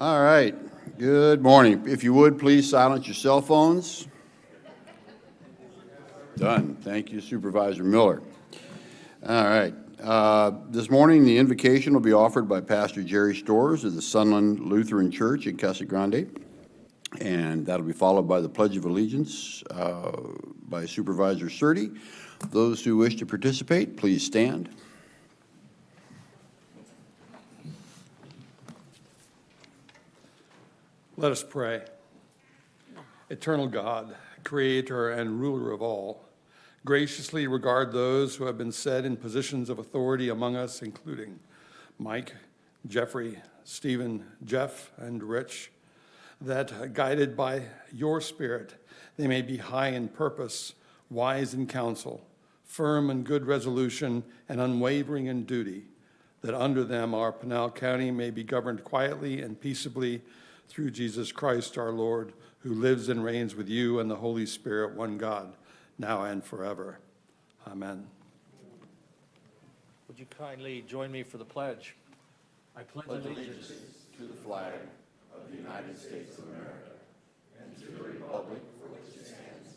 All right, good morning. If you would, please silence your cell phones. Done. Thank you, Supervisor Miller. All right. This morning, the invocation will be offered by Pastor Jerry Storrs of the Sunland Lutheran Church in Casa Grande, and that'll be followed by the Pledge of Allegiance by Supervisor Surtee. Those who wish to participate, please stand. Let us pray. Eternal God, creator and ruler of all, graciously regard those who have been set in positions of authority among us, including Mike, Jeffrey, Stephen, Jeff, and Rich, that guided by your Spirit, they may be high in purpose, wise in counsel, firm in good resolution, and unwavering in duty, that under them our Pinal County may be governed quietly and peaceably through Jesus Christ our Lord, who lives and reigns with you and the Holy Spirit, one God, now and forever. Amen. Would you kindly join me for the pledge? I pledge allegiance to the flag of the United States of America and to the republic for which it stands,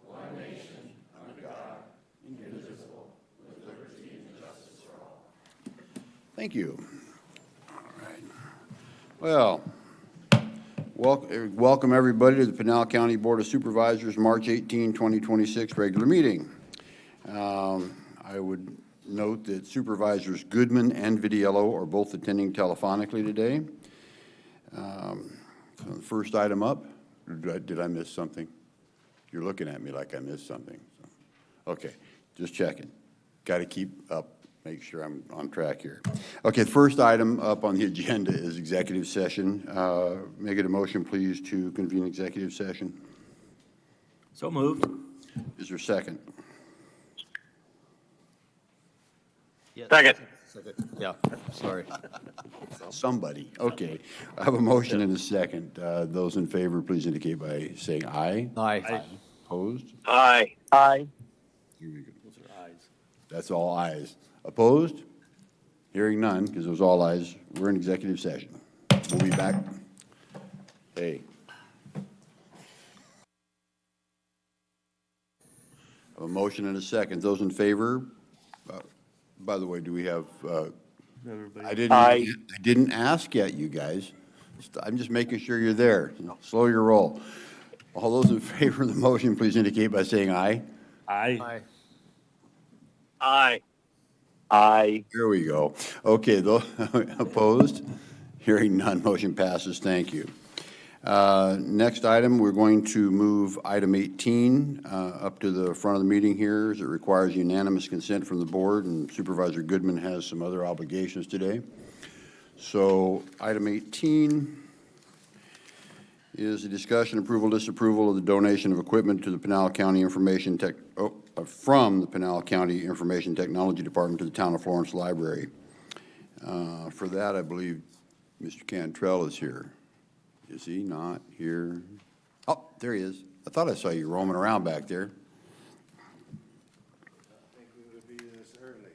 one nation, under God, indivisible, with liberty and justice for all. Thank you. All right. Well, welcome everybody to the Pinal County Board of Supervisors March 18, 2026 regular meeting. I would note that Supervisors Goodman and Vidiello are both attending telephonically today. So the first item up, did I miss something? You're looking at me like I missed something. Okay, just checking. Got to keep up, make sure I'm on track here. Okay, the first item up on the agenda is executive session. Make it a motion, please, to convene executive session. So moved. Is there a second? Yes. Second. Yeah, sorry. Somebody. Okay. I have a motion and a second. Those in favor, please indicate by saying aye. Aye. Opposed? Aye. Aye. Here we go. Those are ayes. That's all ayes. Opposed? Hearing none, because it was all ayes. We're in executive session. We'll be back. Hey. A motion and a second. Those in favor? By the way, do we have? I didn't ask yet, you guys. I'm just making sure you're there. Slow your roll. All those in favor of the motion, please indicate by saying aye. Aye. Aye. Aye. Here we go. Okay, those opposed? Hearing none, motion passes. Thank you. Next item, we're going to move item 18 up to the front of the meeting here, as it requires unanimous consent from the board, and Supervisor Goodman has some other obligations today. So item 18 is a discussion, approval, disapproval of the donation of equipment to the Pinal County from the Pinal County Information Technology Department to the Town of Florence Library. For that, I believe Mr. Cantrell is here. Is he not here? Oh, there he is. I thought I saw you roaming around back there. I think we would be this early.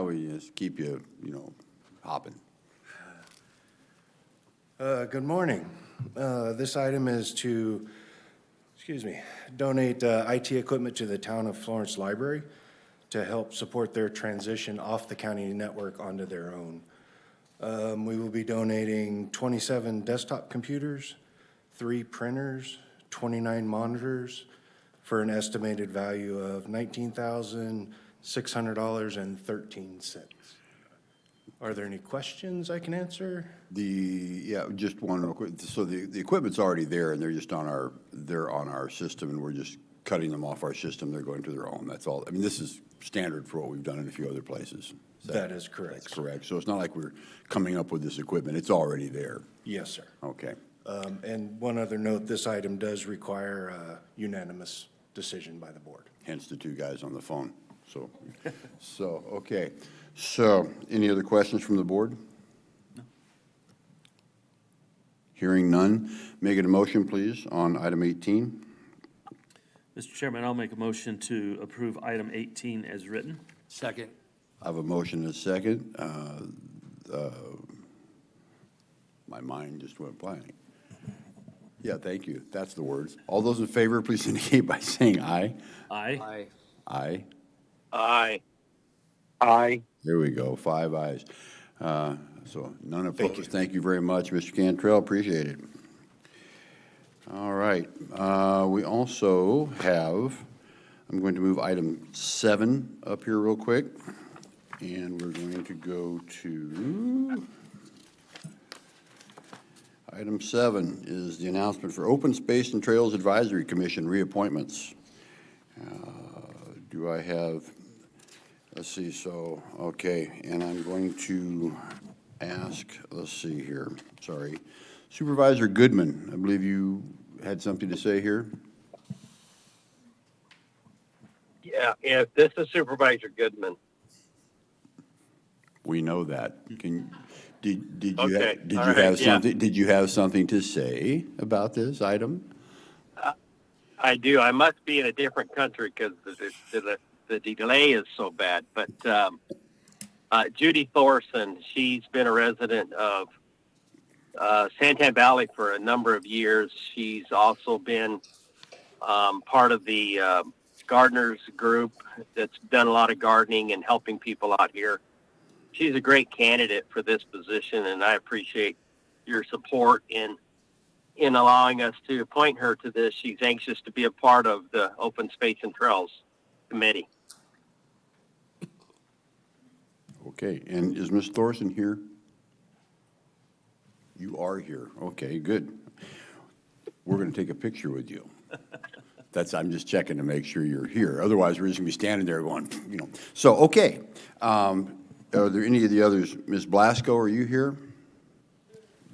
We just keep you, hopping. Good morning. This item is to, donate IT equipment to the Town of Florence Library to help support their transition off the county network onto their own. We will be donating 27 desktop computers, 3 printers, 29 monitors for an estimated value of $19,600.13. Are there any questions I can answer? Just one real quick. So the equipment's already there, and they're on our system, and we're just cutting them off our system. They're going to their own. That's all. I mean, this is standard for what we've done in a few other places. That is correct. That's correct. So it's not like we're coming up with this equipment. It's already there. Yes, sir. Okay. And one other note, this item does require a unanimous decision by the board. Hence the 2 guys on the phone. So, okay. So, any other questions from the board? No. Hearing none, make it a motion, please, on item 18. Mr. Chairman, I'll make a motion to approve item 18 as written. Second. I have a motion and a second. My mind just went blank. Yeah, thank you. That's the words. All those in favor, please indicate by saying aye. Aye. Aye. Aye. Aye. There we go, 5 ayes. So none Thank opposed. you. Thank you very much, Mr. Cantrell, appreciate it. All right, we also have, I'm going to move item 7 up here real quick, and we're going to go to item 7 is the announcement for Open Space and Trails Advisory Commission reappointments. Do I have, let's see, so, okay, and I'm going to ask, let's see here, sorry. Supervisor Goodman, I believe you had something to say here? Yeah, this is Supervisor Goodman. We know that. Did you Okay, have, did all you right, have yeah. something, did you have something to say about this item? I do. I must be in a different country because the delay is so bad. But Judy Thorson, she's been a resident of Santan Valley for a number of years. She's also been part of the gardeners group that's done a lot of gardening and helping people out here. She's a great candidate for this position, and I appreciate your support in allowing us to appoint her to this. She's anxious to be a part of the Open Space and Trails Committee. Okay, and is Ms. Thorson here? You are here. Okay, good. We're going to take a picture with you. I'm just checking to make sure you're here. Otherwise, we're just going to be standing there going, you know. So, okay. Are there any of the others? Ms. Blasco, are you here?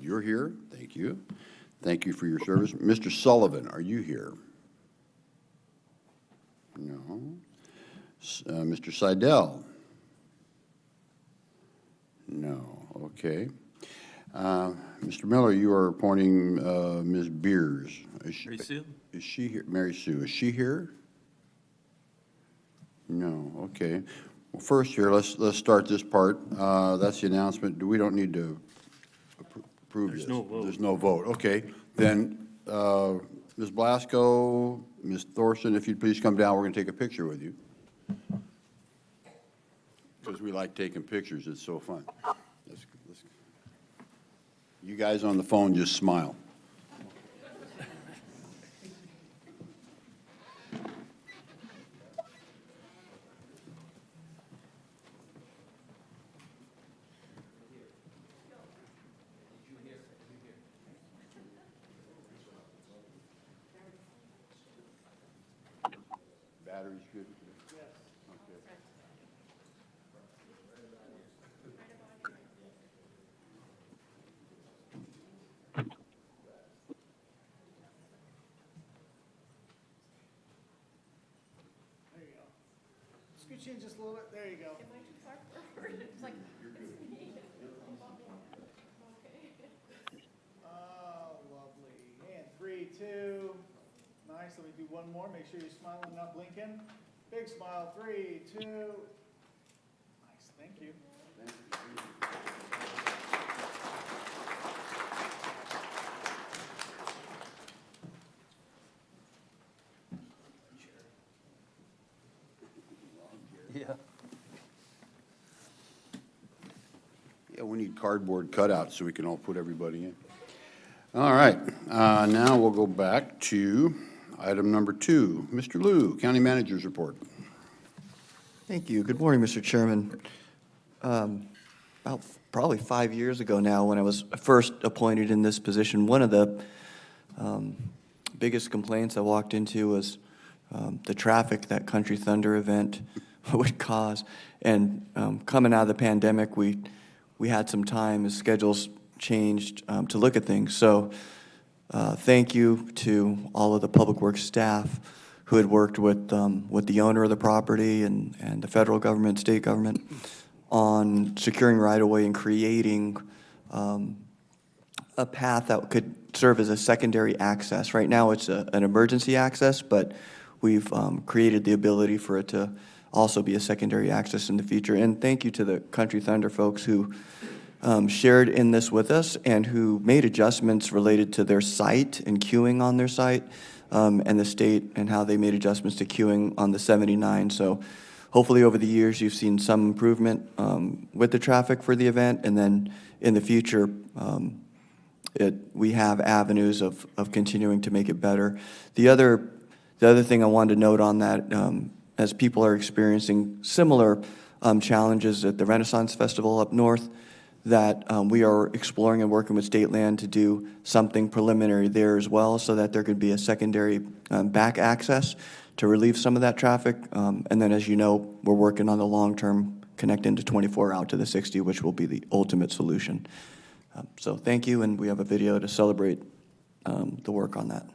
You're here. Thank you. Thank you for your service. Mr. Sullivan, are you here? No. Mr. Seidel? No. Okay. Mr. Miller, you are appointing Ms. Beers. Mary Sue? Is she here? Mary Sue, is she here? No. Okay. Well, first here, let's start this part. That's the announcement. We don't need to approve this. There's no vote. There's no vote. Okay. Then, Ms. Blasco, Ms. Thorson, if you'd please come down, we're going to take a picture with you. Because we like taking pictures. It's so fun. You guys on the phone, just smile. Battery's good? Yes. Okay. There you go. Scooch in just a little bit. There you go. Am I too far forward? It's like, it's me. Oh, lovely. And 3, 2. Nice. Let me do one more. Make sure you're smiling, not blinking. Big smile. 3, 2. Nice. Thank you. Yeah. Yeah, we need cardboard cutouts so we can all put everybody in. All right, now we'll go back to item number 2. Mr. Liu, County Manager's Report. Thank you. Good morning, Mr. Chairman. About probably 5 years ago now, when I was first appointed in this position, one of the biggest complaints I walked into was the traffic that Country Thunder event would cause. And coming out of the pandemic, we had some time as schedules changed to look at things. So thank you to all of the Public Works staff who had worked with the owner of the property and the federal government, state government, on securing right-of-way and creating a path that could serve as a secondary access. Right now, it's an emergency access, but we've created the ability for it to also be a secondary access in the future. And thank you to the Country Thunder folks who shared in this with us and who made adjustments related to their site and queuing on their site, and the state and how they made adjustments to queuing on the 79. So hopefully over the years, you've seen some improvement with the traffic for the event, and then in the future, we have avenues of continuing to make it better. The other thing I wanted to note on that, as people are experiencing similar challenges at the Renaissance Festival up north, that we are exploring and working with state land to do something preliminary there as well, so that there could be a secondary back access to relieve some of that traffic. And then, as you know, we're working on the long-term connect into 24 out to the 60, which will be the ultimate solution. So thank you, and we have a video to celebrate the work on that.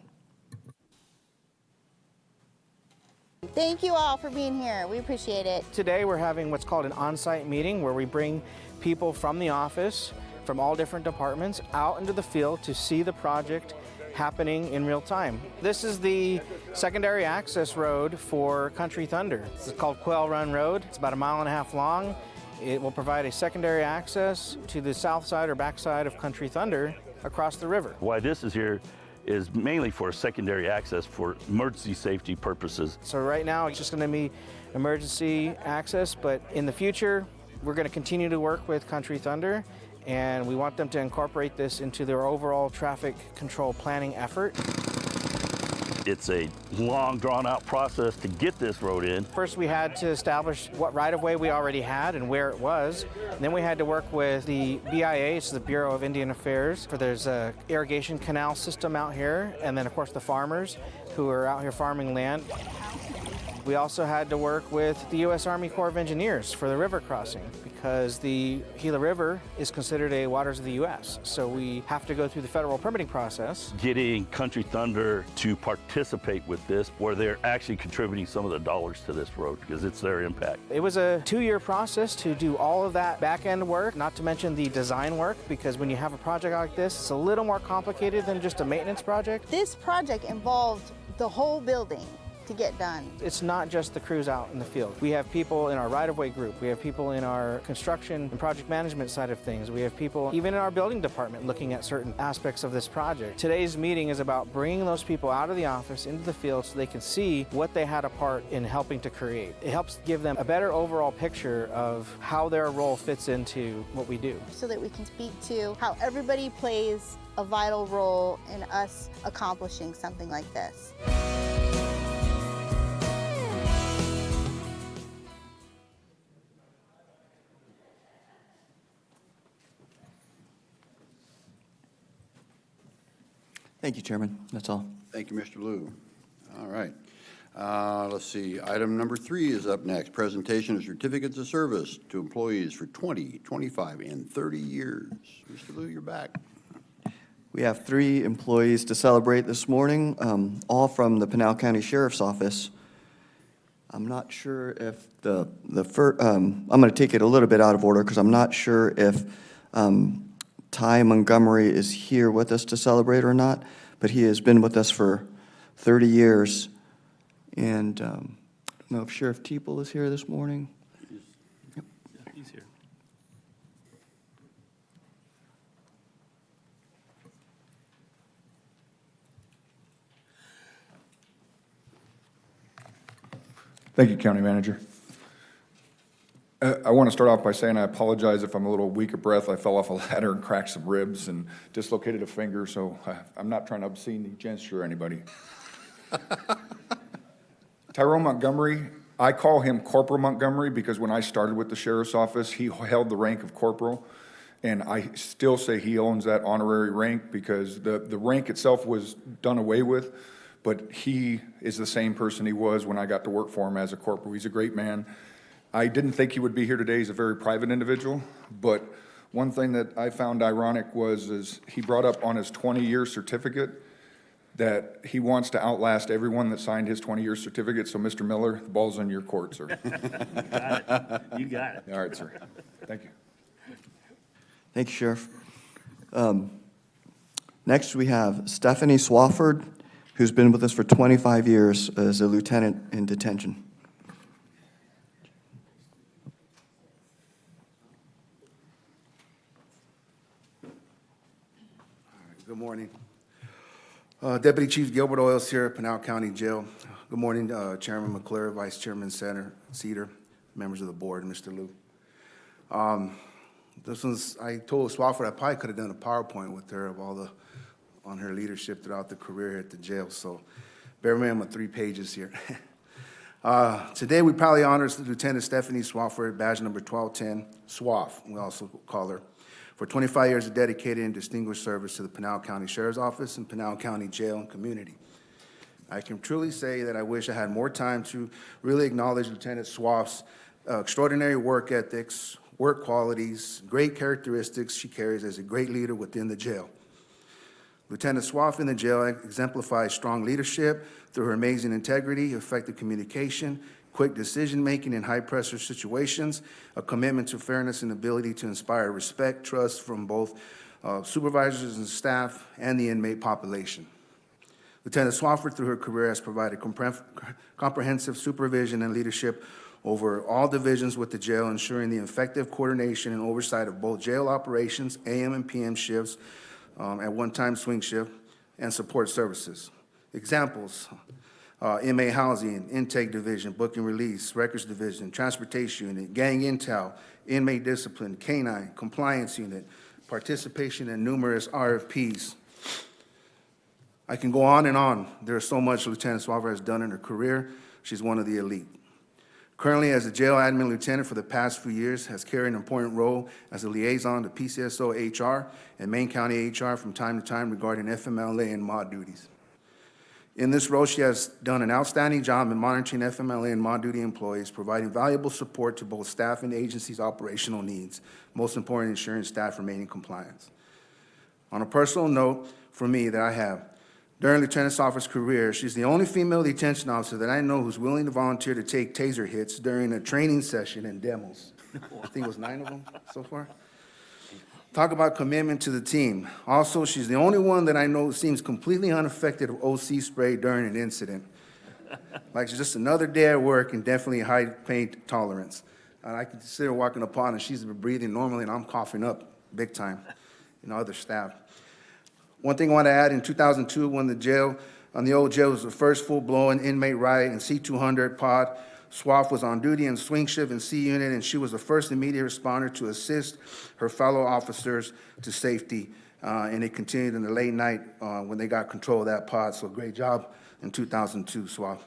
Thank you all for being here. We appreciate it. Today we're having what's called an on-site meeting where we bring people from the office, from all different departments, out into the field to see the project happening in real time. This is the secondary access road for Country Thunder. It's called Quail Run Road. It's about 1.5 miles long. It will provide a secondary access to the south side or back side of Country Thunder across the river. Why this is here is mainly for secondary access for emergency safety purposes. So right now it's just going to be emergency access, but in the future we're going to continue to work with Country Thunder, and we want them to incorporate this into their overall traffic control planning effort. It's a long, drawn-out process to get this road in. First, we had to establish what right-of-way we already had and where it was. And then we had to work with the BIA, it's the Bureau of Indian Affairs, for there's a irrigation canal system out here, and then, of course, the farmers who are out here farming land. We also had to work with the U.S. Army Corps of Engineers for the river crossing, because the Gila River is considered a waters of the U.S., so we have to go through the federal permitting process. Getting Country Thunder to participate with this, where they're actually contributing some of the dollars to this road, because it's their impact. It was a 2-year process to do all of that back-end work, not to mention the design work, because when you have a project like this, it's a little more complicated than just a maintenance project. This project involved the whole building to get done. It's not just the crews out in the field. We have people in our right-of-way group. We have people in our construction and project management side of things. We have people even in our building department looking at certain aspects of this project. Today's meeting is about bringing those people out of the office into the field so they can see what they had a part in helping to create. It helps give them a better overall picture of how their role fits into what we do. So that we can speak to how everybody plays a vital role in us accomplishing something like this. Thank you, Chairman. That's all. Thank you, Mr. Blue. All right. Let's see. Item number 3 is up next. Presentation of certificates of service to employees for 20, 25, and 30 years. Mr. Blue, you're back. We have 3 employees to celebrate this morning, all from the Pinal County Sheriff's Office. I'm not sure if the first, I'm going to take it a little bit out of order because I'm not sure if Ty Montgomery is here with us to celebrate or not, but he has been with us for 30 years. And I don't know if Sheriff Teeple is here this morning. Yeah, he's here. Thank you, County Manager. I want to start off by saying I apologize if I'm a little weak of breath. I fell off a ladder and cracked some ribs and dislocated a finger, so I'm not trying to obscenely gesture anybody. Tyrone Montgomery, I call him Corporal Montgomery because when I started with the Sheriff's Office, he held the rank of Corporal, and I still say he owns that honorary rank because the rank itself was done away with, but he is the same person he was when I got to work for him as a Corporal. He's a great man. I didn't think he would be here today. He's a very private individual, but one thing that I found ironic is he brought up on his 20-year certificate that he wants to outlast everyone that signed his 20-year certificate. So, Mr. Miller, the ball's in your court, sir. You got it. You got it. All right, sir. Thank you. Thank you, Sheriff. Next, we have Stephanie Swafford, who's been with us for 25 years as a lieutenant in detention. Good morning. Deputy Chief Gilbert Oils here at Pinal County Jail. Good morning, Chairman McClure, Vice Chairman Cedar, members of the board, Mr. Liu. This one's, I told Swafford I probably could have done a PowerPoint with her of on her leadership throughout the career here at the jail, so bear with me, I'm at 3 pages here. Today, we proudly honor Lieutenant Stephanie Swafford, badge number 1210, SWAF, we also call her, for 25 years of dedicated and distinguished service to the Pinal County Sheriff's Office and Pinal County Jail and community. I can truly say that I wish I had more time to really acknowledge Lieutenant Swaff's extraordinary work ethics, work qualities, great characteristics she carries as a great leader within the jail. Lieutenant Swaff in the jail exemplifies strong leadership through her amazing integrity, effective communication, quick decision-making in high-pressure situations, a commitment to fairness and ability to inspire respect, trust from both supervisors and staff and the inmate population. Lieutenant Swafford, through her career, has provided comprehensive supervision and leadership over all divisions with the jail, ensuring the effective coordination and oversight of both jail operations, AM and PM shifts, at one-time swing shift, and support services. Examples, inmate housing, intake division, booking release, records division, transportation unit, gang intel, inmate discipline, canine, compliance unit, participation in numerous RFPs. I can go on and on. There's so much Lieutenant Swafford has done in her career. She's one of the elite. Currently, as a jail admin lieutenant for the past few years, has carried an important role as a liaison to PCSO HR and Main County HR from time to time regarding FMLA and MOD duties. In this role, she has done an outstanding job in monitoring FMLA and MOD duty employees, providing valuable support to both staff and the agency's operational needs, most important, ensuring staff remain in compliance. On a personal note for me that I have, during Lieutenant Swafford's career, she's the only female detention officer that I know who's willing to volunteer to take taser hits during a training session and demos. I think it was 9 of them so far. Talk about commitment to the team. Also, she's the only one that I know seems completely unaffected of OC spray during an incident. Like she's just another day at work and definitely high pain tolerance. And I can sit her walking upon and she's breathing normally and I'm coughing up big time, other staff. One thing I want to add, in 2002, when the old jail was the first full-blown inmate riot in C200 pod, Swaff was on duty in swing shift and C unit, and she was the first immediate responder to assist her fellow officers to safety. And it continued in the late night when they got control of that pod, so great job in 2002, Swaff.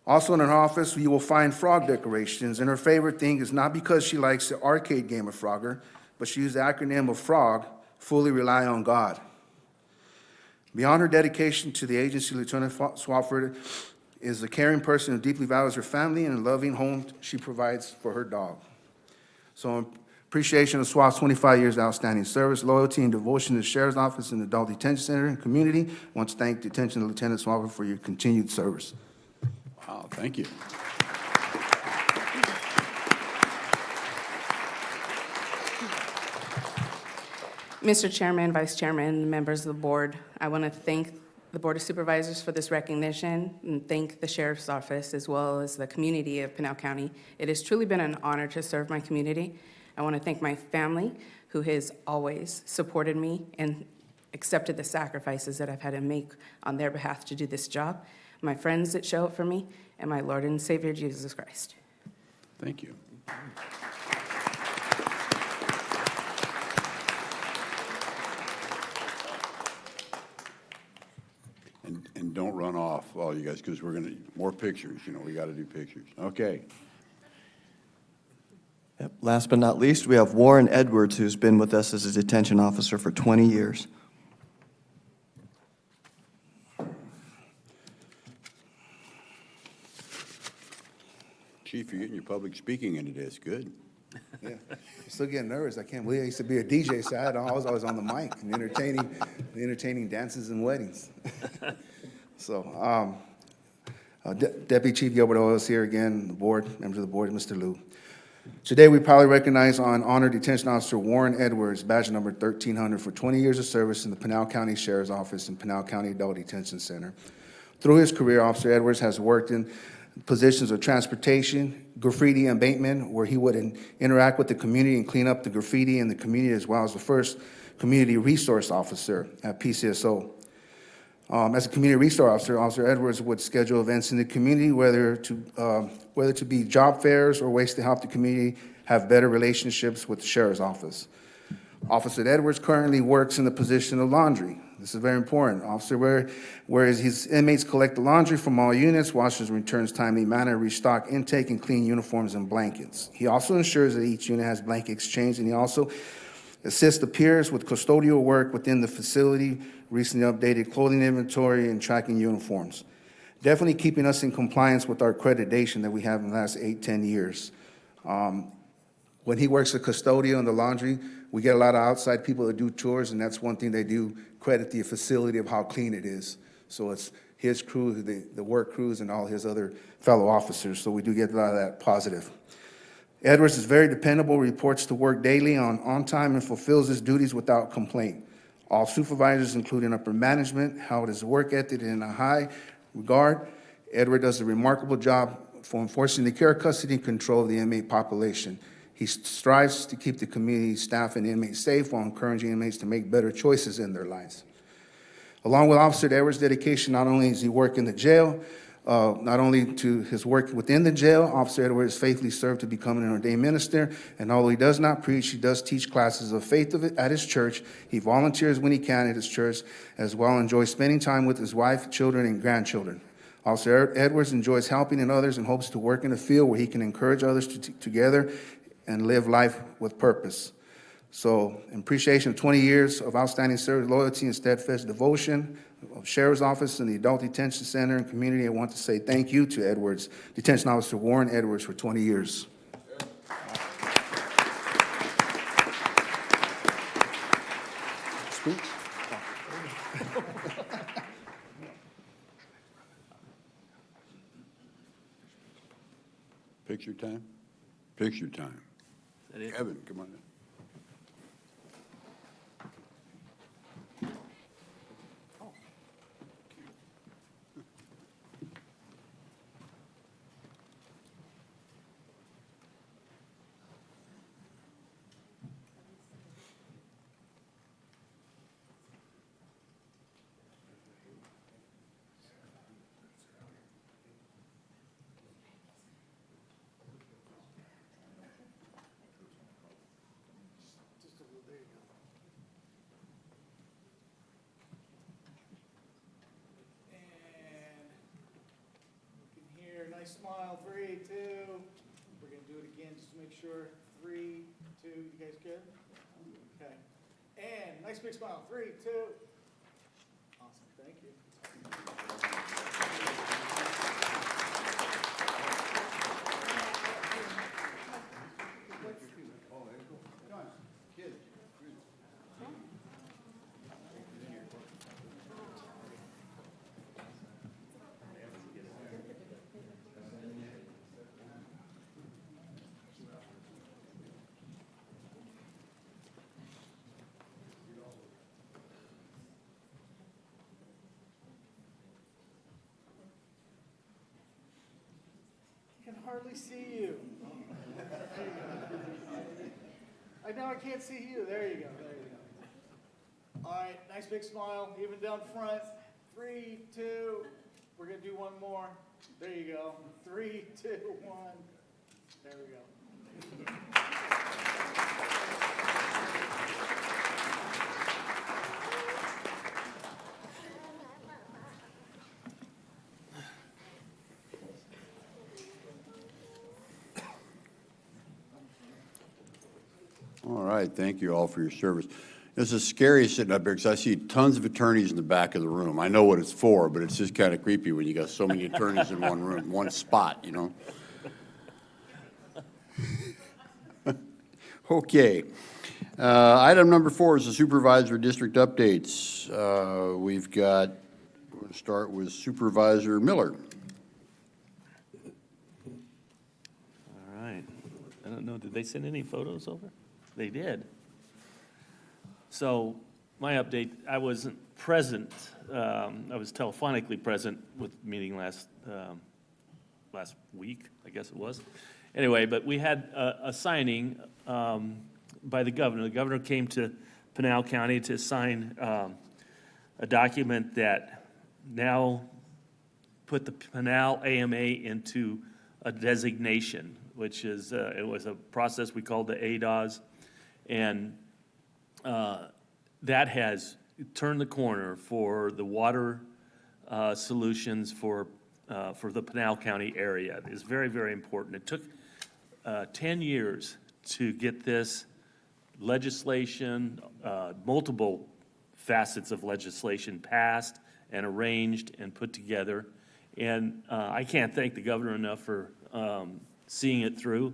Also in her office, you will find frog decorations, and her favorite thing is not because she likes the arcade game of Frogger, but she used the acronym of FROG, fully rely on God. Beyond her dedication to the agency, Lieutenant Swafford is a caring person who deeply values her family and a loving home she provides for her dog. So in appreciation of Swaff's 25 years of outstanding service, loyalty, and devotion to the Sheriff's Office and the Adult Detention Center and community, I want to thank Detention Lieutenant Swafford for your continued service. Wow, thank you. Mr. Chairman, Vice Chairman, members of the board, I want to thank the Board of Supervisors for this recognition and thank the Sheriff's Office as well as the community of Pinal County. It has truly been an honor to serve my community. I want to thank my family who has always supported me and accepted the sacrifices that I've had to make on their behalf to do this job, my friends that show up for me, and my Lord and Savior, Jesus Christ. Thank you. And don't run off, all you guys, because we're going to, more pictures, we got to do pictures. Okay. Yep. Last but not least, we have Warren Edwards, who's been with us as a detention officer for 20 years. Chief, you're getting your public speaking in today. It's good. Yeah, I'm still getting nervous. I can't believe I used to be a DJ, so I was always on the mic and entertaining dances and weddings. So, Deputy Chief Gilbert Oils here again, the board, members of the board, Mr. Liu. Today, we proudly recognize and honor Detention Officer Warren Edwards, badge number 1300, for 20 years of service in the Pinal County Sheriff's Office and Pinal County Adult Detention Center. Through his career, Officer Edwards has worked in positions of transportation, graffiti abatement, where he would interact with the community and clean up the graffiti in the community, as well as the first community resource officer at PCSO. As a community resource officer, Officer Edwards would schedule events in the community, whether to be job fairs or ways to help the community have better relationships with the sheriff's office. Officer Edwards currently works in the position of laundry. This is very important. Officer, whereas his inmates collect the laundry from all units, washes and returns timely manner, restock intake, and clean uniforms and blankets. He also ensures that each unit has blanket exchange, and he also assists the peers with custodial work within the facility, recently updated clothing inventory, and tracking uniforms. Definitely keeping us in compliance with our accreditation that we have in the last 8-10 years. When he works the custodial and the laundry, we get a lot of outside people that do tours, and that's one thing they do, credit the facility of how clean it is. So it's his crew, the work crews, and all his other fellow officers, so we do get a lot of that positive. Edwards is very dependable, reports to work daily on time, and fulfills his duties without complaint. All supervisors, including upper management, held his work ethic in a high regard. Edward does a remarkable job for enforcing the care, custody, and control of the inmate population. He strives to keep the community, staff, and inmates safe while encouraging inmates to make better choices in their lives. Along with Officer Edwards' dedication, not only does he work in the jail, not only to his work within the jail, Officer Edwards faithfully served to become an ordained minister, and although he does not preach, he does teach classes of faith at his church. He volunteers when he can at his church, as well enjoys spending time with his wife, children, and grandchildren. Officer Edwards enjoys helping others and hopes to work in a field where he can encourage others together and live life with purpose. So, in appreciation of 20 years of outstanding service, loyalty, and steadfast devotion of Sheriff's Office and the Adult Detention Center and community, I want to say thank you to Edwards, Detention Officer Warren Edwards, for 20 years. Speech? Picture time? Picture time. Is that it? Kevin, come on in. Nice smile, 3, 2. We're gonna do it again just to make sure. 3, 2, you guys good? Okay. And nice big smile, 3, 2. Awesome, thank you. I can hardly see you. There you go. I know I can't see you. There you go. There you go. All right, nice big smile, even down front. 3, 2. We're gonna do one more. There you go. 3, 2, 1. There we go. All right, thank you all for your service. This is scary sitting up here because I see tons of attorneys in the back of the room. I know what it's for, but it's just kind of creepy when you got so many attorneys in one room, one spot, you know? Okay. Item number 4 is the supervisor district updates. We're going to start with Supervisor Miller. All right. I don't know, did they send any photos over? They did. So my update, I wasn't present. I was telephonically present with the meeting last last week, I guess it was. Anyway, but we had a signing by the governor. The governor came to Pinal County to sign a document that now put the Pinal AMA into a designation, which is, it was a process we called the ADOS. And that has turned the corner for the water solutions for the Pinal County area. It's very, very important. It took 10 years to get this legislation, multiple facets of legislation passed and arranged and put together. And I can't thank the governor enough for seeing it through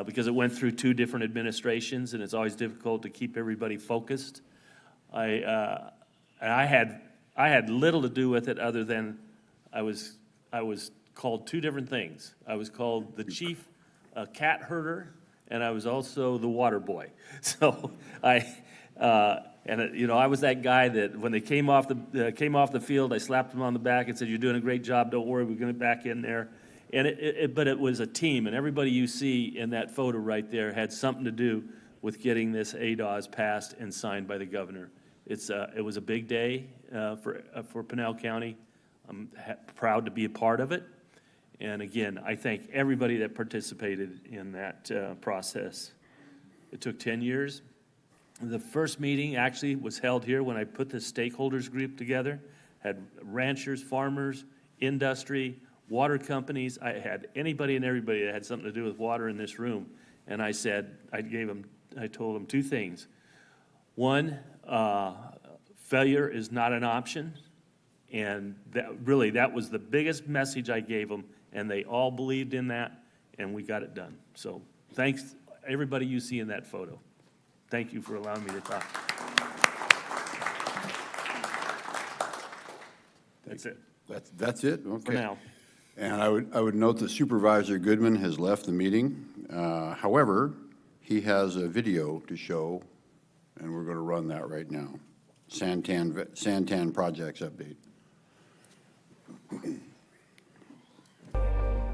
because it went through 2 different administrations, and it's always difficult to keep everybody focused. I had little to do with it other than I was called 2 different things. I was called the chief cat herder, and I was also the water boy. So I was that guy that when they came off the field, I slapped them on the back and said, "You're doing a great job. Don't worry, we're going to get back in there." And but it was a team, and everybody you see in that photo right there had something to do with getting this ADOS passed and signed by the governor. It was a big day for Pinal County. I'm proud to be a part of it. And again, I thank everybody that participated in that process. It took 10 years. The first meeting actually was held here when I put the stakeholders group together. Had ranchers, farmers, industry, water companies. I had anybody and everybody that had something to do with water in this room. And I said, I told them 2 things. One, failure is not an option. And that was the biggest message I gave them. And they all believed in that, and we got it done. So thanks, everybody you see in that photo. Thank you for allowing me to talk. That's it. That's it? Okay. For now. And I would note that Supervisor Goodman has left the meeting. However, he has a video to show, and we're going to run that right now. Santan projects update.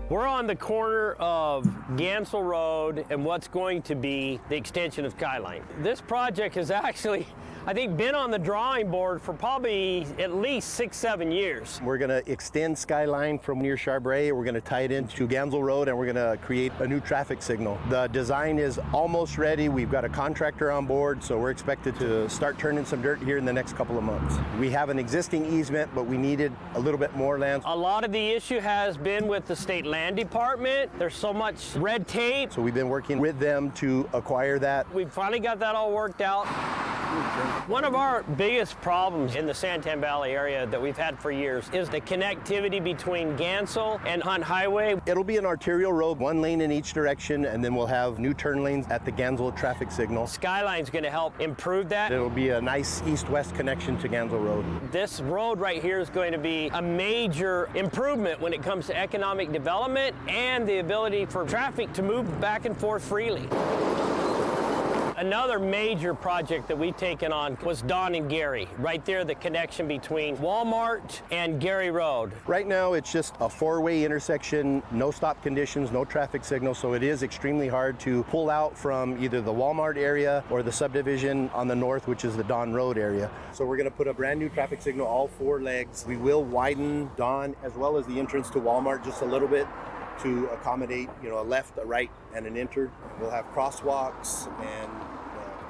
We're on the corner of Gansel Road and what's going to be the extension of Skyline. This project has actually, I think, been on the drawing board for probably at least 6-7 years. We're going to extend Skyline from near Charbray. We're going to tie it into Gansel Road, and we're going to create a new traffic signal. The design is almost ready. We've got a contractor on board, so we're expected to start turning some dirt here in the next couple of months. We have an existing easement, but we needed a little bit more land. A lot of the issue has been with the state land department. There's so much red tape. So we've been working with them to acquire that. We've finally got that all worked out. One of our biggest problems in the Santan Valley area that we've had for years is the connectivity between Gansel and Hunt Highway. It'll be an arterial road, 1 lane in each direction, and then we'll have new turn lanes at the Gansel traffic signal. Skyline's going to help improve that. It'll be a nice east-west connection to Gansel Road. This road right here is going to be a major improvement when it comes to economic development and the ability for traffic to move back and forth freely. Another major project that we've taken on was Don and Gary. Right there, the connection between Walmart and Gary Road. Right now, it's just a 4-way intersection, no stop conditions, no traffic signal, so it is extremely hard to pull out from either the Walmart area or the subdivision on the north, which is the Don Road area. So we're gonna put a brand new traffic signal, all 4 legs. We will widen Don as well as the entrance to Walmart just a little bit to accommodate, a left, a right, and an enter. We'll have crosswalks and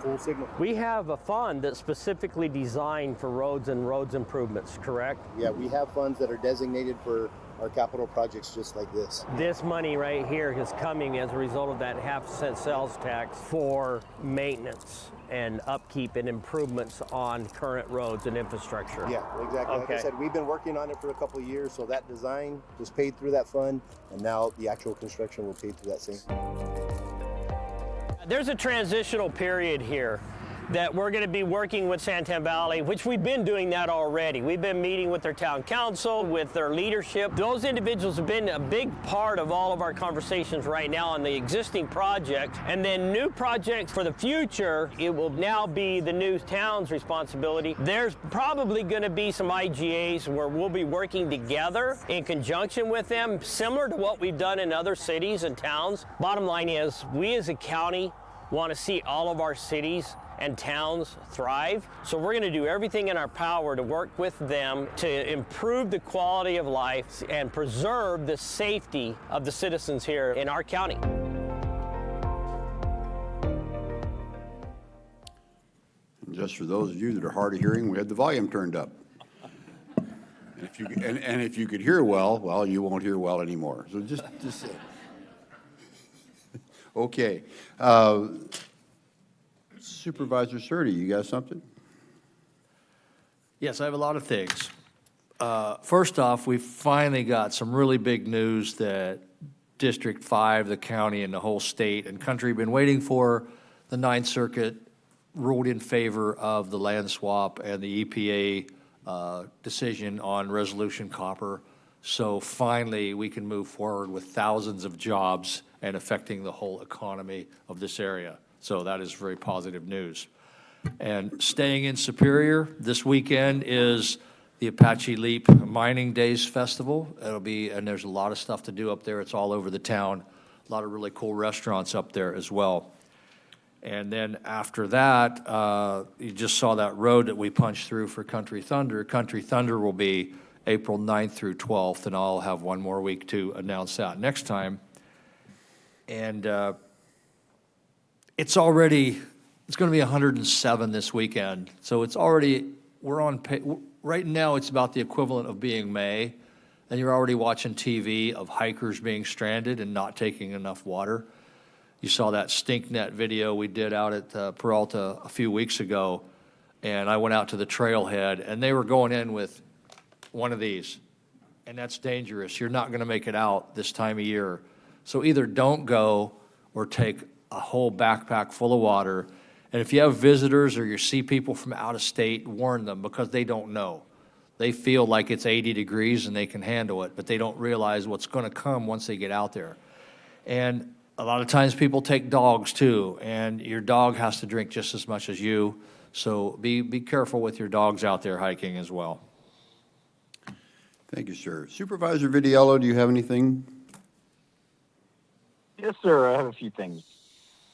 full signal. We have a fund that's specifically designed for roads and roads improvements, correct? Yeah, we have funds that are designated for our capital projects just like this. This money right here is coming as a result of that 0.5% sales tax for maintenance and upkeep and improvements on current roads and infrastructure. Yeah, exactly. Okay. Like I said, we've been working on it for a couple of years, so that design was paid through that fund, and now the actual construction will pay through that same. There's a transitional period here. that we're going to be working with Santan Valley, which we've been doing that already. We've been meeting with their town council, with their leadership. Those individuals have been a big part of all of our conversations right now on the existing projects. And then new projects for the future, it will now be the new town's responsibility. There's probably going to be some IGAs where we'll be working together in conjunction with them, similar to what we've done in other cities and towns. Bottom line is, we as a county want to see all of our cities and towns thrive. So we're going to do everything in our power to work with them to improve the quality of life and preserve the safety of the citizens here in our county. Just for those of you that are hard of hearing, we had the volume turned up. And if you could hear well, you won't hear well anymore. So just okay. Supervisor Surtee, you got something? Yes, I have a lot of things. First off, we finally got some really big news that District 5, the county, and the whole state and country have been waiting for. The Ninth Circuit ruled in favor of the land swap and the EPA decision on Resolution Copper. So finally, we can move forward with thousands of jobs and affecting the whole economy of this area. So that is very positive news. And staying in Superior, this weekend is the Apache Leap Mining Days Festival. And there's a lot of stuff to do up there. It's all over the town. A lot of really cool restaurants up there as well. And then after that, you just saw that road that we punched through for Country Thunder. Country Thunder will be April 9th through 12th, and I'll have one more week to announce that next time. And it's going to be 107 this weekend. So it's already, right now it's about the equivalent of being May, and you're already watching TV of hikers being stranded and not taking enough water. You saw that stink net video we did out at Peralta a few weeks ago, and I went out to the trailhead, and they were going in with one of these, and that's dangerous. You're not going to make it out this time of year. So either don't go or take a whole backpack full of water. And if you have visitors or you see people from out of state, warn them, because they don't know. They feel like it's 80 degrees and they can handle it, but they don't realize what's going to come once they get out there. And a lot of times people take dogs too, and your dog has to drink just as much as you. So be careful with your dogs out there hiking as well. Thank you, sir. Supervisor Vidiello, do you have anything? Yes, sir. I have a few things.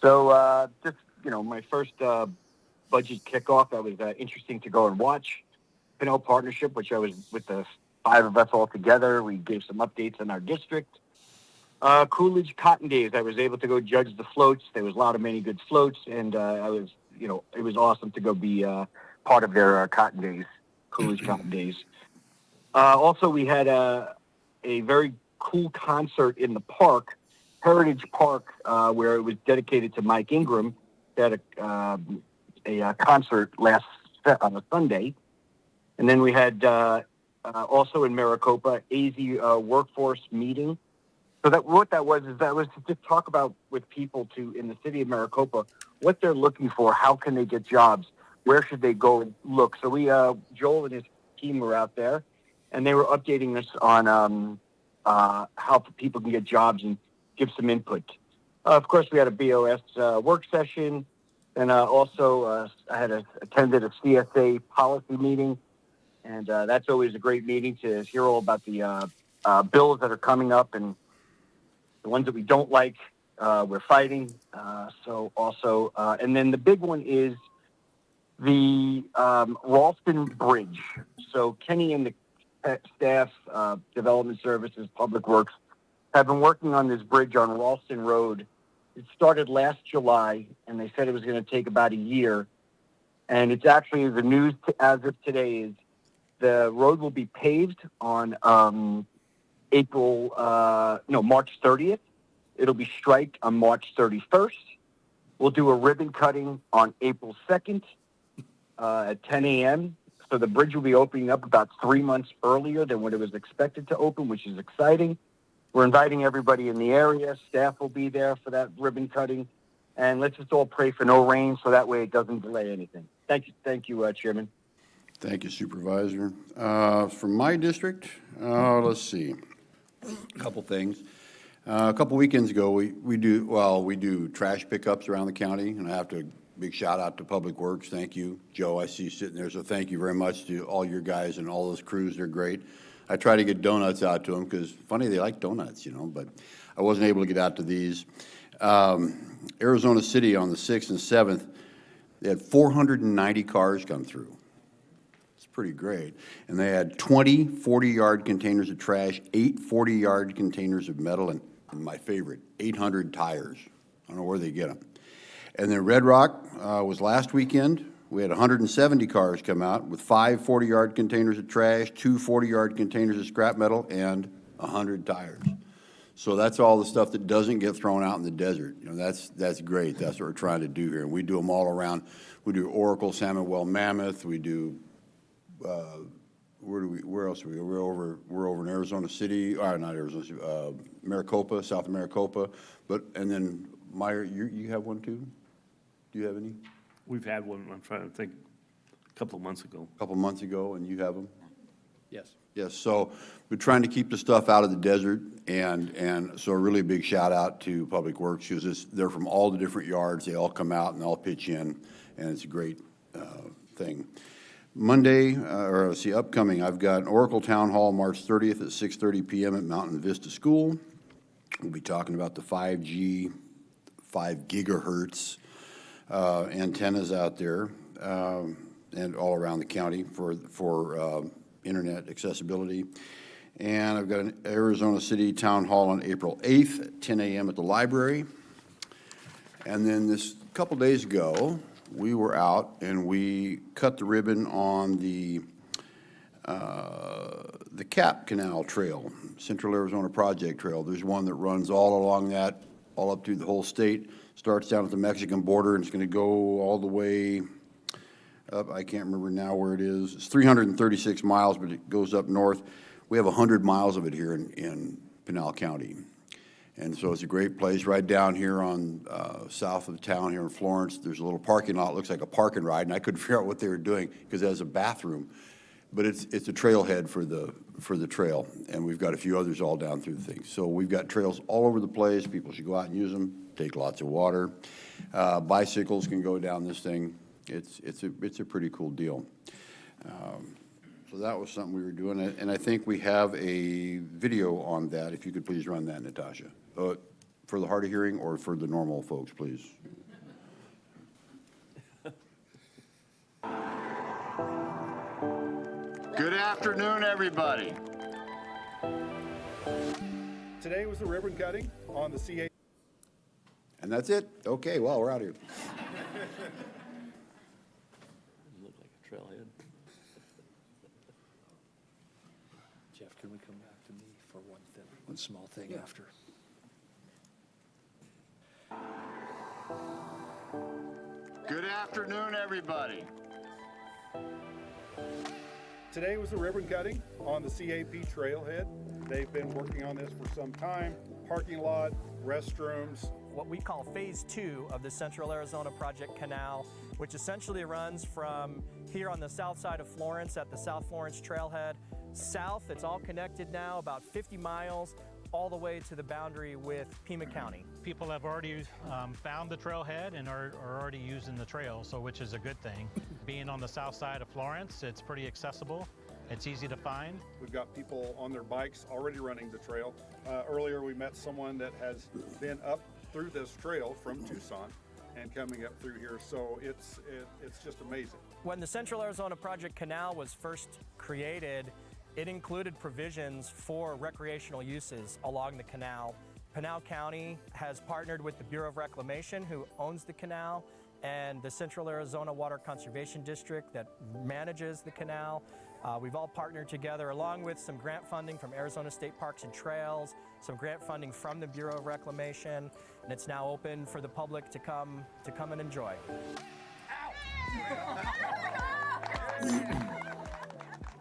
So just, my first budget kickoff, that was interesting to go and watch. Pinal Partnership, which I was with the 5 of us all together. We gave some updates on our district. Coolidge Cotton Days, I was able to go judge the floats. There was a lot of many good floats, and it was awesome to go be part of their Cotton Days, Coolidge Cotton Days. Also, we had a very cool concert in the park, Heritage Park, where it was dedicated to Mike Ingram. They had a concert on a Sunday. And then we had also in Maricopa, AZ workforce meeting. So what that was to just talk about with people in the city of Maricopa, what they're looking for, how can they get jobs, where should they go and look. So Joel and his team were out there, and they were updating us on how people can get jobs and give some input. Of course, we had a BOS work session, and also I had attended a CSA policy meeting, and that's always a great meeting to hear all about the bills that are coming up and the ones that we don't like, we're fighting. And then the big one is the Ralston Bridge. So Kenny and the staff, Development Services, Public Works, have been working on this bridge on Ralston Road. It started last July, and they said it was going to take about a year. And it's actually, the news as of today is the road will be paved on March 30th. It'll be striped on March 31st. We'll do a ribbon cutting on April 2nd at 10 a.m. So the bridge will be opening up about 3 months earlier than what it was expected to open, which is exciting. We're inviting everybody in the area. Staff will be there for that ribbon cutting. And let's just all pray for no rain so that way it doesn't delay anything. Thank you, Chairman. Thank you, Supervisor. From my district, let's see, a couple things. A couple weekends ago, we do trash pickups around the county, and I have to big shout out to Public Works. Thank you, Joe. I see you sitting there, so thank you very much to all your guys and all those crews. They're great. I try to get donuts out to them because funny they like donuts, you know. But I wasn't able to get out to these. Arizona City on the 6th and 7th, they had 490 cars come through. It's pretty great. And they had 20 40-yard containers of trash, 8 40-yard containers of metal, and my favorite, 800 tires. I don't know where they get them. And then Red Rock was last weekend. We had 170 cars come out with 5 40-yard containers of trash, 2 40-yard containers of scrap metal, and 100 tires. So that's all the stuff that doesn't get thrown out in the desert. You know, that's great. That's what we're trying to do here. And we do them all around. We do Oracle, Salmon Well, Mammoth. We do, where else are we? We're over in Arizona City, or not Arizona City, Maricopa, south of Maricopa. And then Meyer, you have one too? Do you have any? We've had one, I'm trying to think, a couple of months ago. A couple of months ago, and you have them? Yes. Yes, so we're trying to keep the stuff out of the desert, and so a really big shout out to Public Works, because they're from all the different yards. They all come out and all pitch in, and it's a great thing. Monday, or let's see, upcoming, I've got an Oracle Town Hall March 30th at 6:30 p.m. at Mountain Vista School. We'll be talking about the 5G, 5 gigahertz antennas out there and all around the county for internet accessibility. And I've got an Arizona City Town Hall on April 8th at 10 a.m. at the library. And then this couple days ago, we were out and we cut the ribbon on the Cap Canal Trail, Central Arizona Project Trail. There's one that runs all along that, all up through the whole state, starts down at the Mexican border, and it's going to go all the way up. I can't remember now where it is. It's 336 miles, but it goes up north. We have 100 miles of it here in Pinal County. And so it's a great place right down here on south of town here in Florence. There's a little parking lot, looks like a park and ride, and I couldn't figure out what they were doing because it has a bathroom. But it's a trailhead for the trail, and we've got a few others all down through the thing. So we've got trails all over the place. People should go out and use them, take lots of water. Bicycles can go down this thing. It's a pretty cool deal. So that was something we were doing, and I think we have a video on that. If you could please run that, Natasha, for the hard of hearing or for the normal folks, please. Good afternoon, everybody. Today was the ribbon cutting on the CA. And that's it? Okay, well, we're out of here. Look like a trailhead. Jeff, can we come back to me for one small thing after? Good afternoon, everybody. Today was the ribbon cutting on the CAP trailhead. They've been working on this for some time. Parking lot, restrooms. What we call phase 2 of the Central Arizona Project Canal, which essentially runs from here on the south side of Florence at the South Florence Trailhead. South, it's all connected now, about 50 miles, all the way to the boundary with Pima County. People have already found the trailhead and are already using the trail, so which is a good thing. Being on the south side of Florence, it's pretty accessible. It's easy to find. We've got people on their bikes already running the trail. Earlier we met someone that has been up through this trail from Tucson and coming up through here, so it's just amazing. When the Central Arizona Project Canal was first created, it included provisions for recreational uses along the canal. Pinal County has partnered with the Bureau of Reclamation, who owns the canal, and the Central Arizona Water Conservation District that manages the canal. We've all partnered together along with some grant funding from Arizona State Parks and Trails, some grant funding from the Bureau of Reclamation, and it's now open for the public to come and enjoy.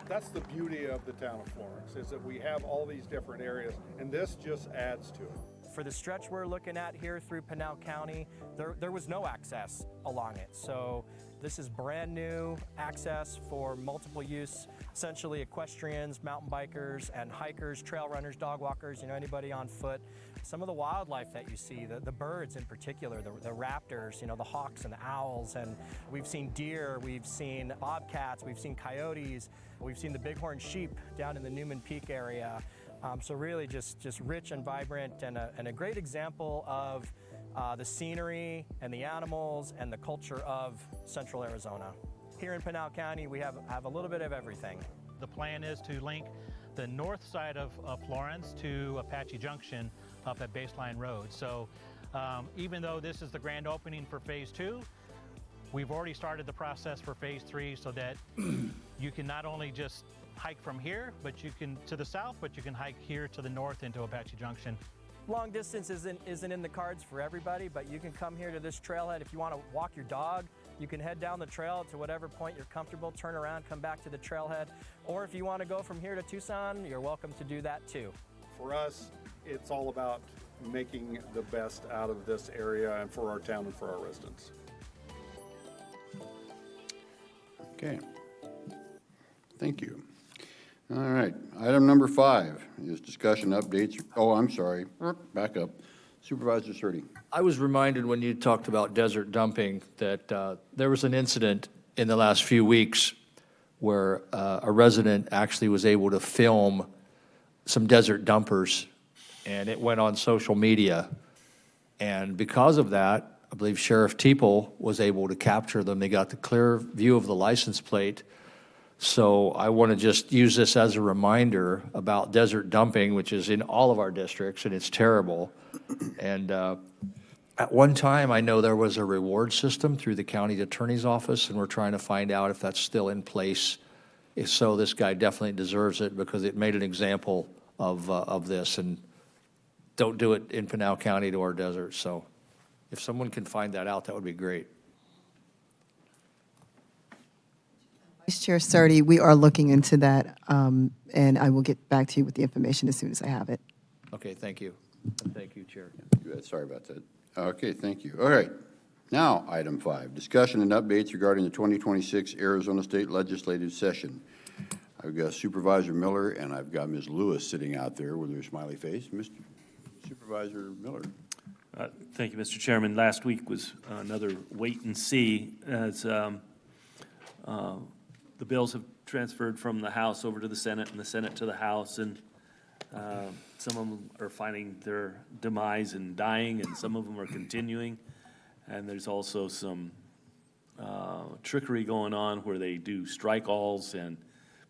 That's the beauty of the town of Florence, is that we have all these different areas, and this just adds to it. For the stretch we're looking at here through Pinal County, there was no access along it. So this is brand new access for multiple use, essentially equestrians, mountain bikers, and hikers, trail runners, dog walkers, anybody on foot. Some of the wildlife that you see, the birds in particular, the raptors, the hawks and the owls, and we've seen deer, we've seen bobcats, we've seen coyotes, we've seen the bighorn sheep down in the Newman Peak area. So really just rich and vibrant, and a great example of the scenery and the animals and the culture of Central Arizona. Here in Pinal County, we have a little bit of everything. The plan is to link the north side of Florence to Apache Junction up at Baseline Road. So even though this is the grand opening for Phase 2, we've already started the process for Phase 3 so that you can not only just hike from here, but you can to the south, but you can hike here to the north into Apache Junction. Long distance isn't in the cards for everybody, but you can come here to this trailhead. If you want to walk your dog, you can head down the trail to whatever point you're comfortable, turn around, come back to the trailhead. Or if you want to go from here to Tucson, you're welcome to do that too. For us, it's all about making the best out of this area and for our town and for our residents. Okay. Thank you. All right, item number 5 is discussion updates. Oh, I'm sorry, back up. Supervisor Surtee. I was reminded when you talked about desert dumping that there was an incident in the last few weeks where a resident actually was able to film some desert dumpers, and it went on social media. And because of that, I believe Sheriff Teeple was able to capture them. They got the clear view of the license plate. So I want to just use this as a reminder about desert dumping, which is in all of our districts, and it's terrible. And at one time, I know there was a reward system through the county attorney's office, and we're trying to find out if that's still in place. If so, this guy definitely deserves it because it made an example of this. And don't do it in Pinal County to our desert. So if someone can find that out, that would be great. Vice Chair Surtee, we are looking into that, and I will get back to you with the information as soon as I have it. Okay, thank you. Thank you, Chair. Good, sorry about that. Okay, thank you. All right. Now, item 5, discussion and updates regarding the 2026 Arizona State Legislative Session. I've got Supervisor Miller and I've got Ms. Lewis sitting out there with her smiley face. Mr. Supervisor Miller. Thank you, Mr. Chairman. Last week was another wait and see as the bills have transferred from the House over to the Senate and the Senate to the House, and some of them are finding their demise and dying, and some of them are continuing. And there's also some trickery going on where they do strike-alls and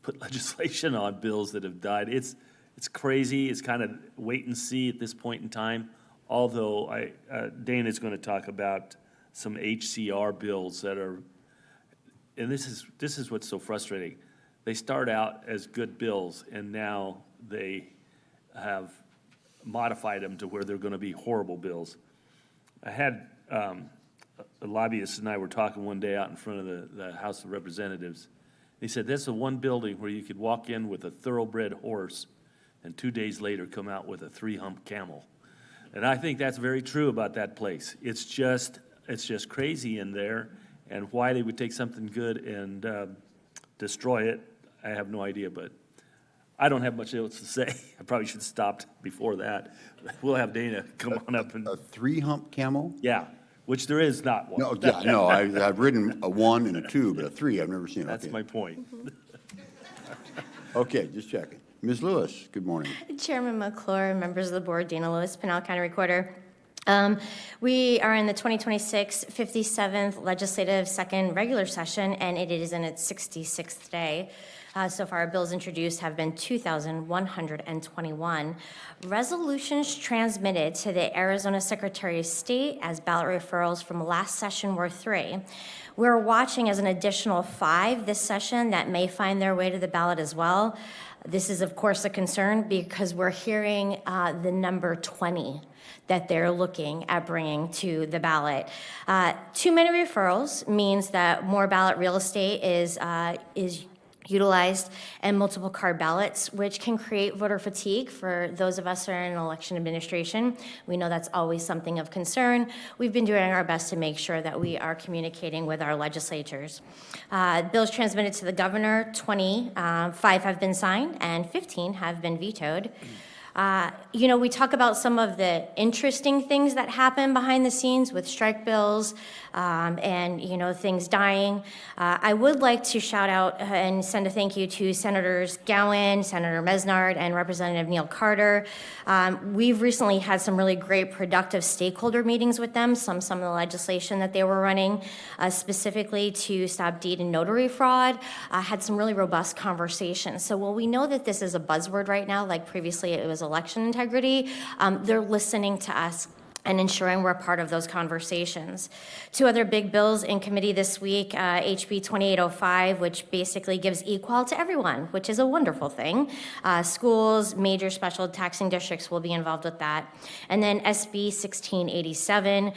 put legislation on bills that have died. It's crazy. It's kind of wait and see at this point in time. Although Dana's going to talk about some HCR bills that are, and this is what's so frustrating. They start out as good bills, and now they have modified them to where they're going to be horrible bills. I had a lobbyist and I were talking one day out in front of the House of Representatives. He said, that's the one building where you could walk in with a thoroughbred horse and 2 days later come out with a 3-hump camel. And I think that's very true about that place. It's just crazy in there, and why they would take something good and destroy it, I have no idea, but I don't have much else to say. I probably should have stopped before that. We'll have Dana come on up. And A 3-hump camel? Yeah, which there is not one. No, yeah, no, I've ridden a 1 and a 2, but a 3 I've never seen. That's Okay. my point. Okay, just checking. Ms. Lewis, good morning. Chairman McClure, members of the board, Dana Lewis, Pinal County Recorder. We are in the 2026 57th Legislative Second Regular Session, and it is in its 66th day. So far, bills introduced have been 2,121. Resolutions transmitted to the Arizona Secretary of State as ballot referrals from last session were 3. We're watching as an additional 5 this session that may find their way to the ballot as well. This is, of course, a concern because we're hearing the number 20 that they're looking at bringing to the ballot. Too many referrals means that more ballot real estate is utilized, and multiple card ballots, which can create voter fatigue for those of us who are in election administration. We know that's always something of concern. We've been doing our best to make sure that we are communicating with our legislatures. Bills transmitted to the governor, 5 have been signed and 15 have been vetoed. We talk about some of the interesting things that happen behind the scenes with strike bills and things dying. I would like to shout out and send a thank you to Senators Gowan, Senator Mesnard, and Representative Neil Carter. We've recently had some really great productive stakeholder meetings with them, some of the legislation that they were running, specifically to stop deed and notary fraud, had some really robust conversations. So while we know that this is a buzzword right now, like previously it was election integrity, they're listening to us and ensuring we're part of those conversations. 2 other big bills in committee this week, HB 2805, which basically gives equal to everyone, which is a wonderful thing. Schools, major special taxing districts will be involved with that. And then SB 1687,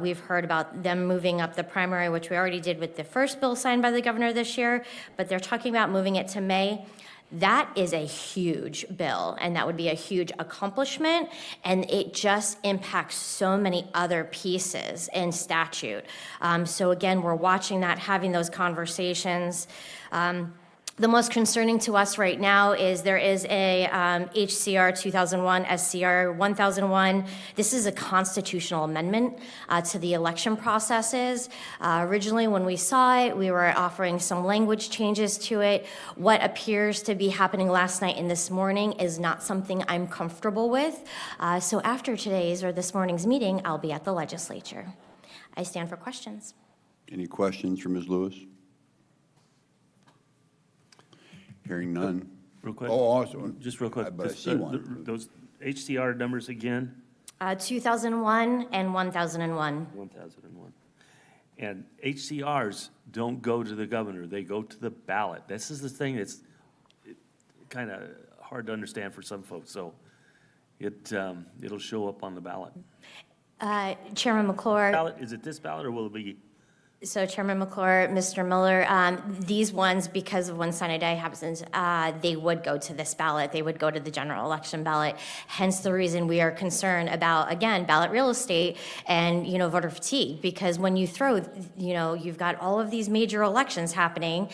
we've heard about them moving up the primary, which we already did with the first bill signed by the governor this year, but they're talking about moving it to May. That is a huge bill, and that would be a huge accomplishment, and it just impacts so many other pieces in statute. So again, we're watching that, having those conversations. The most concerning to us right now is there is a HCR 2001, SCR 1001. This is a constitutional amendment to the election processes. Originally, when we saw it, we were offering some language changes to it. What appears to be happening last night and this morning is not something I'm comfortable with. So after today's or this morning's meeting, I'll be at the legislature. I stand for questions. Any questions for Ms. Lewis? Hearing none. Real quick. Oh, also. Just real quick. But I see one. Those HCR numbers again? 2001 and 1001. 1001. And HCRs don't go to the governor, they go to the ballot. This is the thing that's kind of hard to understand for some folks, so it'll show up on the ballot. Chairman McClure. Ballot, is it this ballot or will it be? So Chairman McClure, Mr. Miller, these ones, because of when Sunny Day happens, they would go to this ballot. They would go to the general election ballot. Hence the reason we are concerned about, again, ballot real estate and, voter fatigue. Because when you throw, you've got all of these major elections happening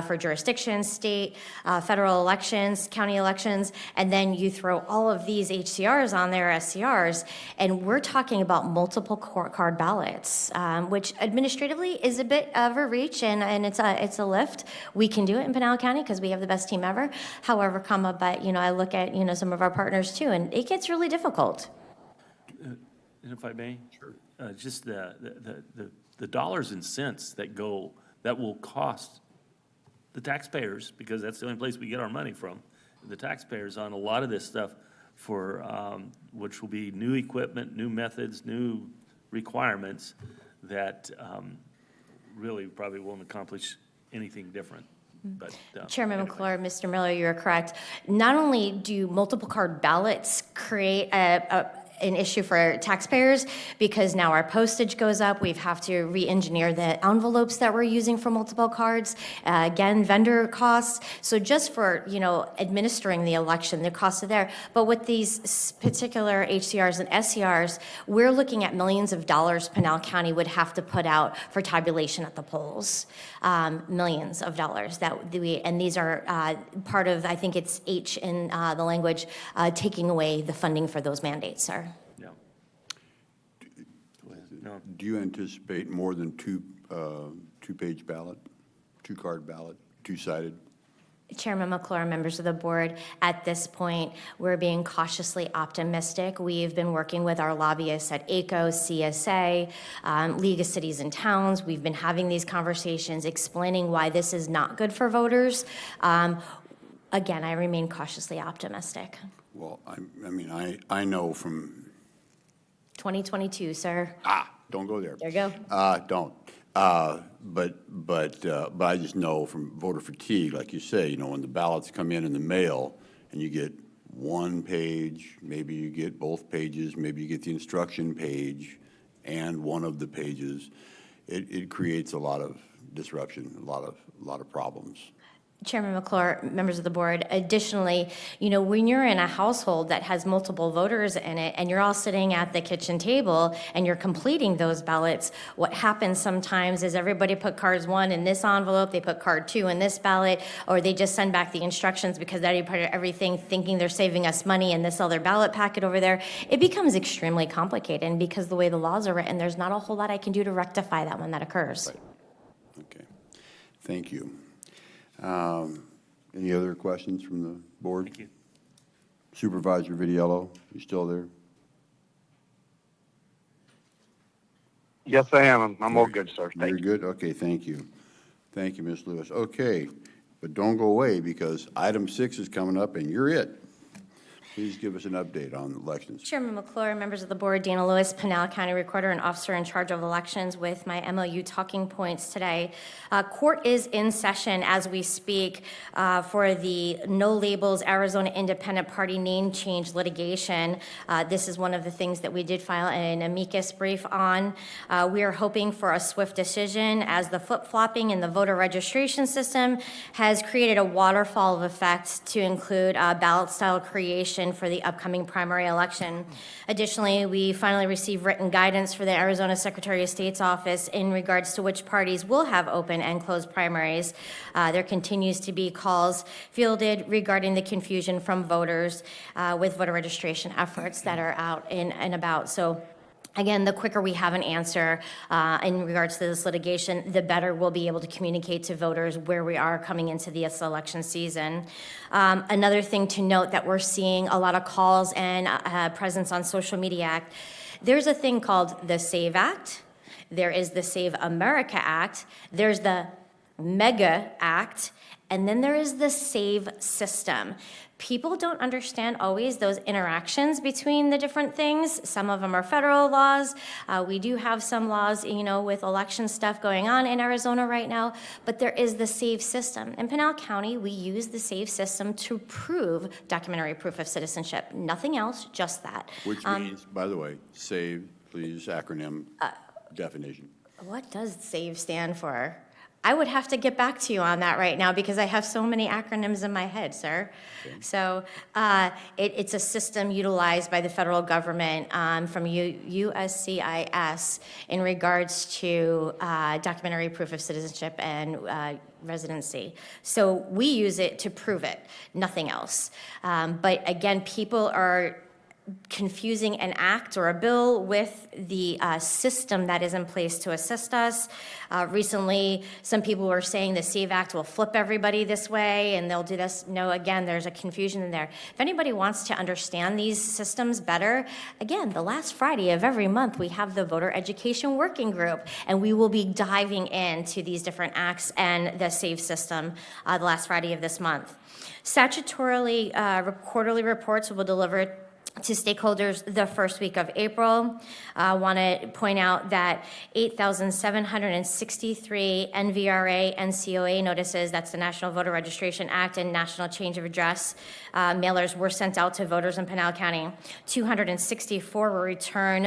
for jurisdictions, state, federal elections, county elections, and then you throw all of these HCRs on there, SCRs, and we're talking about multiple card ballots, which administratively is a bit of a reach, and it's a lift. We can do it in Pinal County because we have the best team ever. However, but I look at some of our partners too, and it gets really difficult. And if I may, sure. Just the dollars and cents that will cost the taxpayers, because that's the only place we get our money from. The taxpayers on a lot of this stuff for which will be new equipment, new methods, new requirements that really probably won't accomplish anything different. But, Chairman anyway. McClure, Mr. Miller, you're correct. Not only do multiple card ballots create an issue for taxpayers, because now our postage goes up, we have to re-engineer the envelopes that we're using for multiple cards, again, vendor costs. So just for, administering the election, the costs are there. But with these particular HCRs and SCRs, we're looking at millions of dollars Pinal County would have to put out for tabulation at the polls. Millions of dollars and these are part of, I think it's H in the language, taking away the funding for those mandates, sir. Yeah. No. Do you anticipate more than two-page ballot, two-card ballot, two-sided? Chairman McClure, members of the board, at this point, we're being cautiously optimistic. We've been working with our lobbyists at ACO, CSA, League of Cities and Towns. We've been having these conversations, explaining why this is not good for voters. Again, I remain cautiously optimistic. Well, I know from... 2022, sir. Don't go there. There you go. Don't. But I just know from voter fatigue, like you say, when the ballots come in the mail and you get one page, maybe you get both pages, maybe you get the instruction page and one of the pages, it creates a lot of disruption, a lot of problems. Chairman McClure, members of the board, additionally, when you're in a household that has multiple voters in it and you're all sitting at the kitchen table and you're completing those ballots, what happens sometimes is everybody put cards 1 in this envelope, they put card 2 in this ballot, or they just send back the instructions because they put everything thinking they're saving us money in this other ballot packet over there. It becomes extremely complicated, and because the way the laws are written, there's not a whole lot I can do to rectify that when that occurs. Okay, thank you. Any other questions from the board? Thank you. Supervisor Vitiello, you still there? Yes, I am. I'm all good, sir. You're good? Okay, thank you. Thank you, Ms. Lewis. Okay, but don't go away because item 6 is coming up and you're it. Please give us an update on elections. Chairman McClure, members of the board, Dana Lewis, Pinal County Recorder and Officer in charge of elections with my MOU talking points today. Court is in session as we speak for the No Labels Arizona Independent Party name change litigation. This is one of the things that we did file an amicus brief on. We are hoping for a swift decision as the flip-flopping in the voter registration system has created a waterfall of effect to include ballot style creation for the upcoming primary election. Additionally, we finally received written guidance for the Arizona Secretary of State's office in regards to which parties will have open and closed primaries. There continues to be calls fielded regarding the confusion from voters with voter registration efforts that are out and about. So again, the quicker we have an answer in regards to this litigation, the better we'll be able to communicate to voters where we are coming into this election season. Another thing to note that we're seeing a lot of calls and presence on social media act. There's a thing called the SAVE Act. There is the Save America Act. There's the MEGA Act. And then there is the SAVE system. People don't understand always those interactions between the different things. Some of them are federal laws. We do have some laws, with election stuff going on in Arizona right now, but there is the SAVE system. In Pinal County, we use the SAVE system to prove documentary proof of citizenship. Nothing else, just that. Which means, by the way, SAVE, please, acronym definition. What does SAVE stand for? I would have to get back to you on that right now because I have so many acronyms in my head, sir. Okay. So it's a system utilized by the federal government from USCIS in regards to documentary proof of citizenship and residency. So we use it to prove it, nothing else. But again, people are confusing an act or a bill with the system that is in place to assist us. Recently, some people were saying the SAVE Act will flip everybody this way and they'll do this. No, again, there's a confusion in there. If anybody wants to understand these systems better, again, the last Friday of every month, we have the Voter Education Working Group, and we will be diving into these different acts and the SAVE system the last Friday of this month. Statutorily, quarterly reports will be delivered to stakeholders the first week of April. I want to point out that 8,763 NVRA and COA notices, that's the National Voter Registration Act and National Change of Address mailers were sent out to voters in Pinal County. 264 will return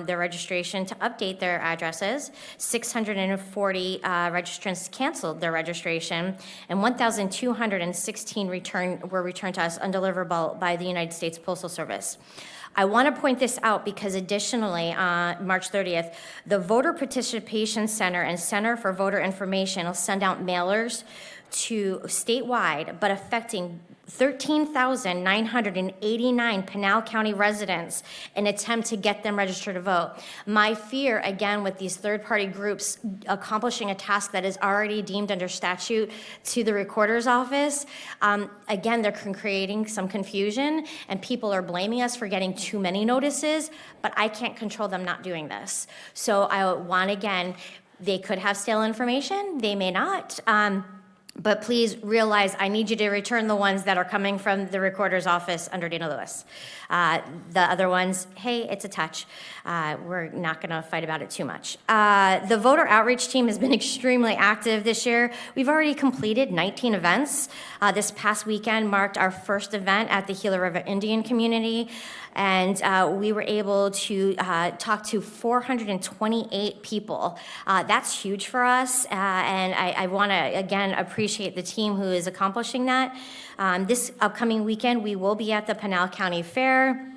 their registration to update their addresses. 640 registrants canceled their registration, and 1,216 were returned to us undeliverable by the United States Postal Service. I want to point this out because additionally, March 30th, the Voter Participation Center and Center for Voter Information will send out mailers to statewide, but affecting 13,989 Pinal County residents in an attempt to get them registered to vote. My fear, again, with these third-party groups accomplishing a task that is already deemed under statute to the recorder's office, again, they're creating some confusion, and people are blaming us for getting too many notices, but I can't control them not doing this. So I want, again, they could have stale information, they may not. But please realize I need you to return the ones that are coming from the recorder's office under Dana Lewis. The other ones, hey, it's a touch. We're not going to fight about it too much. The voter outreach team has been extremely active this year. We've already completed 19 events. This past weekend marked our first event at the Gila River Indian community. And we were able to talk to 428 people. That's huge for us, and I want to, again, appreciate appreciate the team who is accomplishing that. This upcoming weekend, we will be at the Pinal County Fair,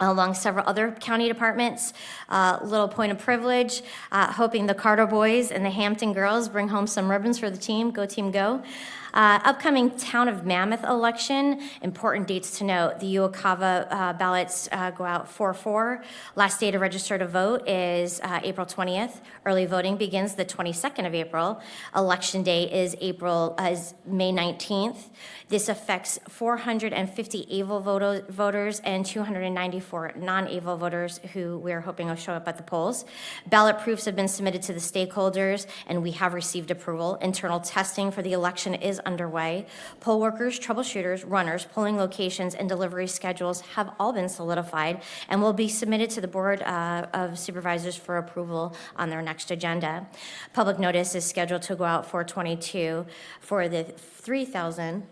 along several other county departments. Little point of privilege, hoping the Carter boys and the Hampton girls bring home some ribbons for the team. Go team, go. Upcoming Town of Mammoth election, important dates to note. The Uokava ballots go out 4/4. Last day to register to vote is April 20th. Early voting begins the 22nd of April. Election day is May 19th. This affects 450 able voters and 294 non-able voters who we're hoping will show up at the polls. Ballot proofs have been submitted to the stakeholders, and we have received approval. Internal testing for the election is underway. Poll workers, troubleshooters, runners, polling locations, and delivery schedules have all been solidified and will be submitted to the Board of Supervisors for approval on their next agenda. Public notice is scheduled to go out for 22 for the 3,000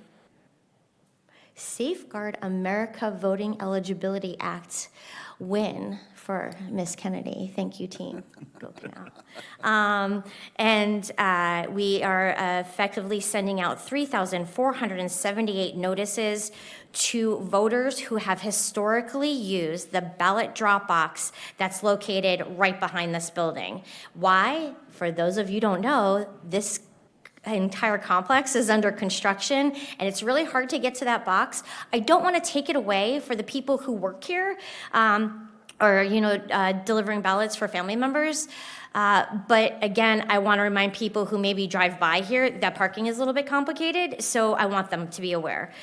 Safeguard America Voting Eligibility Act win for Miss Kennedy. Thank you, team. We are effectively sending out 3,478 notices to voters who have historically used the ballot drop box that's located right behind this building. Why? For those of you who don't know, this entire complex is under construction, and it's really hard to get to that box. I don't want to take it away for the people who work here, delivering ballots for family members. But again, I want to remind people who maybe drive by here that parking is a little bit complicated, so I want them to be aware.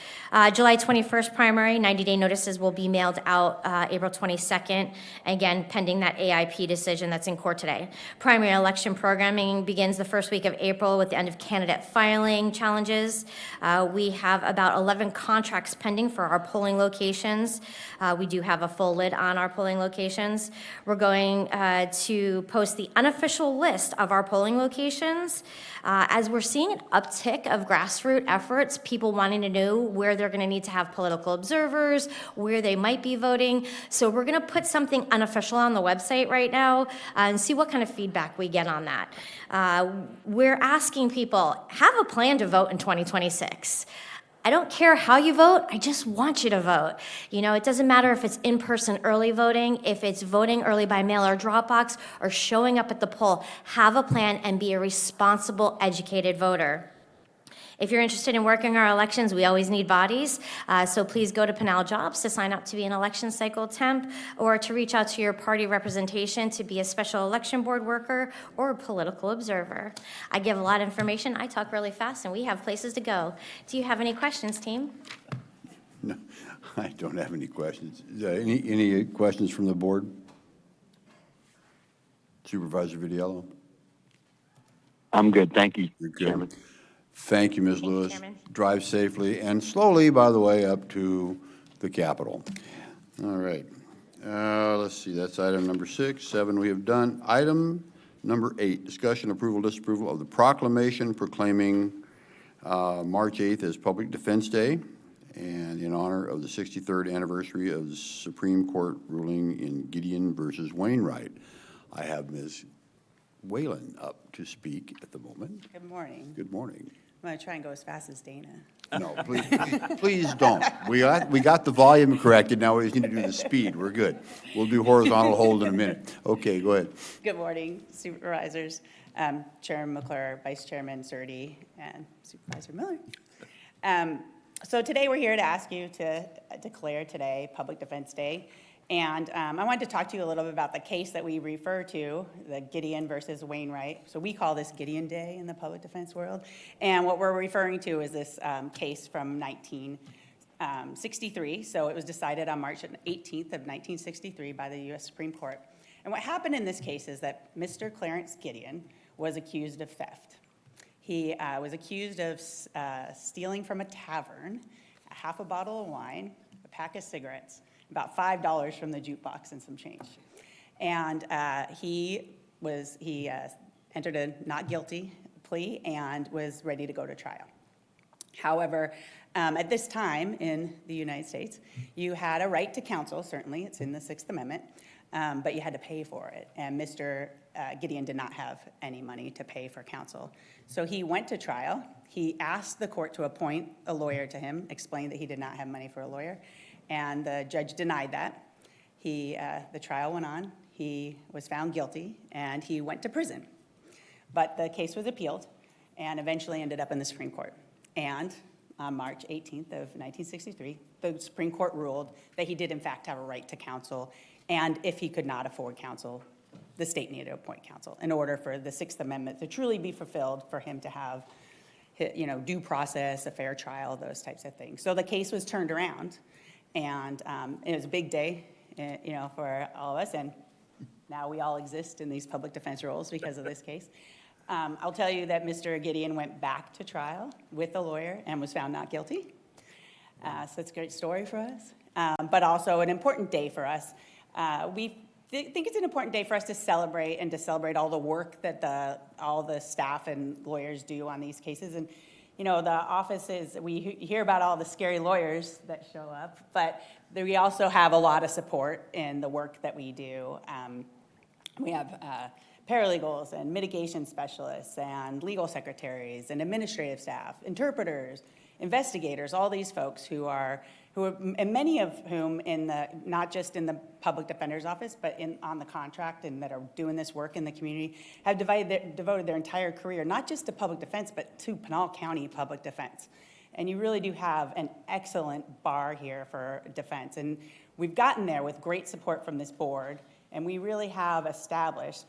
July 21st primary, 90-day notices will be mailed out April 22nd, again, pending that AIP decision that's in court today. Primary election programming begins the first week of April with the end of candidate filing challenges. We have about 11 contracts pending for our polling locations. We do have a full lid on our polling locations. We're going to post the unofficial list of our polling locations. As we're seeing an uptick of grassroots efforts, people wanting to know where they're going to need to have political observers, where they might be voting. So we're going to put something unofficial on the website right now and see what kind of feedback we get on that. We're asking people, have a plan to vote in 2026. I don't care how you vote, I just want you to vote. You know, it doesn't matter if it's in-person early voting, if it's voting early by mail or drop box, or showing up at the poll. Have a plan and be a responsible, educated voter. If you're interested in working our elections, we always need bodies, so please go to Pinal Jobs to sign up to be an election cycle temp, or to reach out to your party representation to be a special election board worker or a political observer. I give a lot of information, I talk really fast, and we have places to go. Do you have any questions, team? No, I don't have any questions. Any questions from the board? Supervisor Vidiello? I'm good, thank you, You're good. Chairman. Thank you, Ms. Lewis. Drive safely and slowly, by the way, up to the Capitol. All right. Let's see, that's item number 6. 7 we have done. Item number 8, discussion, approval, disapproval of the proclamation proclaiming March 8th as Public Defense Day and in honor of the 63rd anniversary of the Supreme Court ruling in Gideon versus Wainwright. I have Ms. Whalen up to speak at the moment. Good morning. Good morning. I'm going to try and go as fast as Dana. No, please don't. We got the volume corrected. Now we just need to do the speed. We're good. We'll do horizontal hold in a minute. Okay, go ahead. Good morning, Supervisors, Chairman McClure, Vice Chairman Surdy, and Supervisor Miller. So today we're here to ask you to declare today Public Defense Day. And I wanted to talk to you a little bit about the case that we refer to, the Gideon versus Wainwright. So we call this Gideon Day in the public defense world. And what we're referring to is this case from 1963. So it was decided on March 18th of 1963 by the U.S. Supreme Court. And what happened in this case is that Mr. Clarence Gideon was accused of theft. He was accused of stealing from a tavern a half a bottle of wine, a pack of cigarettes, about $5 from the jukebox and some change. And he entered a not guilty plea and was ready to go to trial. However, at this time in the United States, you had a right to counsel, certainly, it's in the Sixth Amendment, but you had to pay for it. And Mr. Gideon did not have any money to pay for counsel. So he went to trial. He asked the court to appoint a lawyer to him, explained that he did not have money for a lawyer, and the judge denied that. The trial went on. He was found guilty, and he went to prison. But the case was appealed and eventually ended up in the Supreme Court. And on March 18th of 1963, the Supreme Court ruled that he did in fact have a right to counsel, and if he could not afford counsel, the state needed to appoint counsel in order for the Sixth Amendment to truly be fulfilled, for him to have, due process, a fair trial, those types of things. So the case was turned around, and it was a big day, for all of us, and now we all exist in these public defense roles because of this case. I'll tell you that Mr. Gideon went back to trial with a lawyer and was found not guilty. So it's a great story for us, but also an important day for us. We think it's an important day for us to celebrate all the work that all the staff and lawyers do on these cases. And, the offices, we hear about all the scary lawyers that show up, but we also have a lot of support in the work that we do. We have paralegals and mitigation specialists and legal secretaries and administrative staff, interpreters, investigators, all these folks who are, and many of whom not just in the public defender's office, but on the contract and that are doing this work in the community, have devoted their entire career, not just to public defense, but to Pinal County public defense. And you really do have an excellent bar here for defense. And we've gotten there with great support from this board. And we really have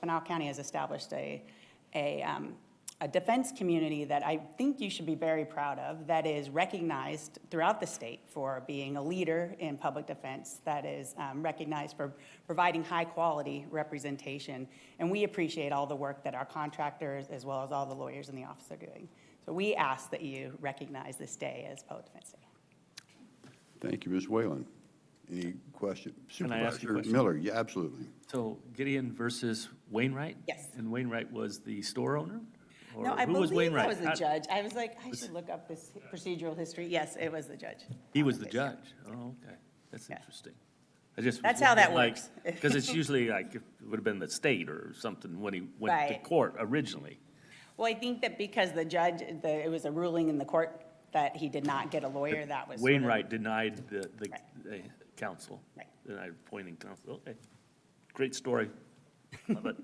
Pinal County has established a defense community that I think you should be very proud of, that is recognized throughout the state for being a leader in public defense, that is recognized for providing high-quality representation. And we appreciate all the work that our contractors, as well as all the lawyers in the office, are doing. So we ask that you recognize this day as Public Defense Day. Thank you, Ms. Whalen. Any question? Can I ask you a Supervisor question? Miller, yeah, absolutely. So Gideon versus Wainwright? Yes. And Wainwright was the store owner? Or No, I who was believe that Wainwright? was the judge. I was like, I should look up this procedural history. Yes, it was the judge. He was the judge? Oh, okay. That's interesting. I just was That's how that wondering, works. Because it's usually like, it would have been the state or something when he went to Right. court originally. Well, I think that because the judge, it was a ruling in the court that he did not get a lawyer, that was. sort of- Wainwright denied the counsel. Right. Denied appointing counsel. Okay. Great story. Love it.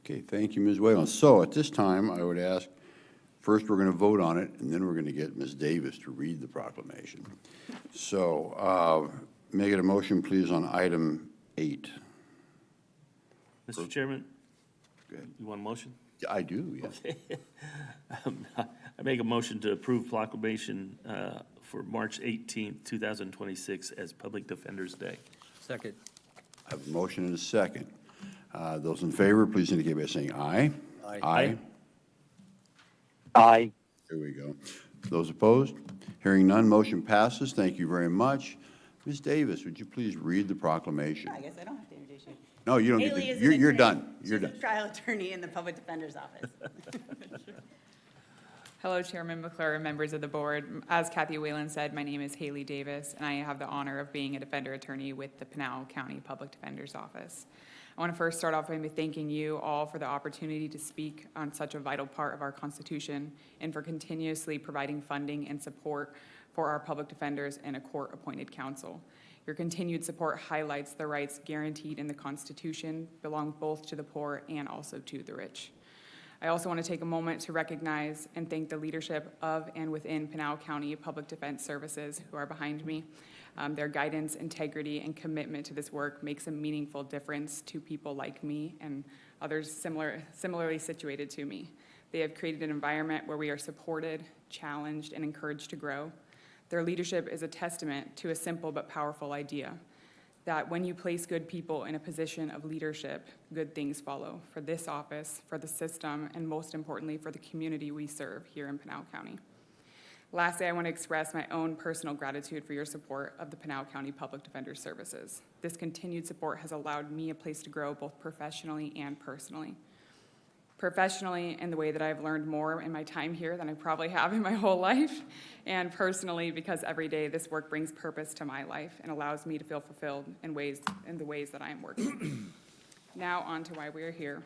Okay, thank you, Ms. Whalen. So at this time, I would ask, first, we're going to vote on it, and then we're going to get Ms. Davis to read the proclamation. So may I get a motion, please, on item 8? Mr. Chairman, Go ahead. you want a motion? I do, yes. I make a motion to approve proclamation for March 18th, 2026 as Public Defender's Day. Second. I have a motion and a second. Those in favor, please indicate by saying aye. Aye. Aye. Aye. There we go. Those opposed? Hearing none, motion passes. Thank you very much. Ms. Davis, would you please read the proclamation? I guess I don't have to introduce you. No, you don't get Haley to, is an you're attorney. done. You're She's done. a trial attorney in the public defender's office. Hello, Chairman McClure and members of the board. As Kathy Whalen said, my name is Haley Davis, and I have the honor of being a defender attorney with the Pinal County Public Defender's Office. I want to first start off by thanking you all for the opportunity to speak on such a vital part of our Constitution and for continuously providing funding and support for our public defenders and a court-appointed counsel. Your continued support highlights the rights guaranteed in the Constitution belong both to the poor and also to the rich. I also want to take a moment to recognize and thank the leadership of and within Pinal County Public Defense Services who are behind me. Their guidance, integrity, and commitment to this work makes a meaningful difference to people like me and others similarly situated to me. They have created an environment where we are supported, challenged, and encouraged to grow. Their leadership is a testament to a simple but powerful idea that when you place good people in a position of leadership, good things follow for this office, for the system, and most importantly, for the community we serve here in Pinal County. Lastly, I want to express my own personal gratitude for your support of the Pinal County Public Defender Services. This continued support has allowed me a place to grow both professionally and personally. Professionally, in the way that I've learned more in my time here than I probably have in my whole life, and personally because every day this work brings purpose to my life and allows me to feel fulfilled in the ways that I am working. Now on to why we are here.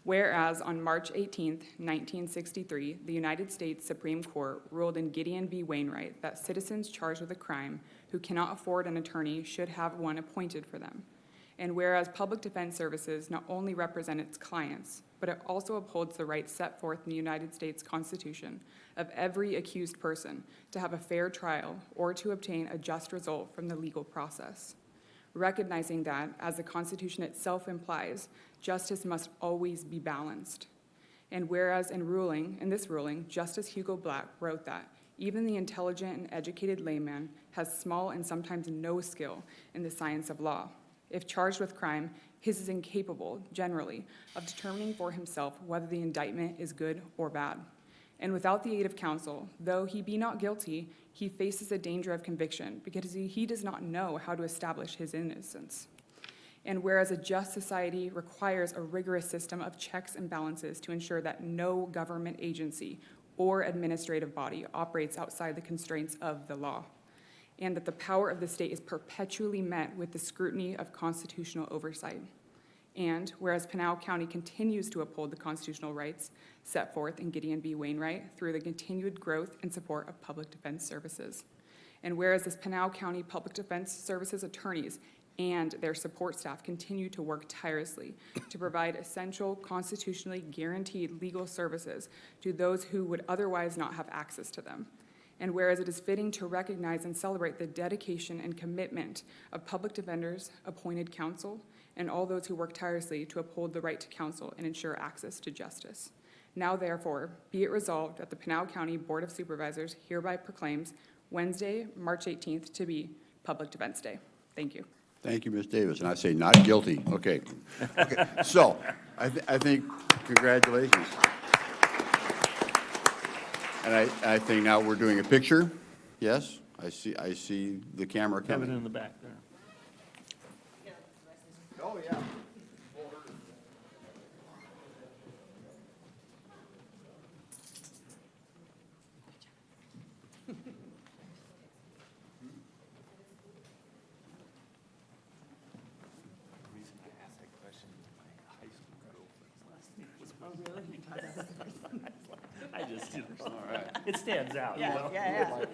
Whereas on March 18th, 1963, the United States Supreme Court ruled in Gideon v. Wainwright that citizens charged with a crime who cannot afford an attorney should have one appointed for them. And whereas public defense services not only represent its clients, but it also upholds the rights set forth in the United States Constitution of every accused person to have a fair trial or to obtain a just result from the legal process. Recognizing that, as the Constitution itself implies, justice must always be balanced. And whereas in this ruling, Justice Hugo Black wrote that even the intelligent and educated layman has small and sometimes no skill in the science of law. If charged with crime, his is incapable, generally, of determining for himself whether the indictment is good or bad. And without the aid of counsel, though he be not guilty, he faces a danger of conviction because he does not know how to establish his innocence. And whereas a just society requires a rigorous system of checks and balances to ensure that no government agency or administrative body operates outside the constraints of the law, and that the power of the state is perpetually met with the scrutiny of constitutional oversight. And whereas Pinal County continues to uphold the constitutional rights set forth in Gideon v. Wainwright through the continued growth and support of public defense services. And whereas this Pinal County Public Defense Services attorneys and their support staff continue to work tirelessly to provide essential, constitutionally guaranteed legal services to those who would otherwise not have access to them. And whereas it is fitting to recognize and celebrate the dedication and commitment of public defenders, appointed counsel, and all those who work tirelessly to uphold the right to counsel and ensure access to justice. Now therefore, be it resolved that the Pinal County Board of Supervisors hereby proclaims Wednesday, March 18th to be Public Defense Day. Thank you. Thank you, Ms. Davis, and I say not guilty. Okay. Okay. So, I think, congratulations. And I think now we're doing a picture. Yes, I see the camera Have coming. it in the back there. Oh, yeah. I just, All right. it stands out, you know? Yeah.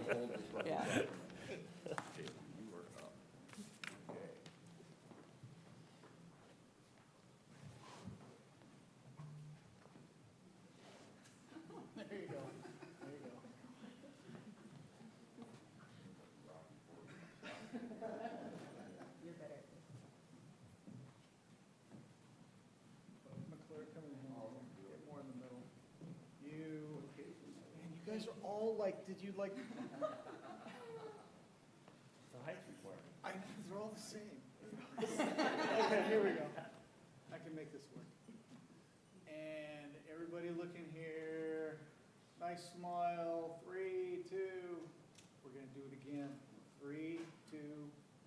There you go. There you go. You're better. McClure, come in here. Get more in the middle. You, man, you guys are all like, did you like? The height requirement. They're all the same. Okay, here we go. I can make this work. And everybody look in here. Nice smile. 3, 2. We're gonna do it again. 3, 2.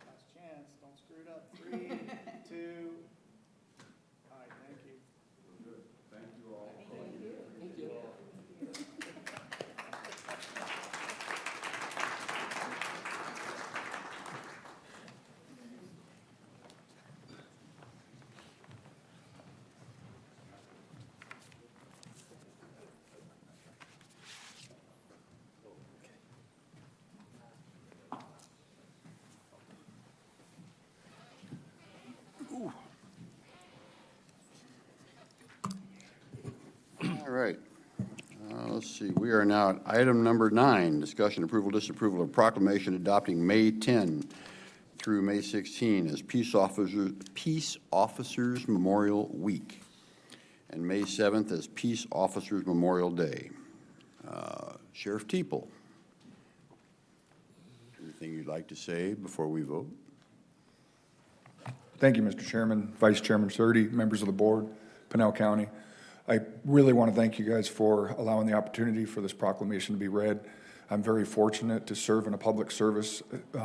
Last chance. Don't screw it up. 3, 2. All right, thank you. Good. Thank you all. Thank you. All right. Let's see, we are now at item number 9, discussion, approval, disapproval of proclamation adopting May 10 through May 16 as Peace Officers Memorial Week, and May 7th as Peace Officers Memorial Day. Sheriff Teeple, anything you'd like to say before we vote? Thank you, Mr. Chairman, Vice Chairman Surdy, members of the board, Pinal County. I really want to thank you guys for allowing the opportunity for this proclamation to be read. I'm very fortunate to serve in a public service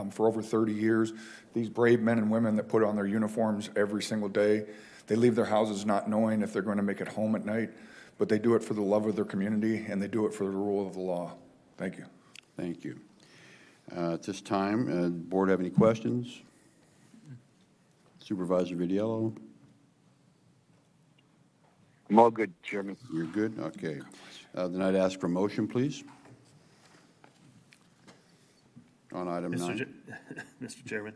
for over 30 years. These brave men and women that put on their uniforms every single day, they leave their houses not knowing if they're going to make it home at night, but they do it for the love of their community and they do it for the rule of the law. Thank you. Thank you. At this time, board have any questions? Supervisor Vidiello? I'm all good, Chairman. You're good? Okay. Then I'd ask for a motion, please. On item 9. Mr. Chairman,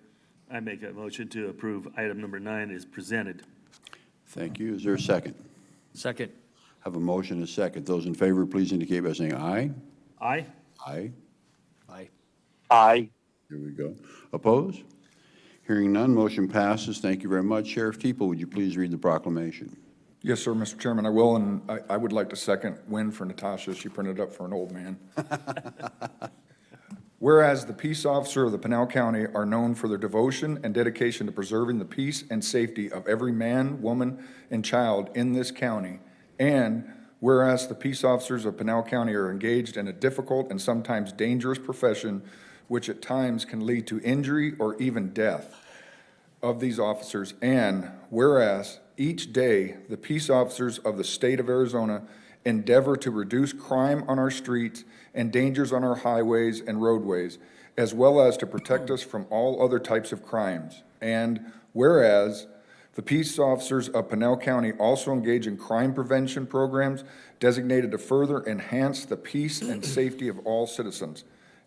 I make a motion to approve item number 9 is presented. Thank you. Is there a second? Second. Have a motion and a second. Those in favor, please indicate by saying aye. Aye? Aye. Aye. Aye. Here we go. Opposed? Hearing none, motion passes. Thank you very much. Sheriff Teeple, would you please read the proclamation? Yes, sir, Mr. Chairman, I will, and I would like to second win for Natasha. She printed it up for an old man. Whereas the peace officer of the Pinal County are known for their devotion and dedication to preserving the peace and safety of every man, woman, and child in this county, and whereas the peace officers of Pinal County are engaged in a difficult and sometimes dangerous profession, which at times can lead to injury or even death of these officers, and whereas each day the peace officers of the state of Arizona endeavor to reduce crime on our streets and dangers on our highways and roadways, as well as to protect us from all other types of crimes. And whereas the peace officers of Pinal County also engage in crime prevention programs designated to further enhance the peace and safety of all citizens.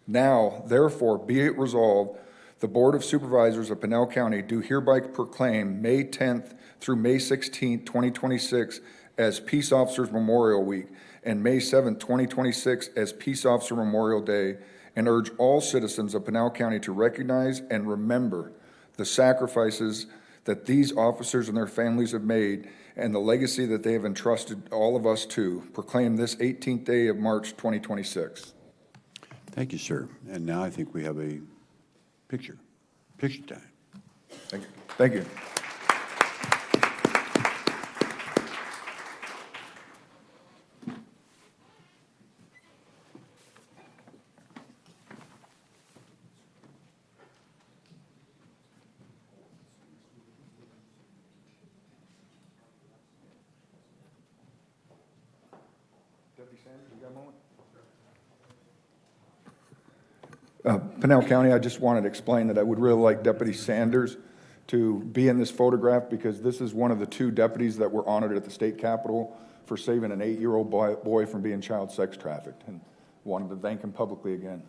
Now, therefore, be it resolved, the Board of Supervisors of Pinal County do hereby proclaim May 10th through May 16th, 2026 as Peace Officers Memorial Week and May 7th, 2026 as Peace Officer Memorial Day, and urge all citizens of Pinal County to recognize and remember the sacrifices that these officers and their families have made and the legacy that they have entrusted all of us to. Proclaim this 18th day of March 2026. Thank you, sir. And now I think we have a picture time. Thank you. Thank you. Deputy Sanders, you got a moment? Pinal County, I just wanted to explain that I would really like Deputy Sanders to be in this photograph because this is one of the 2 deputies that were honored at the state capitol for saving an 8-year-old boy from being child sex trafficked, and wanted to thank him publicly again.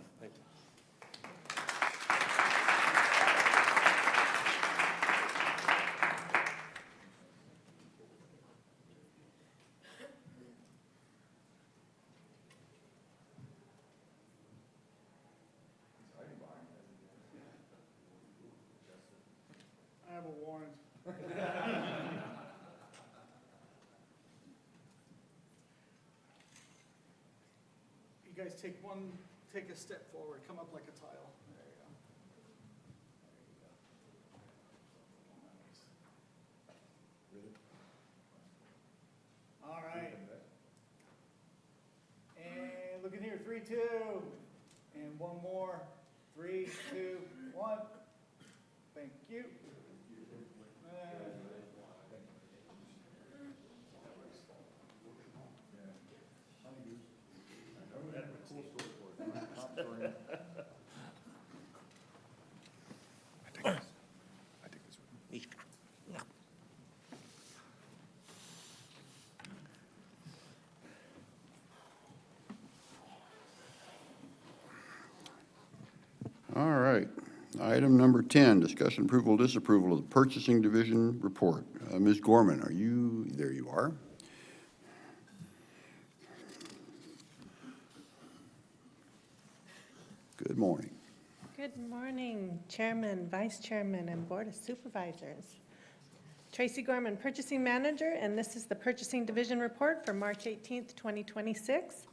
I have a warrant. You guys take a step forward, come up like a tile. There you go. All right. And look in here, 3, 2, and one more. 3, 2, 1. Thank you. All right. Item number 10, discussion approval, disapproval of the Purchasing Division report. Ms. Gorman, are you, there you are. Good morning. Good morning, Chairman, Vice Chairman, and Board of Supervisors. Tracy Gorman, Purchasing Manager, and this is the Purchasing Division report for March 18th, 2026.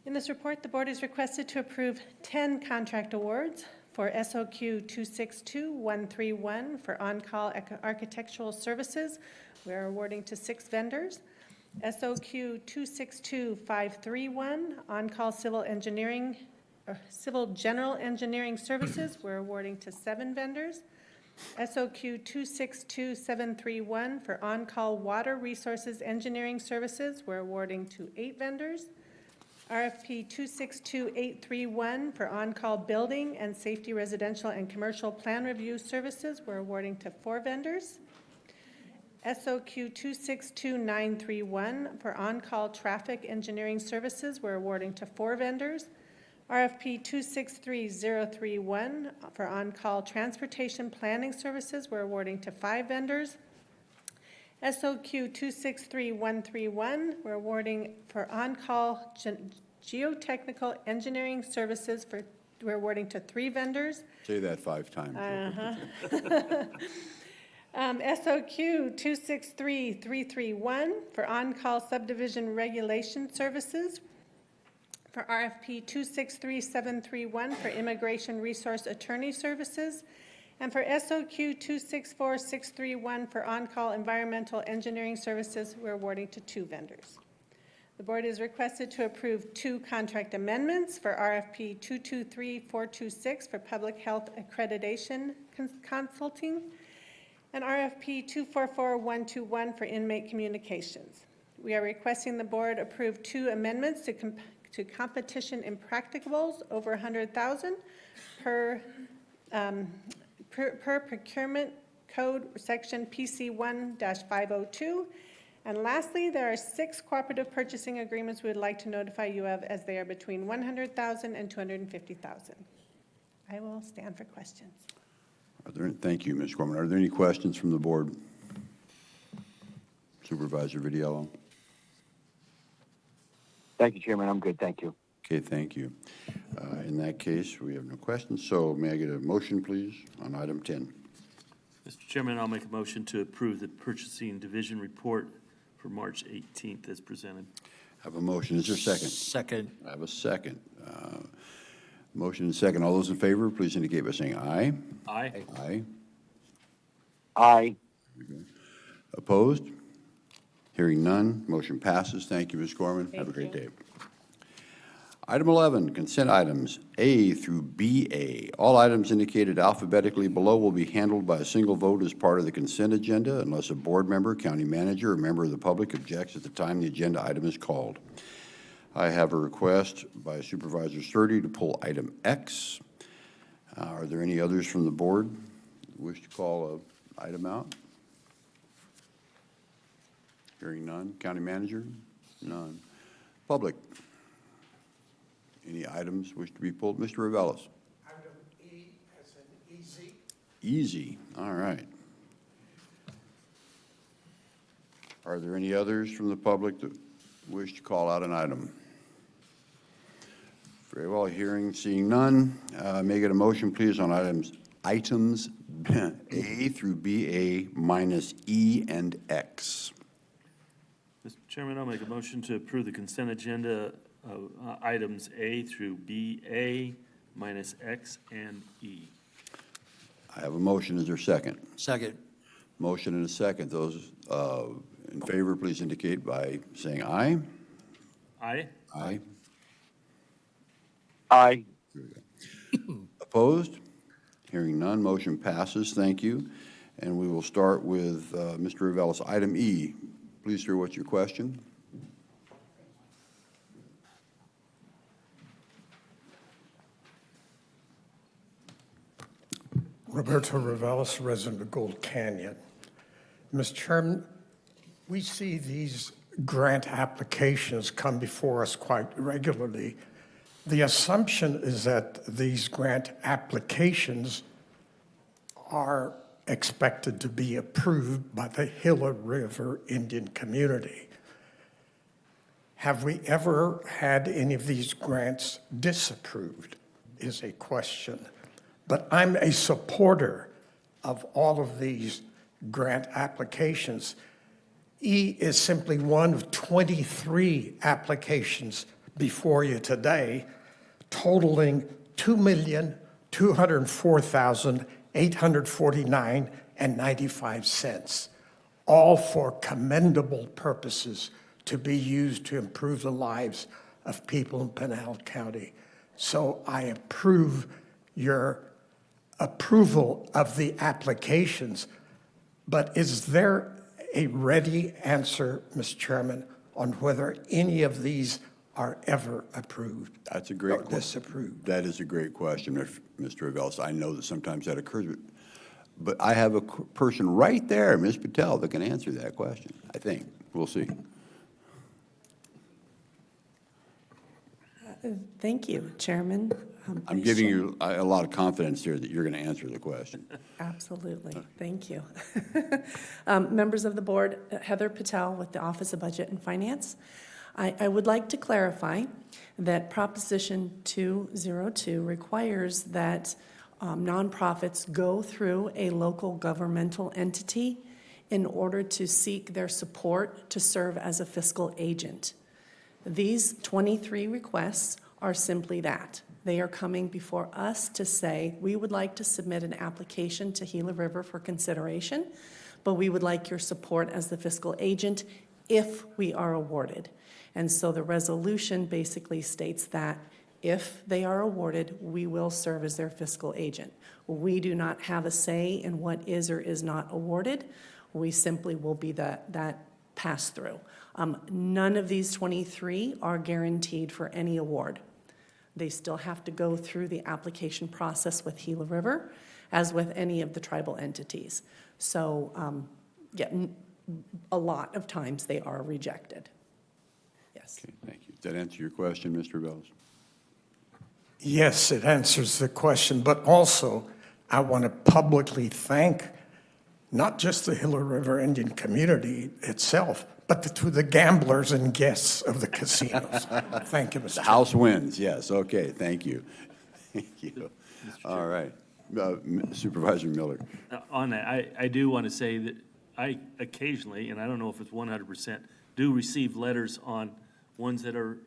In this report, the Board is requested to approve 10 contract awards for SOQ 262131 for on-call architectural services. We are awarding to 6 vendors. SOQ 262531, on-call civil engineering, civil general engineering services. We're awarding to 7 vendors. SOQ 262731 for on-call water resources engineering services. We're awarding to 8 vendors. RFP 262831 for on-call building and safety residential and commercial plan review services. We're awarding to 4 vendors. SOQ 262931 for on-call traffic engineering services, we're awarding to 4 vendors. RFP 263031 for on-call transportation planning services, we're awarding to 5 vendors. SOQ 263131, we're awarding for on-call geotechnical engineering services we're awarding to 3 vendors. Say that 5 times. SOQ 263331 for on-call subdivision regulation services. For RFP 263731 for immigration resource attorney services. And for SOQ 264631 for on-call environmental engineering services, we're awarding to 2 vendors. The board is requested to approve 2 contract amendments for RFP 223426 for public health accreditation consulting and RFP 244121 for inmate communications. We are requesting the board approve 2 amendments to competition impracticables over 100,000 per procurement code section PC1-502. And lastly, there are 6 cooperative purchasing agreements we would like to notify you of as they are between 100,000 and 250,000. I will stand for questions. Thank you, Ms. Gorman. Are there any questions from the board? Supervisor Vitiello? Thank you, Chairman. I'm good. Thank you. Okay, thank you. In that case, we have no questions, so may I get a motion, please, on item 10? Mr. Chairman, I'll make a motion to approve the Purchasing Division report for March 18th as presented. I have a motion. Is there a second? Second. I have a second. Motion and second. All those in favor, please indicate by saying aye. Aye. Aye. Aye. Opposed? Hearing none, motion passes. Thank you, Ms. Gorman. Have a great day. Item 11, consent items A through BA. All items indicated alphabetically below will be handled by a single vote as part of the consent agenda unless a board member, county manager, or member of the public objects at the time the agenda item is called. I have a request by Supervisor Sturdy to pull item X. Are there any others from the board who wish to call an item out? Hearing none. County manager? None. Public? Any items wish to be pulled? Mr. Reveles? Item E as in easy. Easy. All right. Are there any others from the public that wish to call out an item? Very well. Seeing none. May I get a motion, please, on items A through BA minus E and X? Mr. Chairman, I'll make a motion to approve the consent agenda of items A through BA minus X and E. I have a motion. Is there a second? Second. Motion and a second. Those in favor, please indicate by saying aye. Aye. Aye. Aye. Opposed? Hearing none, motion passes. Thank you. And we will start with Mr. Reveles. Item E. Please, sir, what's your question? Roberto Reveles, resident of Gold Canyon. Mr. Chairman, we see these grant applications come before us quite regularly. The assumption is that these grant applications are expected to be approved by the Gila River Indian community. Have we ever had any of these grants disapproved is a question. But I'm a supporter of all of these grant applications. E is simply one of 23 applications before you today, totaling $2,204,849.95, all for commendable purposes to be used to improve the lives of people in Pinal County. So I approve your approval of the applications, but is there a ready answer, Mr. Chairman, on whether any of these are ever approved? That's a great question. Disapproved. That is a great question, Mr. Reveles. I know that sometimes that occurs. But I have a person right there, Ms. Patel, that can answer that question, I think. We'll see. Thank you, Chairman. I'm giving you a lot of confidence here that you're going to answer the question. Absolutely. Thank you. Members of the board, Heather Patel with the Office of Budget and Finance. I would like to clarify that Proposition 202 requires that nonprofits go through a local governmental entity in order to seek their support to serve as a fiscal agent. These 23 requests are simply that. They are coming before us to say, we would like to submit an application to Gila River for consideration, but we would like your support as the fiscal agent if we are awarded. And so the resolution basically states that if they are awarded, we will serve as their fiscal agent. We do not have a say in what is or is not awarded. We simply will be that pass-through. None of these 23 are guaranteed for any award. They still have to go through the application process with Gila River, as with any of the tribal entities. So, yeah, a lot of times they are rejected. Yes. Okay, thank you. Does that answer your question, Mr. Bells? Yes, it answers the question, but also I want to publicly thank not just the Gila River Indian community itself, but to the gamblers and guests of the casinos. Thank you, Mr. The House wins, yes, okay, thank you. Thank you. All right. Supervisor Miller. On that, I do want to say that I occasionally, and I don't know if it's 100%, do receive letters on ones that are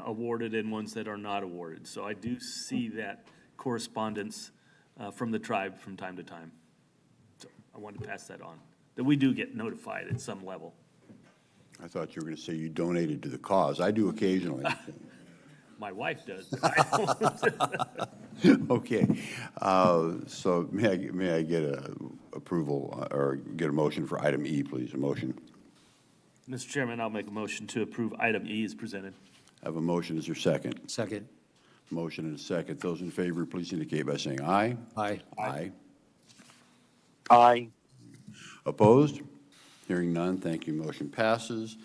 awarded and ones that are not awarded. So I do see that correspondence from the tribe from time to time. So I wanted to pass that on, that we do get notified at some level. I thought you were going to say you donated to the cause. I do occasionally. My wife does. Okay. So may I get a approval or get a motion for item E, please? A motion. Mr. Chairman, I'll make a motion to approve item E as presented. I have a motion. Is there a second? Second. Motion and a second. Those in favor, please indicate by saying aye. Aye. Aye. Aye. Opposed? Hearing none, thank you. Motion passes.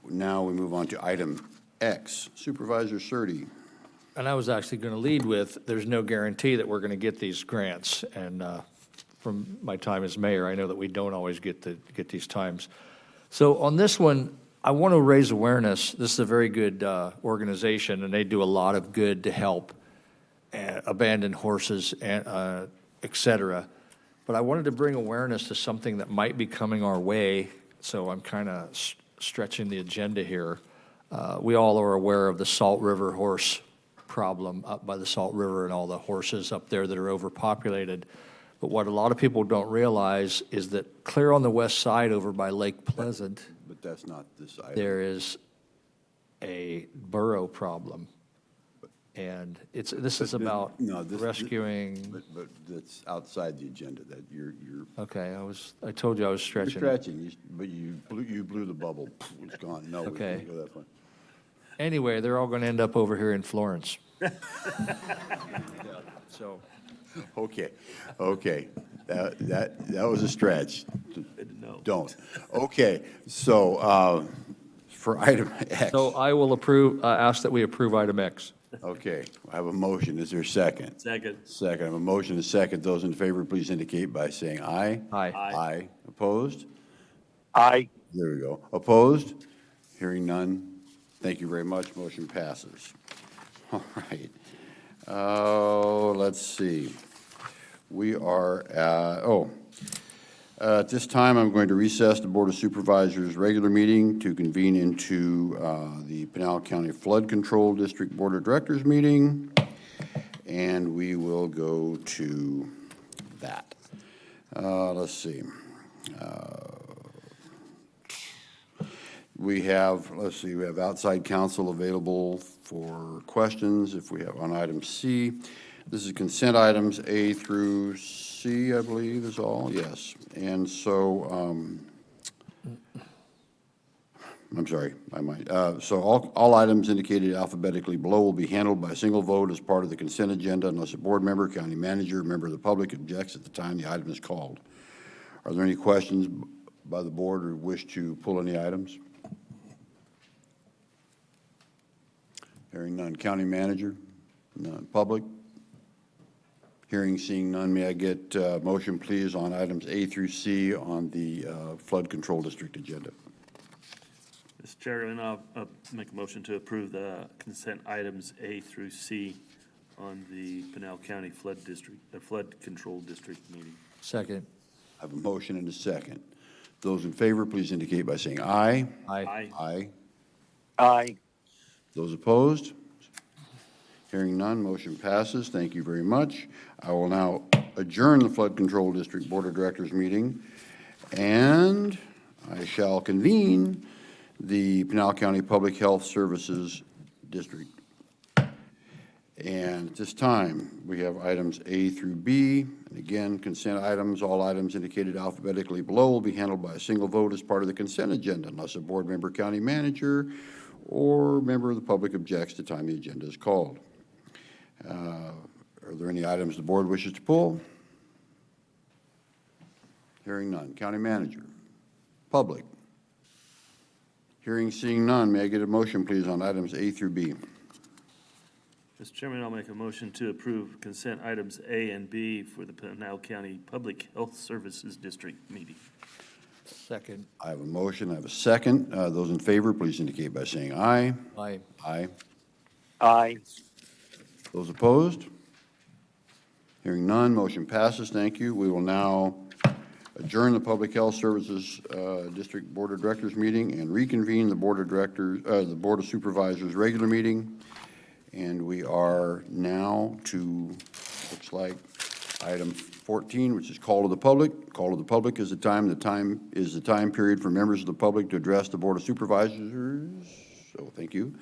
Now we move on to item X. Supervisor Surtee. And I was actually going to lead with, there's no guarantee that we're going to get these grants. And from my time as mayor, I know that we don't always get these times. So on this one, I want to raise awareness. This is a very good organization, and they do a lot of good to help abandoned horses, and et cetera. But I wanted to bring awareness to something that might be coming our way, so I'm kind of stretching the agenda here. We all are aware of the Salt River horse problem up by the Salt River and all the horses up there that are overpopulated. But what a lot of people don't realize is that clear on the west side over by Lake Pleasant, But that's not this item. there is a burro problem. And this is about rescuing. But that's outside the agenda, that you're. Okay, I told you I was You're stretching. stretching, but you blew the bubble. It's gone. No, we Okay. can't go that far. Anyway, they're all going to end up over here in Florence. So. Okay. That was a stretch. Don't. Okay, so for item X. So I will ask that we approve item X. Okay, I have a motion. Is there a second? Second. Second. I have a motion, a second. Those in favor, please indicate by saying aye. Aye. Aye. Opposed? Aye. There we go. Opposed? Hearing none. Thank you very much. Motion passes. All right. Let's see. We are, at this time, I'm going to recess the Board of Supervisors' regular meeting to convene into the Pinal County Flood Control District Board of Directors meeting, and we will go to that. Let's see. We have outside counsel available for questions if we have on item C. This is consent items A through C, I believe, is all, yes. And so I'm sorry, I might. So all items indicated alphabetically below will be handled by a single vote as part of the consent agenda unless a board member, county manager, member of the public objects at the time the item is called. Are there any questions by the board or wish to pull any items? Hearing none. County manager? None. Public? Hearing, seeing none, may I get a motion, please, on items A through C on the flood control district agenda? Mr. Chairman, I'll make a motion to approve the consent items A through C on the Pinal County Flood Control District meeting. Second. I have a motion and a second. Those in favor, please indicate by saying aye. Aye. Aye. Aye. Those opposed? Hearing none, motion passes. Thank you very much. I will now adjourn the Flood Control District Board of Directors meeting, and I shall convene the Pinal County Public Health Services District. And at this time, we have items A through B. And again, consent items, all items indicated alphabetically below will be handled by a single vote as part of the consent agenda unless a board member, county manager, or member of the public objects the time the agenda is called. Are there any items the board wishes to pull? Hearing none. County manager. Public. Hearing, seeing none, may I get a motion, please, on items A through B? Mr. Chairman, I'll make a motion to approve consent items A and B for the Pinal County Public Health Services District meeting. Second. I have a motion, I have a second. Those in favor, please indicate by saying aye. Aye. Aye. Aye. Those opposed? Hearing none, motion passes. Thank you. We will now adjourn the Public Health Services District Board of Directors meeting and reconvene the Board of Directors, the Board of Supervisors regular meeting. And we are now to, looks like, item 14, which is call to the public. Call to the public is the time period for members of the public to address the Board of Supervisors. So thank you.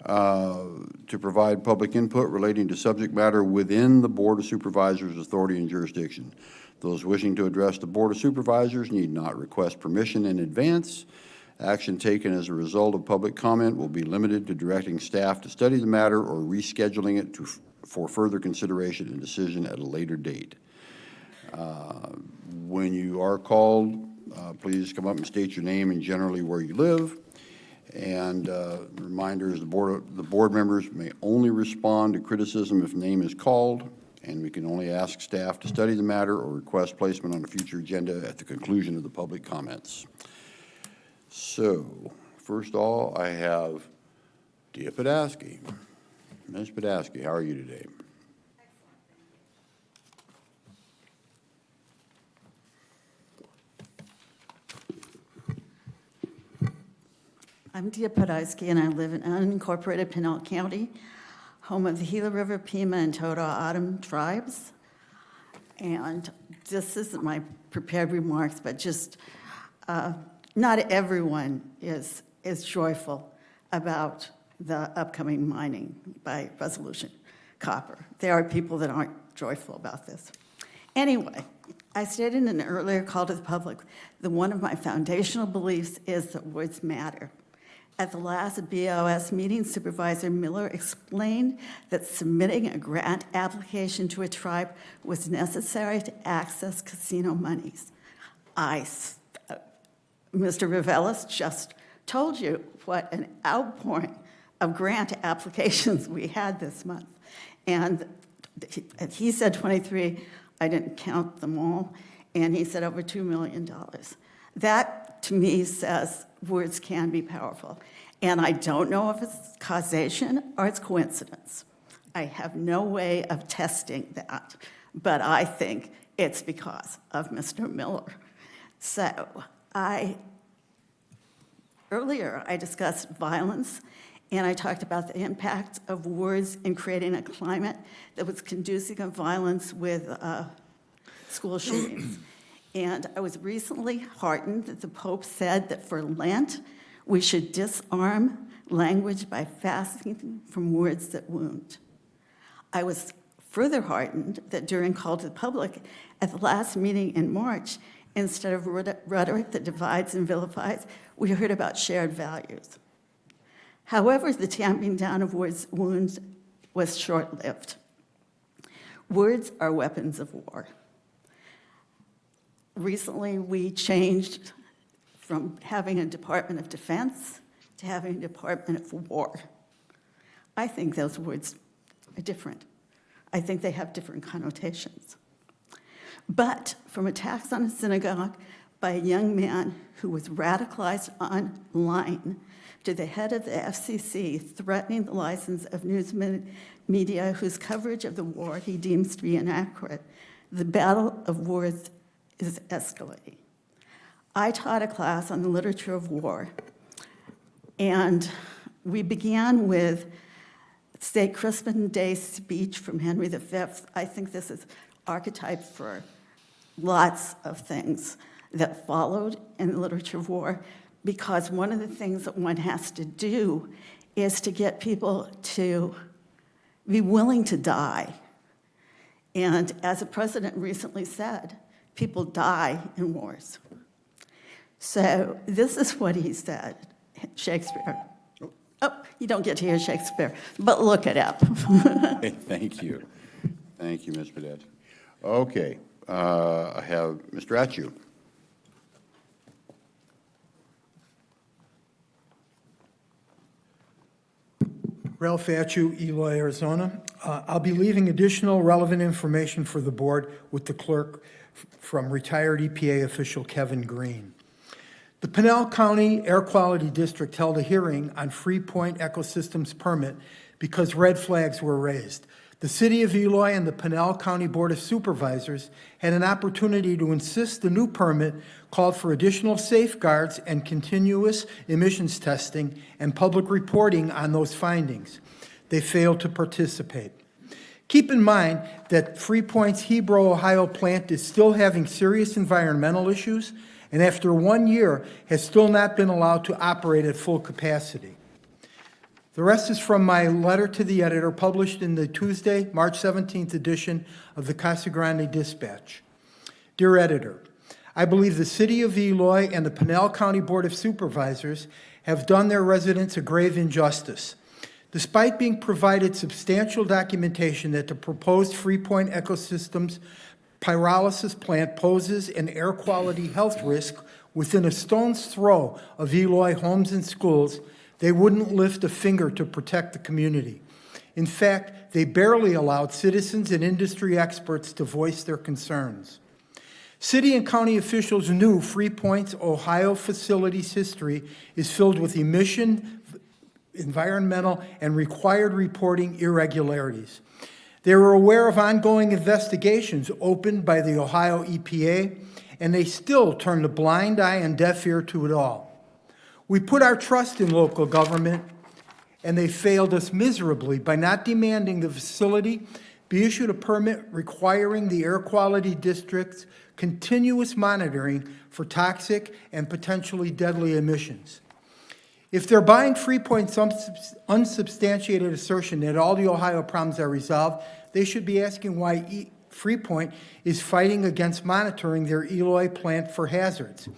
To provide public input relating to subject matter within the Board of Supervisors' authority and jurisdiction. Those wishing to address the Board of Supervisors need not request permission in advance. Action taken as a result of public comment will be limited to directing staff to study the matter or rescheduling it for further consideration and decision at a later date. When you are called, please come up and state your name and generally where you live. And reminder is the board members may only respond to criticism if name is called, and we can only ask staff to study the matter or request placement on a future agenda at the conclusion of the public comments. So, first of all, I have Dia Podasky. Ms. Podasky, how are you today? I'm Dia Podolsky, and I live in unincorporated Pinal County, home of the Gila River, Pima, and Toda Autumn tribes. And this isn't my prepared remarks, but just not everyone is joyful about the upcoming mining by Resolution Copper. There are people that aren't joyful about this. Anyway, I stated in an earlier call to the public that one of my foundational beliefs is that words matter. At the last BOS meeting, Supervisor Miller explained that submitting a grant application to a tribe was necessary to access casino monies. Mr. Revelis just told you what an outpouring of grant applications we had this month. And he said 23, I didn't count them all, and he said over $2 million. That, to me, says words can be powerful. And I don't know if it's causation or it's coincidence. I have no way of testing that, but I think it's because of Mr. Miller. So earlier I discussed violence, and I talked about the impact of words in creating a climate that was conducive of violence with school shootings. And I was recently heartened that the Pope said that for Lent, we should disarm language by fasting from words that wound. I was further heartened that during Call to the Public at the last meeting in March, Instead of rhetoric that divides and vilifies, we heard about shared values. However, the tamping down of wounds was short-lived. Words are weapons of war. Recently, we changed from having a Department of Defense to having a Department of War. I think those words are different. I think they have different connotations. But from attacks on a synagogue by a young man who was radicalized online to the head of the FCC threatening the license of news media whose coverage of the war he deems to be inaccurate, the battle of words is escalating. I taught a class on the literature of war, and we began with St. Crispin Day's speech from Henry V. I think this is archetype for lots of things that followed in the literature of war, because one of the things that one has to do is to get people to be willing to die. And as the president recently said, people die in wars. So this is what he said, Shakespeare. Oh, you don't get to hear Shakespeare, but look it up. Okay, thank you. Thank you, Ms. Padette. Okay, I have Mr. Atchu. Ralph Atchu, Eloy, Arizona. I'll be leaving additional relevant information for the board with the clerk from retired EPA official Kevin Green. The Pinal County Air Quality District held a hearing on Free Point Ecosystems permit because red flags were raised. The City of Eloy and the Pinal County Board of Supervisors had an opportunity to insist the new permit called for additional safeguards and continuous emissions testing and public reporting on those findings. They failed to participate. Keep in mind that Free Point's Hebron, Ohio plant is still having serious environmental issues, and after 1 year has still not been allowed to operate at full capacity. The rest is from my letter to the editor published in the Tuesday, March 17th edition of the Casa Grande Dispatch. Dear editor, I believe the City of Eloy and the Pinal County Board of Supervisors have done their residents a grave injustice. Despite being provided substantial documentation that the proposed Free Point Ecosystems pyrolysis plant poses an air quality health risk within a stone's throw of Eloy homes and schools, they wouldn't lift a finger to protect the community. In fact, they barely allowed citizens and industry experts to voice their concerns. City and county officials knew Free Point's Ohio facilities history is filled with emission, environmental, and required reporting irregularities. They were aware of ongoing investigations opened by the Ohio EPA, and they still turned a blind eye and deaf ear to it all. We put our trust in local government, and they failed us miserably by not demanding the facility be issued a permit requiring the air quality district's continuous monitoring for toxic and potentially deadly emissions. If they're buying Free Point's unsubstantiated assertion that all the Ohio problems are resolved, they should be asking why Free Point is fighting against monitoring their Eloy plant for hazards.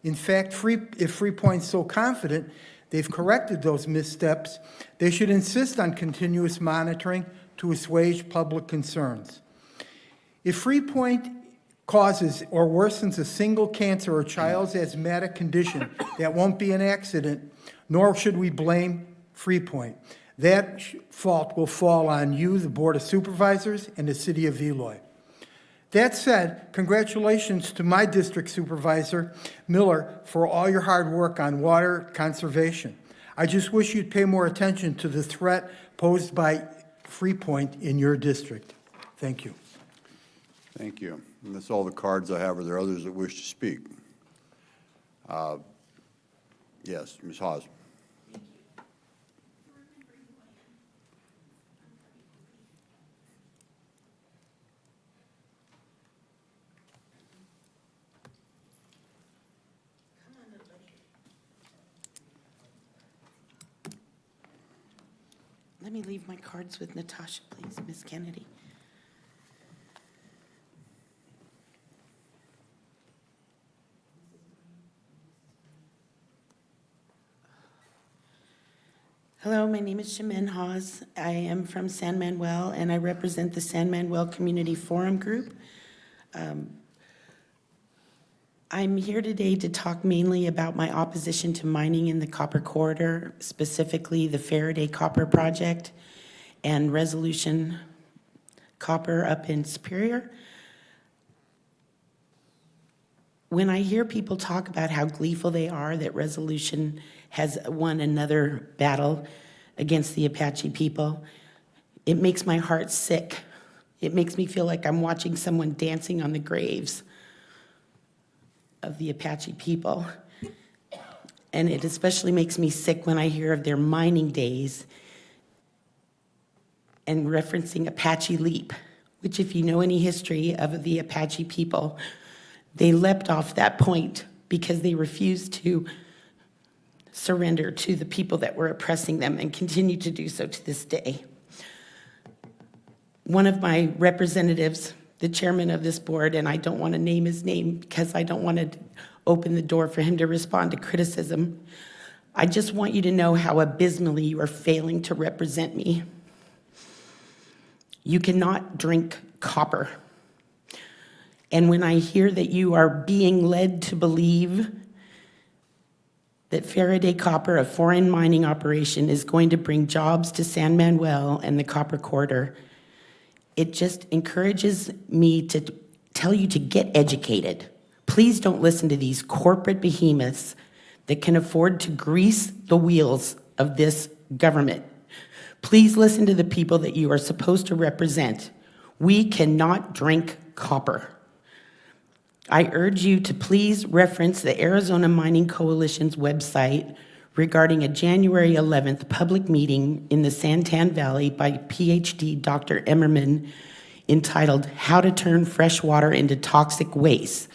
In fact, if Free Point's so confident they've corrected those missteps, they should insist on continuous monitoring to assuage public concerns. If Free Point causes or worsens a single cancer or child's asthmatic condition, that won't be an accident, nor should we blame Free Point. That fault will fall on you, the Board of Supervisors, and the City of Eloy. That said, congratulations to my district supervisor, Miller, for all your hard work on water conservation. I just wish you'd pay more attention to the threat posed by Free Point in your district. Thank you. Thank you. And that's all the cards I have. Are there others that wish to speak? Yes, Ms. Hawes. Let me leave my cards with Natasha, please, Miss Kennedy. Hello, my name is Shemin Hawes. I am from San Manuel, and I represent the San Manuel Community Forum Group. I'm here today to talk mainly about my opposition to mining in the copper corridor, specifically the Faraday Copper Project and Resolution Copper up in Superior. When I hear people talk about how gleeful they are that Resolution has won another battle against the Apache people, it makes my heart sick. It makes me feel like I'm watching someone dancing on the graves of the Apache people. And it especially makes me sick when I hear of their mining days and referencing Apache Leap, which, if you know any history of the Apache people, they leapt off that point because they refused to surrender to the people that were oppressing them and continue to do so to this day. One of my representatives, the chairman of this board, and I don't want to name his name because I don't want to open the door for him to respond to criticism. I just want you to know how abysmally you are failing to represent me. You cannot drink copper. And when I hear that you are being led to believe that Faraday Copper, a foreign mining operation, is going to bring jobs to San Manuel and the copper corridor, it just encourages me to tell you to get educated. Please don't listen to these corporate behemoths that can afford to grease the wheels of this government. Please listen to the people that you are supposed to represent. We cannot drink copper. I urge you to please reference the Arizona Mining Coalition's website regarding a January 11th public meeting in the Santan Valley by PhD Dr. Emmerman entitled How to Turn Fresh Water into Toxic Waste,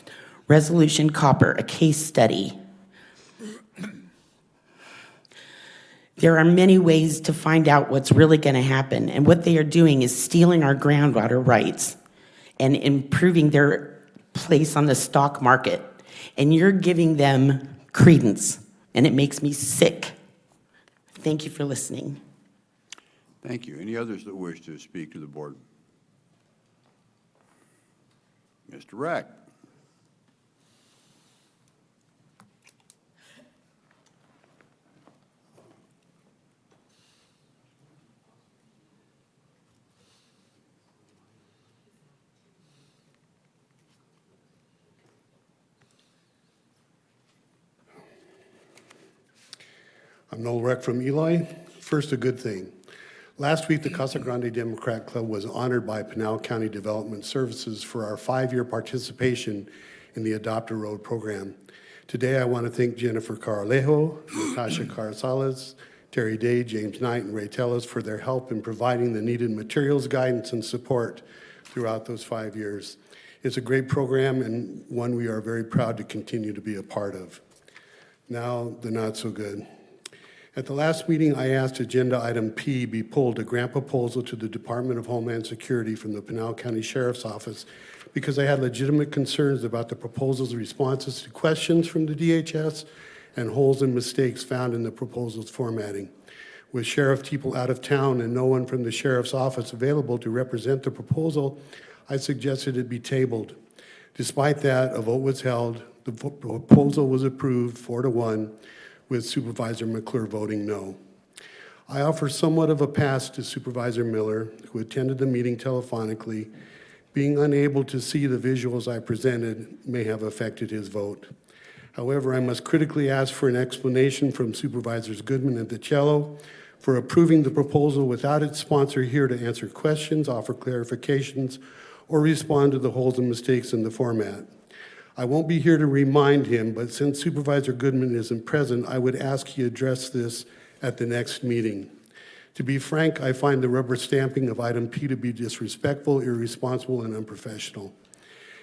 Resolution Copper, a Case Study. There are many ways to find out what's really going to happen, and what they are doing is stealing our groundwater rights and improving their place on the stock market, and you're giving them credence, and it makes me sick. Thank you for listening. Thank you. Any others that wish to speak to the board? Mr. Rack. I'm Noel Reck from Eloy. First, a good thing. Last week, the Casa Grande Democrat Club was honored by Pinal County Development Services for our 5-year participation in the Adopt a Road program. Today, I want to thank Jennifer Carlejo, Natasha Carzales, Terry Day, James Knight, and Ray Tellis for their help in providing the needed materials, guidance, and support throughout those 5 years. It's a great program and one we are very proud to continue to be a part of. Now, the not so good. At the last meeting, I asked agenda item P be pulled, a grant proposal to the Department of Homeland Security from the Pinal County Sheriff's Office, because I had legitimate concerns about the proposal's responses to questions from the DHS and holes and mistakes found in the proposal's formatting. With Sheriff Teeple out of town and no one from the Sheriff's Office available to represent the proposal, I suggested it be tabled. Despite that, a vote was held. The proposal was approved 4-1, with Supervisor McClure voting no. I offer somewhat of a pass to Supervisor Miller, who attended the meeting telephonically. Being unable to see the visuals I presented may have affected his vote. However, I must critically ask for an explanation from Supervisors Goodman and DiCello for approving the proposal without its sponsor here to answer questions, offer clarifications, or respond to the holes and mistakes in the format. I won't be here to remind him, but since Supervisor Goodman isn't present, I would ask he address this at the next meeting. To be frank, I find the rubber stamping of item P to be disrespectful, irresponsible, and unprofessional.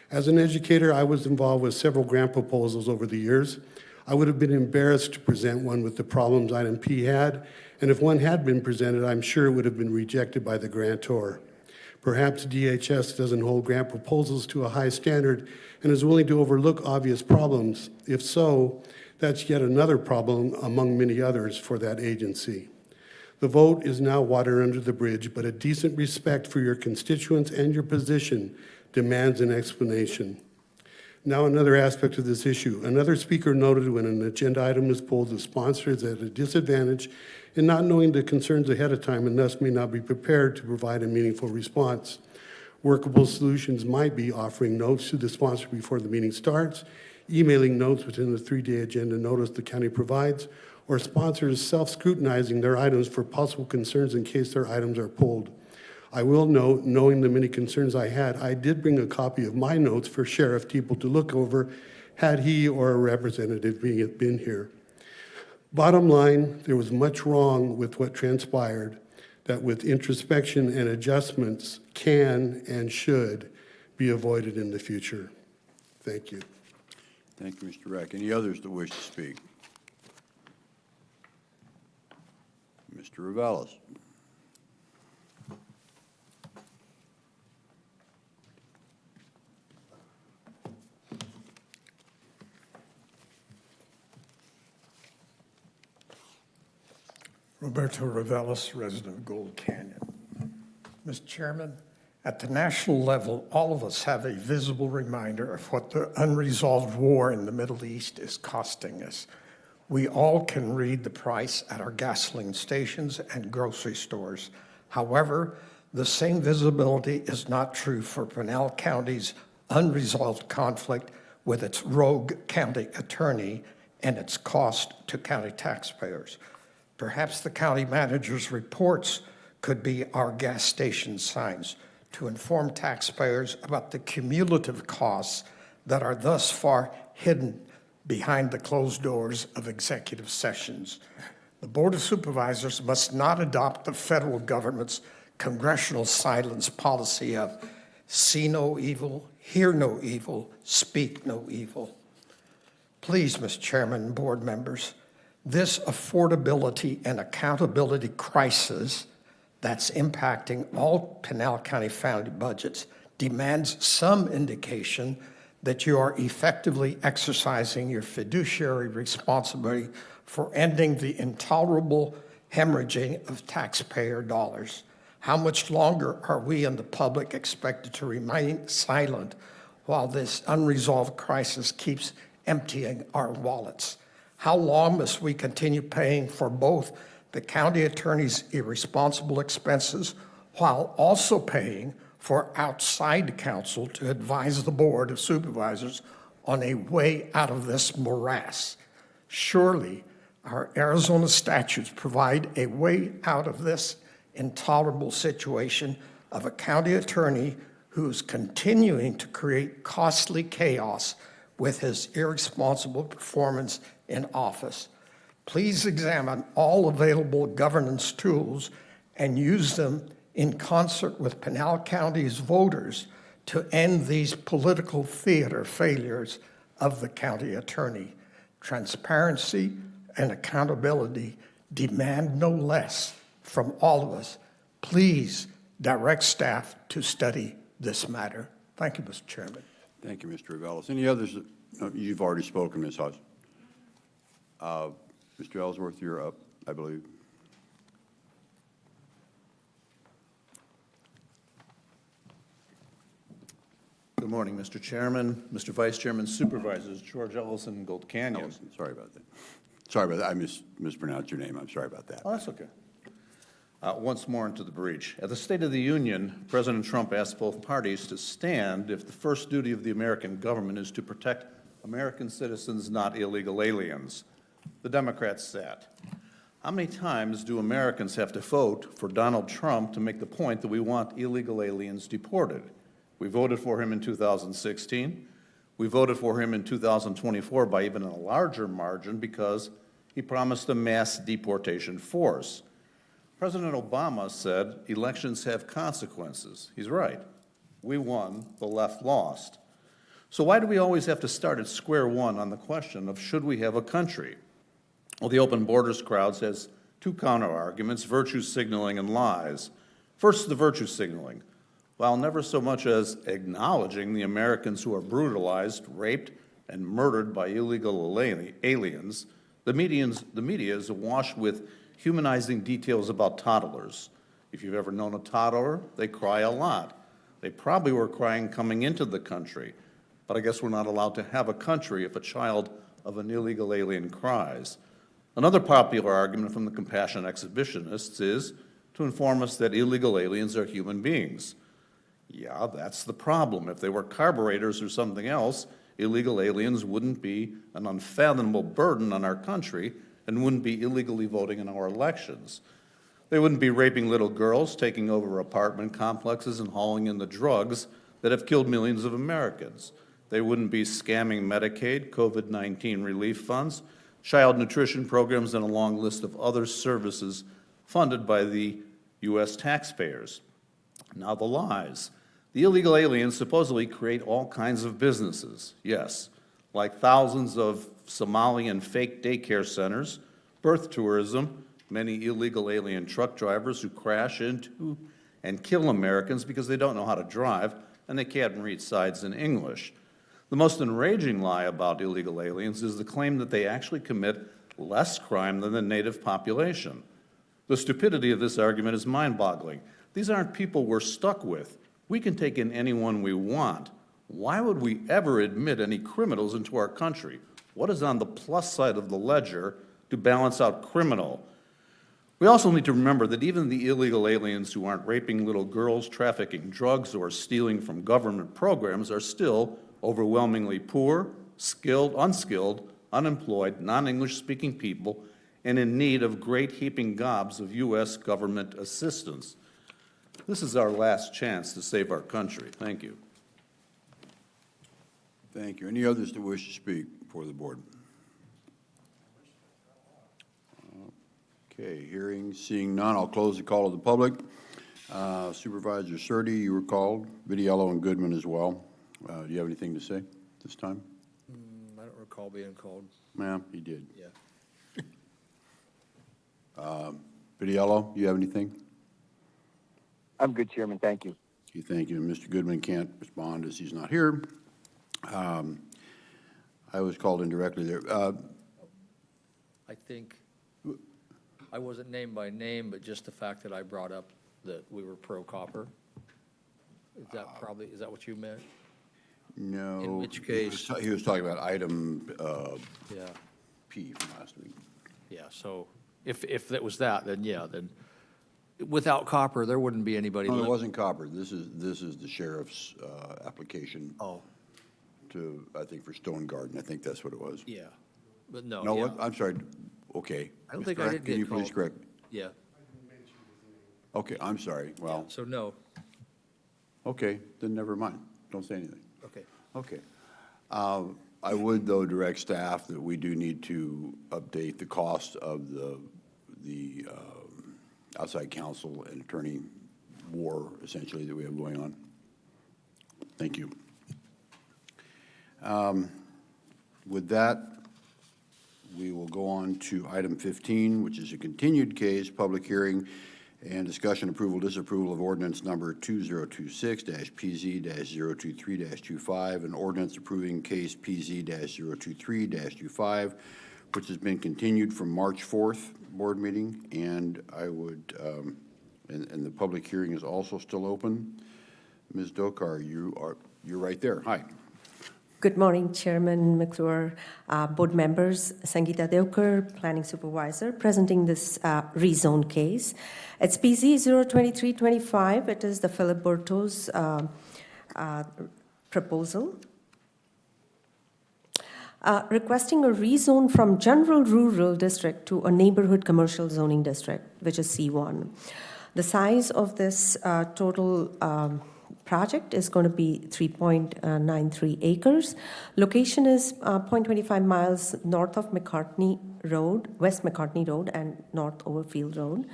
As an educator, I was involved with several grant proposals over the years. I would have been embarrassed to present one with the problems item P had, and if one had been presented, I'm sure it would have been rejected by the grantor. Perhaps DHS doesn't hold grant proposals to a high standard and is willing to overlook obvious problems. If so, that's yet another problem among many others for that agency. The vote is now water under the bridge, but a decent respect for your constituents and your position demands an explanation. Now, another aspect of this issue. Another speaker noted when an agenda item is pulled, the sponsor is at a disadvantage in not knowing the concerns ahead of time and thus may not be prepared to provide a meaningful response. Workable solutions might be offering notes to the sponsor before the meeting starts, emailing notes within the 3-day agenda notice the county provides, or sponsors self-scrutinizing their items for possible concerns in case their items are pulled. I will note, knowing the many concerns I had, I did bring a copy of my notes for Sheriff Teeple to look over had he or a representative been here. Bottom line, there was much wrong with what transpired that with introspection and adjustments can and should be avoided in the future. Thank you. Thank you, Mr. Reck. Any others that wish to speak? Mr. Reveles. Roberto Reveles, resident of Gold Canyon. Mr. Chairman, at the national level, all of us have a visible reminder of what the unresolved war in the Middle East is costing us. We all can read the price at our gasoline stations and grocery stores. However, the same visibility is not true for Pinal County's unresolved conflict with its rogue county attorney and its cost to county taxpayers. Perhaps the county manager's reports could be our gas station signs to inform taxpayers about the cumulative costs that are thus far hidden behind the closed doors of executive sessions. The Board of Supervisors must not adopt the federal government's congressional silence policy of see no evil, hear no evil, speak no evil. Please, Mr. Chairman and board members, this affordability and accountability crisis that's impacting all Pinal County family budgets demands some indication that you are effectively exercising your fiduciary responsibility for ending the intolerable hemorrhaging of taxpayer dollars. How much longer are we and the public expected to remain silent while this unresolved crisis keeps emptying our wallets? How long must we continue paying for both the county attorney's irresponsible expenses while also paying for outside counsel to advise the Board of Supervisors on a way out of this morass? Surely our Arizona statutes provide a way out of this intolerable situation of a county attorney who is continuing to create costly chaos with his irresponsible performance in office. Please examine all available governance tools and use them in concert with Pinal County's voters to end these political theater failures of the county attorney. Transparency and accountability demand no less from all of us. Please direct staff to study this matter. Thank you, Mr. Chairman. Thank you, Mr. Reveles. Any others? You've already spoken, Ms. Hodge. Mr. Ellsworth, you're up, I believe. Good morning, Mr. Chairman, Mr. Vice Chairman, Supervisors, George Ellison, Gold Canyon. Ellison, sorry about that. Sorry about that. I mispronounced your name. I'm sorry about that. Oh, that's okay. Once more into the breach. At the State of the Union, President Trump asked both parties to stand if the first duty of the American government is to protect American citizens, not illegal aliens. The Democrats sat. How many times do Americans have to vote for Donald Trump to make the point that we want illegal aliens deported? We voted for him in 2016. We voted for him in 2024 by even a larger margin because he promised a mass deportation force. President Obama said elections have consequences. He's right. We won, the left lost. So why do we always have to start at square one on the question of should we have a country? Well, the open borders crowd says two counter-arguments, virtue signaling and lies. First, the virtue signaling. While never so much as acknowledging the Americans who are brutalized, raped, and murdered by illegal aliens, the media is awash with humanizing details about toddlers. If you've ever known a toddler, they cry a lot. They probably were crying coming into the country, but I guess we're not allowed to have a country if a child of an illegal alien cries. Another popular argument from the compassion exhibitionists is to inform us that illegal aliens are human beings. Yeah, that's the problem. If they were carburetors or something else, illegal aliens wouldn't be an unfathomable burden on our country and wouldn't be illegally voting in our elections. They wouldn't be raping little girls, taking over apartment complexes, and hauling in the drugs that have killed millions of Americans. They wouldn't be scamming Medicaid, COVID-19 relief funds, child nutrition programs, and a long list of other services funded by the U.S. taxpayers. Now the lies. The illegal aliens supposedly create all kinds of businesses, yes, like thousands of Somalian fake daycare centers, birth tourism, many illegal alien truck drivers who crash into and kill Americans because they don't know how to drive and they can't read signs in English. The most enraging lie about illegal aliens is the claim that they actually commit less crime than the native population. The stupidity of this argument is mind-boggling. These aren't people we're stuck with. We can take in anyone we want. Why would we ever admit any criminals into our country? What is on the plus side of the ledger to balance out criminal? We also need to remember that even the illegal aliens who aren't raping little girls, trafficking drugs, or stealing from government programs are still overwhelmingly poor, skilled, unskilled, unemployed, non-English speaking people and in need of great heaping gobs of U.S. government assistance. This is our last chance to save our country. Thank you. Thank you. Any others that wish to speak before the board? Okay, hearing, seeing none, I'll close the call to the public. Supervisor Surtee, you were called, Vitiello and Goodman as well. Do you have anything to say this time? I don't recall being called. Ma'am, he did. Yeah. Vitiello, you have anything? I'm good, Chairman. Thank you. Okay, thank you. Mr. Goodman can't respond as he's not here. I was called in directly there. I think, I wasn't named by name, but just the fact that I brought up that we were pro-copper. Is that probably, is that what you meant? No. In which case? He was talking about item Yeah, P from last week. yeah, so if that was that, then yeah, then without copper, there wouldn't be anybody. No, it wasn't copper. This is the sheriff's application. Oh. To, I think, for Stone Garden. I think that's what it was. Yeah, but no. No, yeah. what? I'm sorry. Okay. I don't think I did Can you get please called. correct? Yeah, Okay, I'm sorry. Well, so no, okay, then never mind. Don't say anything. okay. Okay. I would, though, direct staff that we do need to update the cost of the outside counsel and attorney war, essentially, that we have going on. Thank you. With that, we will go on to item 15, which is a continued case, public hearing and discussion, approval, disapproval of ordinance number 2026-PZ-023-25, an ordinance approving case PZ-023-25, which has been continued from March 4th board meeting, and I would, and the public hearing is also still open. Ms. Dokar, you're right there. Hi. Good morning, Chairman McClure, board members, Sangeeta Devkar, Planning Supervisor, presenting this rezone case. It's PZ 02325. It is the Philip Berto's proposal. Requesting a rezone from general rural district to a neighborhood commercial zoning district, which is C1. The size of this total project is going to be 3.93 acres. Location is 0.25 miles north of McCartney Road, West McCartney Road, and North Overfield Road.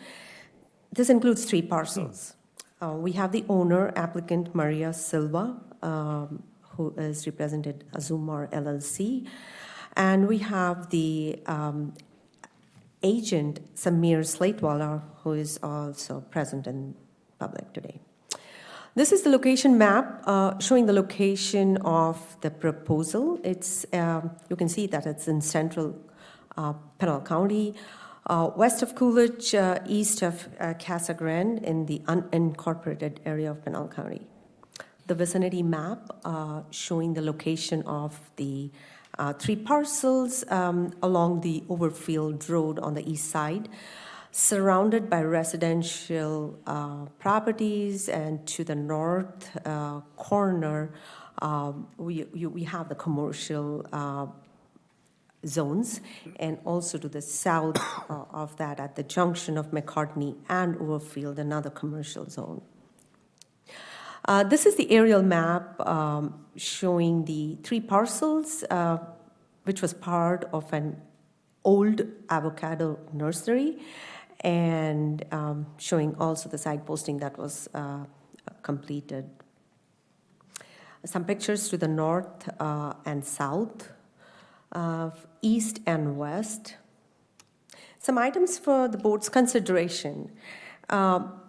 This includes 3 parcels. We have the owner, applicant Maria Silva, who is represented Azumar LLC, and we have the agent Samir Slatewala, who is also present in public today. This is the location map showing the location of the proposal. It's you can see that it's in central Pinal County. West of Coolidge, east of Casa Grande in the unincorporated area of Pinal County. The vicinity map showing the location of the 3 parcels along the Overfield Road on the east side, surrounded by residential properties, and to the north corner, we have the commercial zones, and also to the south of that, at the junction of McCartney and Overfield, another commercial zone. This is the aerial map showing the 3 parcels, which was part of an old avocado nursery, and showing also the site posting that was completed. Some pictures to the north and south, east and west. Some items for the board's consideration.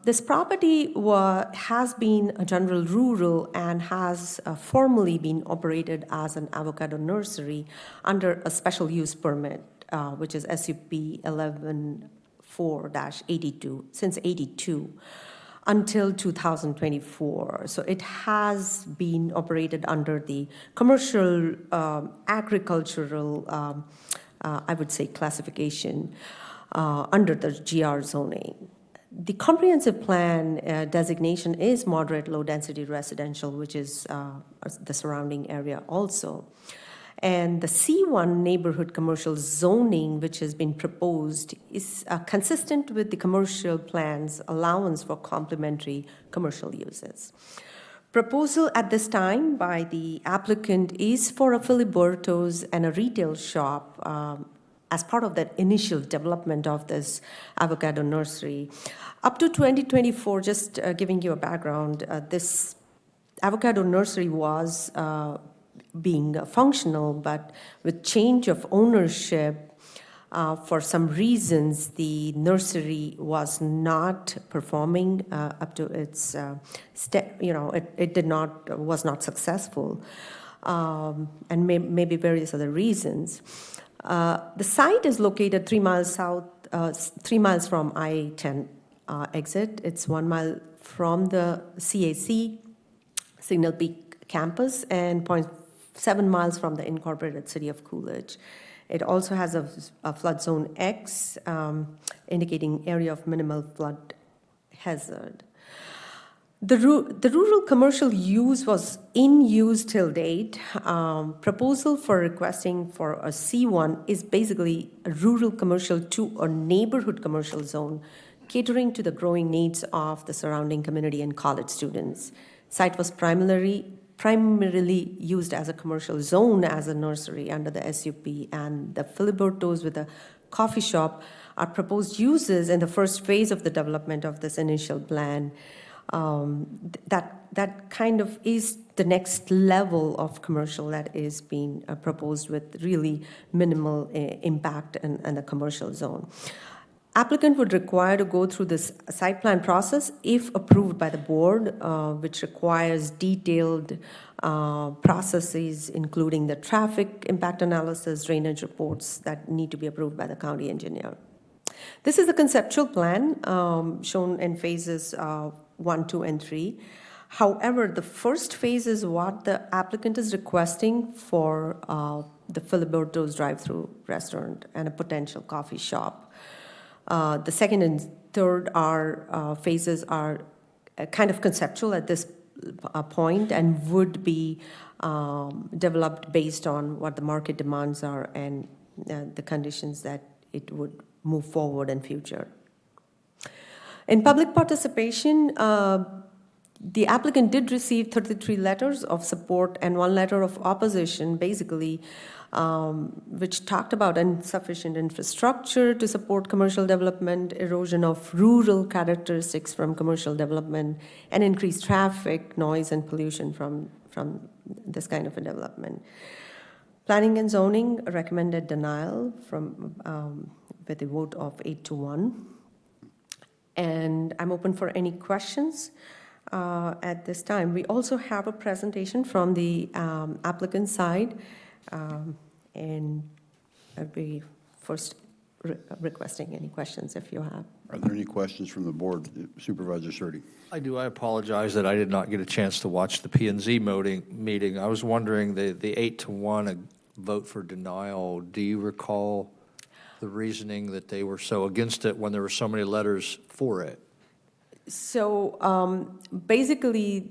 This property has been a general rural and has formally been operated as an avocado nursery under a special use permit, which is SUP 11-4-82, since 82 until 2024. So it has been operated under the commercial agricultural, I would say, classification under the GR zoning. The comprehensive plan designation is moderate low-density residential, which is the surrounding area also. And the C1 neighborhood commercial zoning, which has been proposed, is consistent with the commercial plan's allowance for complementary commercial uses. Proposal at this time by the applicant is for a Filiberto's and a retail shop as part of that initial development of this avocado nursery. Up to 2024, just giving you a background, this avocado nursery was being functional, but with change of ownership, for some reasons, the nursery was not performing up to its, was not successful, and maybe various other reasons. The site is located 3 miles south, 3 miles from I-10 exit. It's 1 mile from the CAC, Signal Peak campus, and 0.7 miles from the incorporated city of Coolidge. It also has a flood zone X, indicating area of minimal flood hazard. The rural commercial use was in use till date. Proposal for requesting for a C1 is basically a rural commercial to a neighborhood commercial zone, catering to the growing needs of the surrounding community and college students. Site was primarily used as a commercial zone as a nursery under the SUP, and the Filiberto's with a coffee shop are proposed uses in the first phase of the development of this initial plan. That kind of is the next level of commercial that is being proposed with really minimal impact in a commercial zone. Applicant would require to go through this site plan process if approved by the board, which requires detailed processes, including the traffic impact analysis, drainage reports that need to be approved by the county engineer. This is the conceptual plan shown in phases 1, 2, and 3. However, the first phase is what the applicant is requesting for the Filiberto's drive-through restaurant and a potential coffee shop. The second and third phases are kind of conceptual at this point and would be developed based on what the market demands are and the conditions that it would move forward in future. In public participation, the applicant did receive 33 letters of support and 1 letter of opposition, basically, which talked about insufficient infrastructure to support commercial development, erosion of rural characteristics from commercial development, and increased traffic, noise, and pollution from this kind of a development. Planning and zoning recommended denial with a vote of 8-1. And I'm open for any questions at this time. We also have a presentation from the applicant side, and I'd be first requesting any questions if you have. Are there any questions from the board? Supervisor Surtee. I do. I apologize that I did not get a chance to watch the P and Z meeting. I was wondering, the 8-1 vote for denial, do you recall the reasoning that they were so against it when there were so many letters for it? So basically,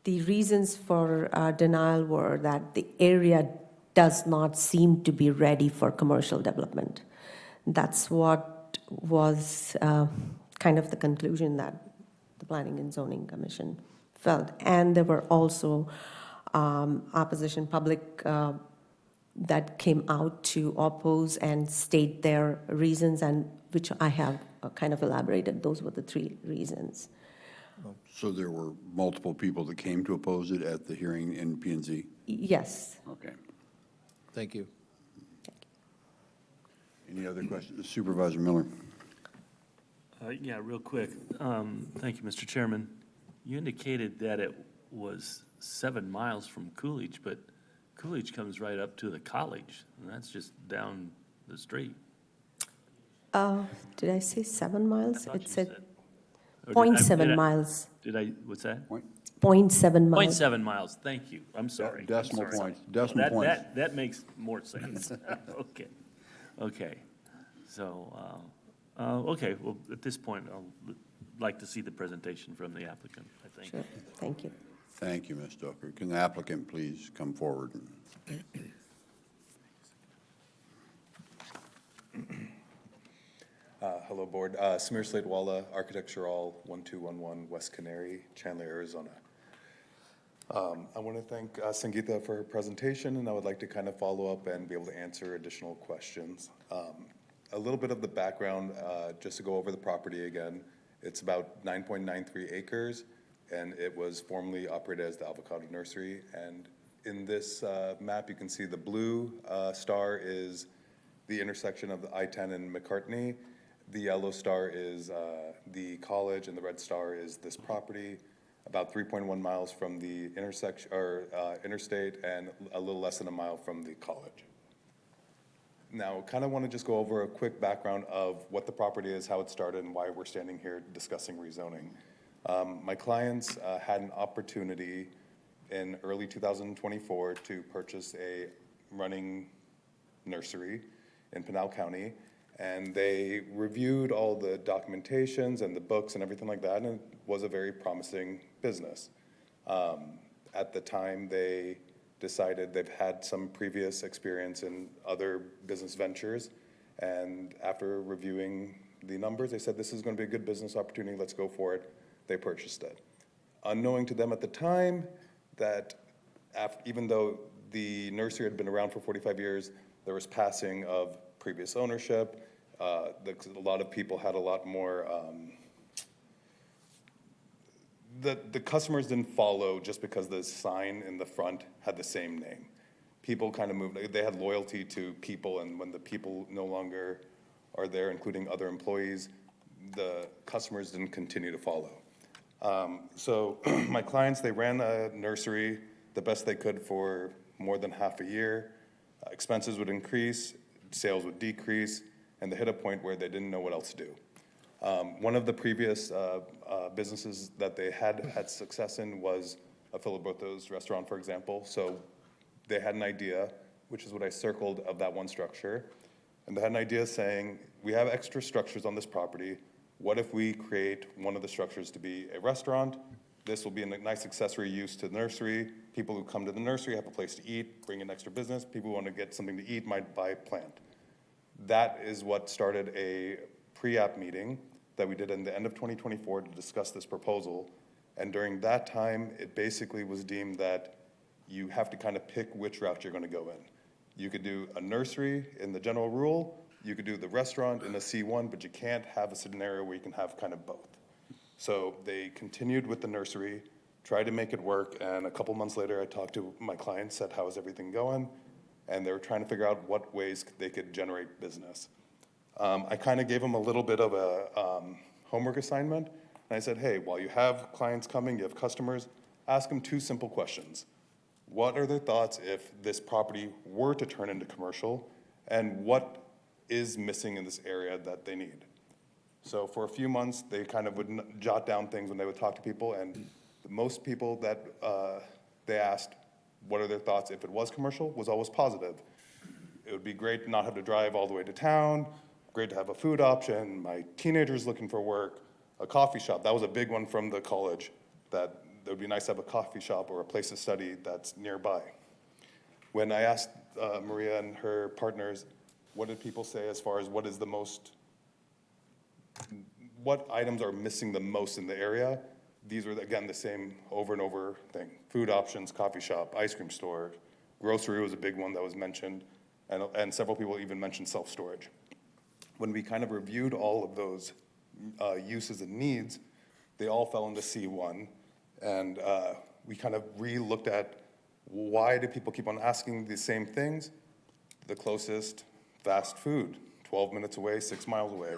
the reasons for denial were that the area does not seem to be ready for commercial development. That's what was kind of the conclusion that the Planning and Zoning Commission felt. And there were also opposition public that came out to oppose and state their reasons, and which I have kind of elaborated. Those were the 3 reasons. So there were multiple people that came to oppose it at the hearing in P&Z? Yes. Okay. Thank you. Any other questions? Supervisor Miller. Yeah, real quick. Thank you, Mr. Chairman. You indicated that it was 7 miles from Coolidge, but Coolidge comes right up to the college, and that's just down the street. Did I say 7 miles? I thought It you said said- Or did I- 0.7 miles. Did I, what's that? 0.7 miles. 0.7 miles, thank you, I'm sorry. Decimal I'm sorry. points, decimal That- points. That makes more sense. Okay, okay. So, okay, well, at this point, I'll like to see the presentation from the applicant, I think. Sure, thank you. Thank you, Ms. Stoker. Can the applicant please come forward? Hello, Board. Samir Slateewala, Architectural, 1211 West Canary, Chandler, Arizona. I want to thank Sangeeta for her presentation, and I would like to kind of follow up and be able to answer additional questions. A little bit of the background, just to go over the property again. It's about 9.93 acres, and it was formerly operated as the Avocado Nursery. And in this map, you can see the blue star is the intersection of the I-10 and McCartney. The yellow star is the college, and the red star is this property, about 3.1 miles from the intersection or interstate, and a little less than a mile from the college. Now, kind of want to just go over a quick background of what the property is, how it started, and why we're standing here discussing rezoning. My clients had an opportunity in early 2024 to purchase a running nursery in Pinal County, and they reviewed all the documentations and the books and everything like that, and it was a very promising business. At the time, they decided they've had some previous experience in other business ventures, and after reviewing the numbers, they said, this is going to be a good business opportunity, let's go for it. They purchased it. Unknowing to them at the time that even though the nursery had been around for 45 years, there was passing of previous ownership. A lot of people had a lot more, the customers didn't follow just because the sign in the front had the same name. People kind of moved, they had loyalty to people, and when the people no longer are there, including other employees, the customers didn't continue to follow. So my clients, they ran a nursery the best they could for more than half a year. Expenses would increase, sales would decrease, and they hit a point where they didn't know what else to do. One of the previous businesses that they had success in was a Filiberto's restaurant, for example. So they had an idea, which is what I circled of that one structure. And they had an idea saying, we have extra structures on this property. What if we create one of the structures to be a restaurant? This will be a nice accessory use to the nursery. People who come to the nursery have a place to eat, bring in extra business. People who want to get something to eat might buy a plant. That is what started a pre-app meeting that we did in the end of 2024 to discuss this proposal. And during that time, it basically was deemed that you have to kind of pick which route you're going to go in. You could do a nursery in the general rule, you could do the restaurant in a C1, but you can't have a scenario where you can have kind of both. So they continued with the nursery, tried to make it work, and a couple months later I talked to my client, said, how is everything going? And they were trying to figure out what ways they could generate business. I kind of gave them a little bit of a homework assignment, and I said, hey, while you have clients coming, you have customers, ask them 2 simple questions. What are their thoughts if this property were to turn into commercial, and what is missing in this area that they need. So for a few months, they kind of would jot down things when they would talk to people, and most people that they asked what are their thoughts if it was commercial was always positive. It would be great to not have to drive all the way to town, great to have a food option, my teenager's looking for work, a coffee shop. That was a big one from the college, that it would be nice to have a coffee shop or a place to study that's nearby. When I asked Maria and her partners, what did people say as far as what items are missing the most in the area? These were, again, the same over and over thing. Food options, coffee shop, ice cream store, grocery was a big one that was mentioned, and several people even mentioned self-storage. When we kind of reviewed all of those uses and needs, they all fell into C1, and we kind of re-looked at why do people keep on asking the same things? The closest fast food, 12 minutes away, 6 miles away.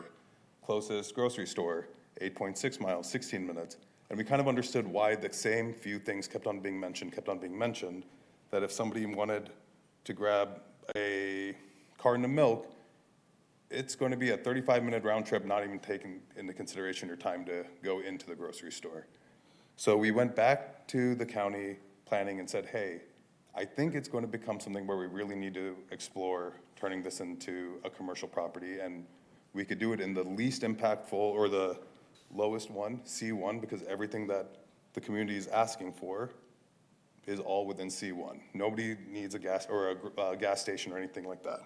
Closest grocery store, 8.6 miles, 16 minutes. And we kind of understood why the same few things kept on being mentioned, that if somebody wanted to grab a carton of milk, it's going to be a 35-minute round trip, not even taking into consideration your time to go into the grocery store. So we went back to the county planning and said, hey, I think it's going to become something where we really need to explore turning this into a commercial property, and we could do it in the least impactful or the lowest one, C1, because everything that the community is asking for is all within C1. Nobody needs a gas station or anything like that.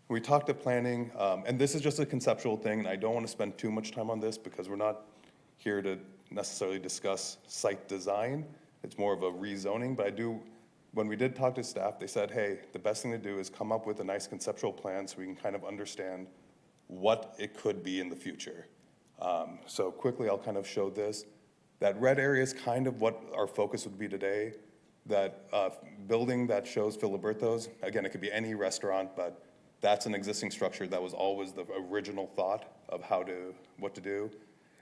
We talked to planning, and this is just a conceptual thing, and I don't want to spend too much time on this because we're not here to necessarily discuss site design. It's more of a rezoning, but when we did talk to staff, they said, hey, the best thing to do is come up with a nice conceptual plan so we can kind of understand what it could be in the future. So quickly, I'll kind of show this. That red area is kind of what our focus would be today. That building that shows Filiberto's, again, it could be any restaurant, but that's an existing structure that was always the original thought of what to do.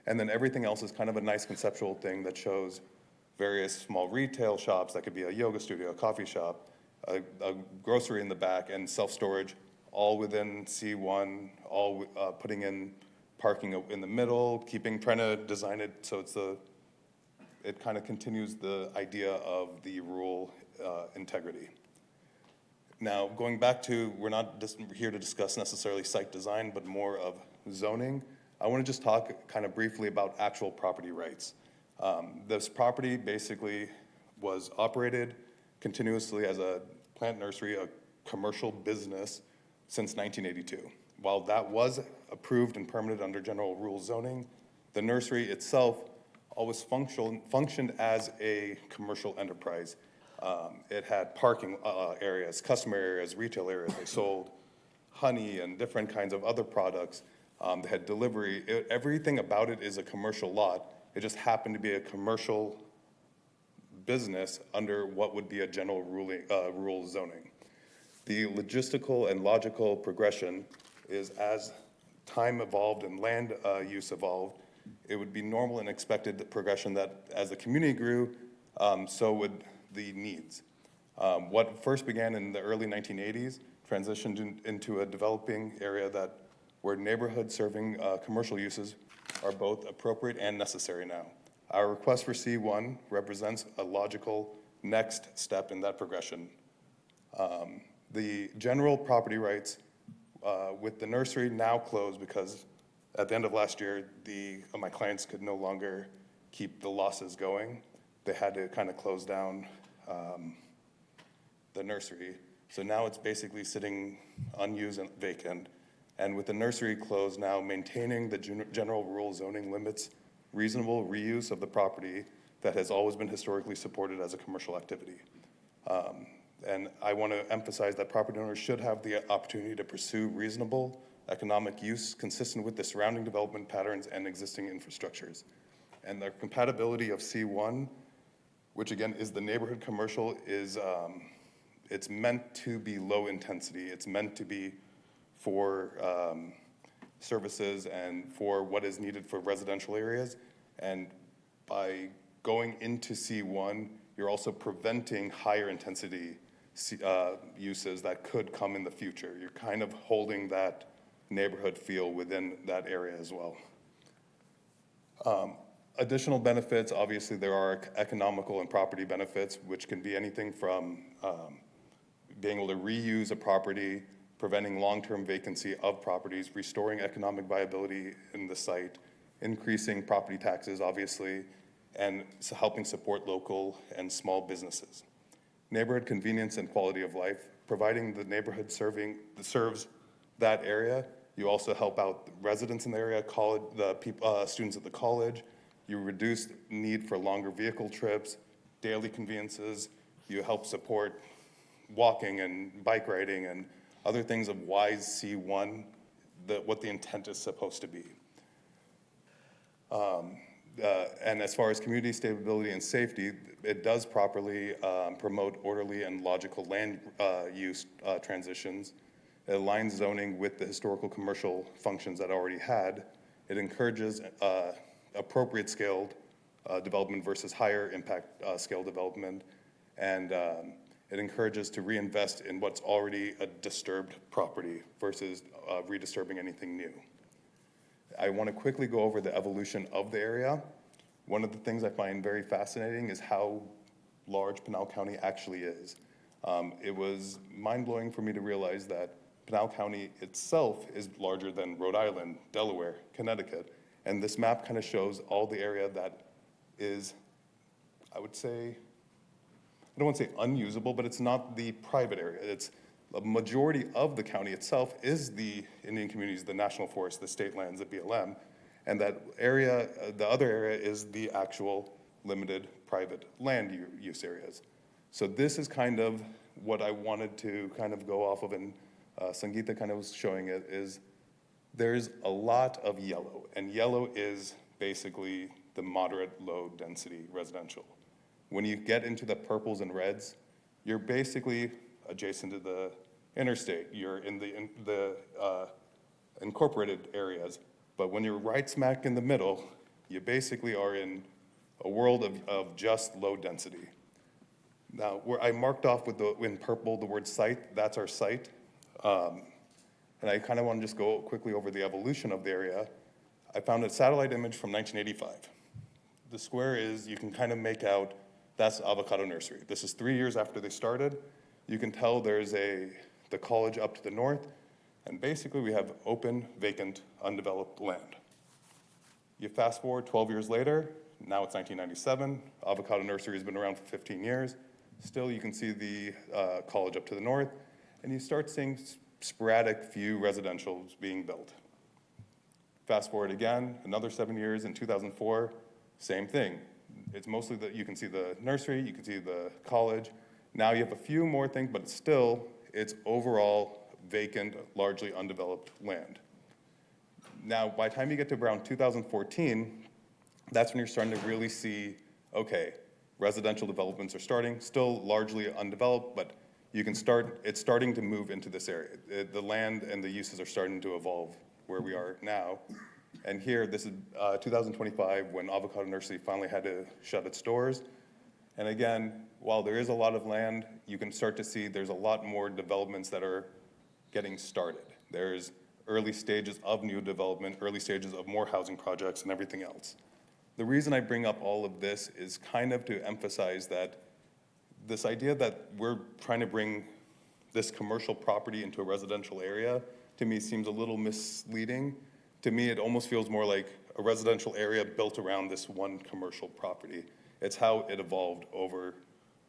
And then everything else is kind of a nice conceptual thing that shows various small retail shops. That could be a yoga studio, a coffee shop, a grocery in the back, and self-storage, all within C1, all putting in parking in the middle, trying to design it so it kind of continues the idea of the rural integrity. Now, going back to, we're not just here to discuss necessarily site design, but more of zoning. I want to just talk kind of briefly about actual property rights. This property basically was operated continuously as a plant nursery, a commercial business, since 1982. While that was approved and permitted under general rules zoning, the nursery itself always functioned as a commercial enterprise. It had parking areas, customer areas, retail areas. They sold honey and different kinds of other products. They had delivery. Everything about it is a commercial lot. It just happened to be a commercial business under what would be a general rural zoning. The logistical and logical progression is as time evolved and land use evolved, it would be normal and expected the progression that as the community grew, so would the needs. What first began in the early 1980s transitioned into a developing area where neighborhood serving commercial uses are both appropriate and necessary now. Our request for C1 represents a logical next step in that progression. The general property rights with the nursery now closed because at the end of last year, my clients could no longer keep the losses going. They had to kind of close down the nursery. So now it's basically sitting unused and vacant. And with the nursery closed now, maintaining the general rural zoning limits reasonable reuse of the property that has always been historically supported as a commercial activity. And I want to emphasize that property owners should have the opportunity to pursue reasonable economic use consistent with the surrounding development patterns and existing infrastructures. And the compatibility of C1, which again is the neighborhood commercial, is it's meant to be low intensity. It's meant to be for services and for what is needed for residential areas. And by going into C1, you're also preventing higher intensity uses that could come in the future. You're kind of holding that neighborhood feel within that area as well. Additional benefits, obviously there are economical and property benefits, which can be anything from being able to reuse a property, preventing long-term vacancy of properties, restoring economic viability in the site, increasing property taxes, obviously, and helping support local and small businesses. Neighborhood convenience and quality of life, providing the neighborhood serves that area. You also help out residents in the area, students at the college. You reduce need for longer vehicle trips, daily conveniences. You help support walking and bike riding and other things of WISE C1, what the intent is supposed to be. And as far as community stability and safety, it does properly promote orderly and logical land use transitions. It aligns zoning with the historical commercial functions that it already had. It encourages appropriate scaled development versus higher impact scale development. And it encourages to reinvest in what's already a disturbed property versus redisturbing anything new. I want to quickly go over the evolution of the area. One of the things I find very fascinating is how large Pinal County actually is. It was mind-blowing for me to realize that Pinal County itself is larger than Rhode Island, Delaware, Connecticut. And this map kind of shows all the area that is, I would say, I don't want to say unusable, but it's not the private area. It's a majority of the county itself is the Indian communities, the national forest, the state lands, the BLM. And that area, the other area is the actual limited private land use areas. So this is kind of what I wanted to kind of go off of, and Sangeeta kind of was showing it, is there's a lot of yellow, and yellow is basically the moderate low density residential. When you get into the purples and reds, you're basically adjacent to the interstate. You're in the incorporated areas. But when you're right smack in the middle, you basically are in a world of just low density. Now, where I marked off with in purple the word site, that's our site. And I kind of want to just go quickly over the evolution of the area. I found a satellite image from 1985. The square is, you can kind of make out, that's Avocado Nursery. This is 3 years after they started. You can tell there's the college up to the north, and basically we have open, vacant, undeveloped land. You fast forward 12 years later, now it's 1997. Avocado Nursery has been around for 15 years. Still, you can see the college up to the north, and you start seeing sporadic few residentials being built. Fast forward again, another 7 years, in 2004, same thing. It's mostly that you can see the nursery, you can see the college. Now you have a few more things, but it's overall vacant, largely undeveloped land. Now, by the time you get to around 2014, that's when you're starting to really see, okay, residential developments are starting, still largely undeveloped, but it's starting to move into this area. The land and the uses are starting to evolve where we are now. And here, this is 2025, when Avocado Nursery finally had to shut its doors. And again, while there is a lot of land, you can start to see there's a lot more developments that are getting started. There's early stages of new development, early stages of more housing projects and everything else. The reason I bring up all of this is kind of to emphasize that this idea that we're trying to bring this commercial property into a residential area, to me seems a little misleading. To me, it almost feels more like a residential area built around this one commercial property. It's how it evolved over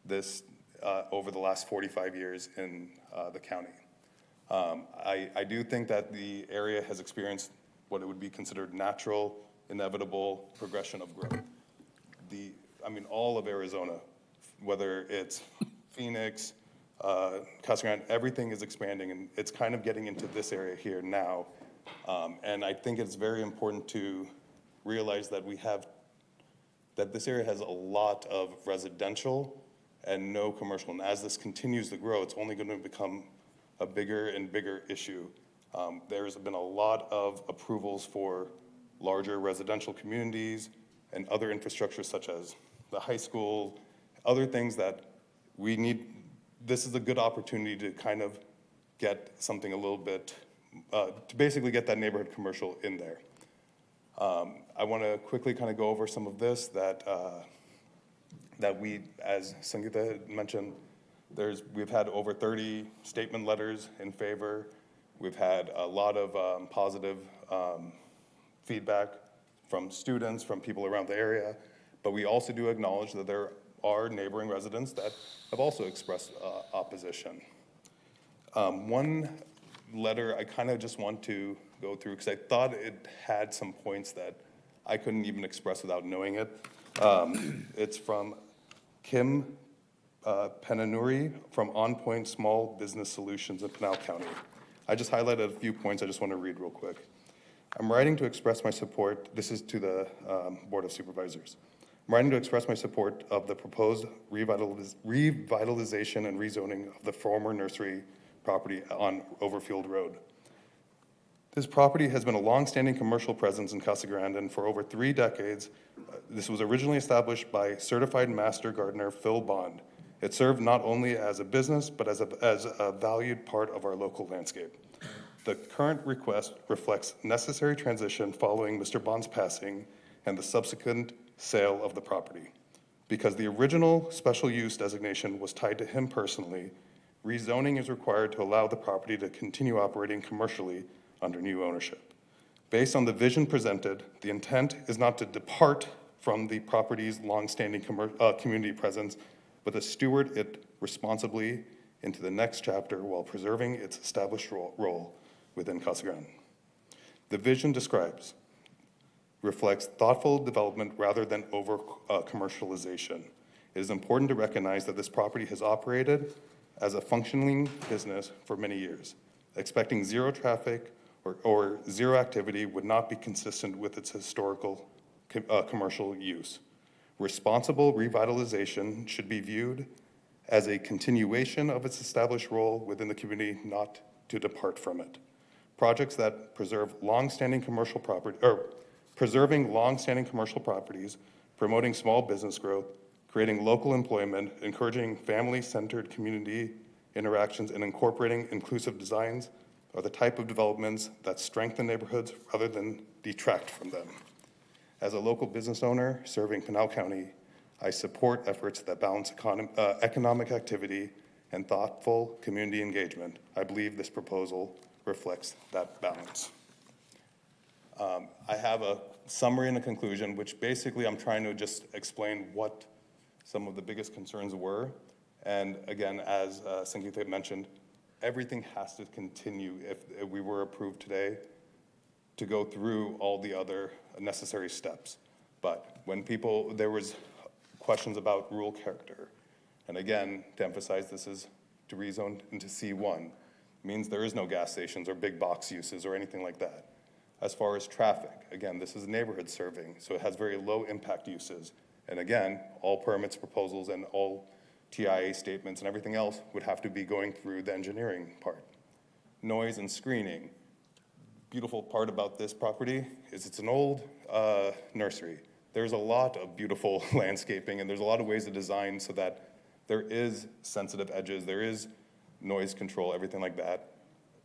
the last 45 years in the county. I do think that the area has experienced what it would be considered natural, inevitable progression of growth. All of Arizona, whether it's Phoenix, Casa Grande, everything is expanding, and it's kind of getting into this area here now. And I think it's very important to realize that that this area has a lot of residential and no commercial. And as this continues to grow, it's only going to become a bigger and bigger issue. There's been a lot of approvals for larger residential communities and other infrastructure such as the high school, other things that we need this is a good opportunity to kind of get something a little bit, to basically get that neighborhood commercial in there. I want to quickly kind of go over some of this that we, as Sangeeta had mentioned, we've had over 30 statement letters in favor. We've had a lot of positive feedback from students, from people around the area, but we also do acknowledge that there are neighboring residents that have also expressed opposition. One letter I kind of just want to go through because I thought it had some points that I couldn't even express without knowing it. It's from Kim Penanuri from On Point Small Business Solutions in Pinal County. I just highlighted a few points I just want to read real quick. I'm writing to express my support. This is to the Board of Supervisors. I'm writing to express my support of the proposed revitalization and rezoning of the former nursery property on Overfield Road. This property has been a long-standing commercial presence in Casa Grande, and for over 3 decades, this was originally established by certified master gardener Phil Bond. It served not only as a business, but as a valued part of our local landscape. The current request reflects necessary transition following Mr. Bond's passing and the subsequent sale of the property. Because the original special use designation was tied to him personally, rezoning is required to allow the property to continue operating commercially under new ownership. Based on the vision presented, the intent is not to depart from the property's longstanding community presence, but to steward it responsibly into the next chapter while preserving its established role within Casa Grande. The vision reflects thoughtful development rather than over commercialization. It is important to recognize that this property has operated as a functioning business for many years. Expecting zero traffic or zero activity would not be consistent with its historical commercial use. Responsible revitalization should be viewed as a continuation of its established role within the community, not to depart from it. Projects that preserving long-standing commercial properties, promoting small business growth, creating local employment, encouraging family-centered community interactions, and incorporating inclusive designs are the type of developments that strengthen neighborhoods rather than detract from them. As a local business owner serving Pinal County, I support efforts that balance economic activity and thoughtful community engagement. I believe this proposal reflects that balance. I have a summary and a conclusion, which basically I'm trying to just explain what some of the biggest concerns were. And again, as Sangeeta mentioned, everything has to continue if we were approved today to go through all the other necessary steps. But when there was questions about rural character, and again, to emphasize this is to rezone into C1, means there is no gas stations or big box uses or anything like that. As far as traffic, again, this is neighborhood serving, so it has very low impact uses. And again, all permits, proposals, and all TIA statements and everything else would have to be going through the engineering part. Noise and screening. Beautiful part about this property is it's an old nursery. There's a lot of beautiful landscaping and there's a lot of ways to design so that there is sensitive edges, there is noise control, everything like that.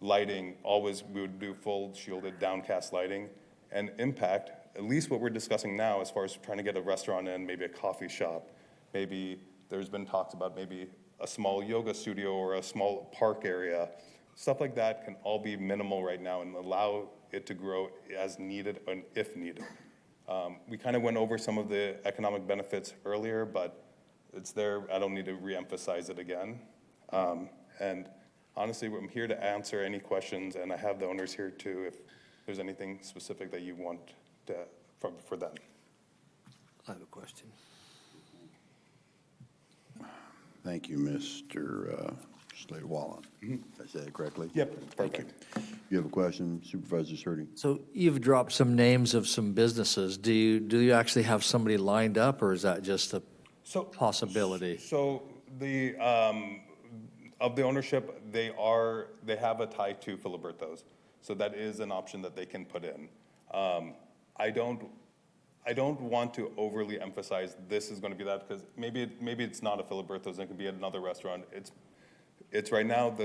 Lighting, always we would do full shielded downcast lighting, and impact, at least what we're discussing now as far as trying to get a restaurant in, maybe a coffee shop, maybe there's been talks about maybe a small yoga studio or a small park area. Stuff like that can all be minimal right now and allow it to grow as needed and if needed. We kind of went over some of the economic benefits earlier, but it's there. I don't need to reemphasize it again. And honestly, I'm here to answer any questions, and I have the owners here too if there's anything specific that you want for them. I have a question. Thank you, Mr. Slade-Wallen. Did I say it correctly? Yep, perfect. You have a question, Supervisor Surtee? So you've dropped some names of some businesses. Do you actually have somebody lined up, or is that just a possibility? So the of the ownership, they have a tie to Filiberto's, so that is an option that they can put in. I don't want to overly emphasize this is going to be that, because maybe it's not a Filiberto's, it could be another restaurant. it's right now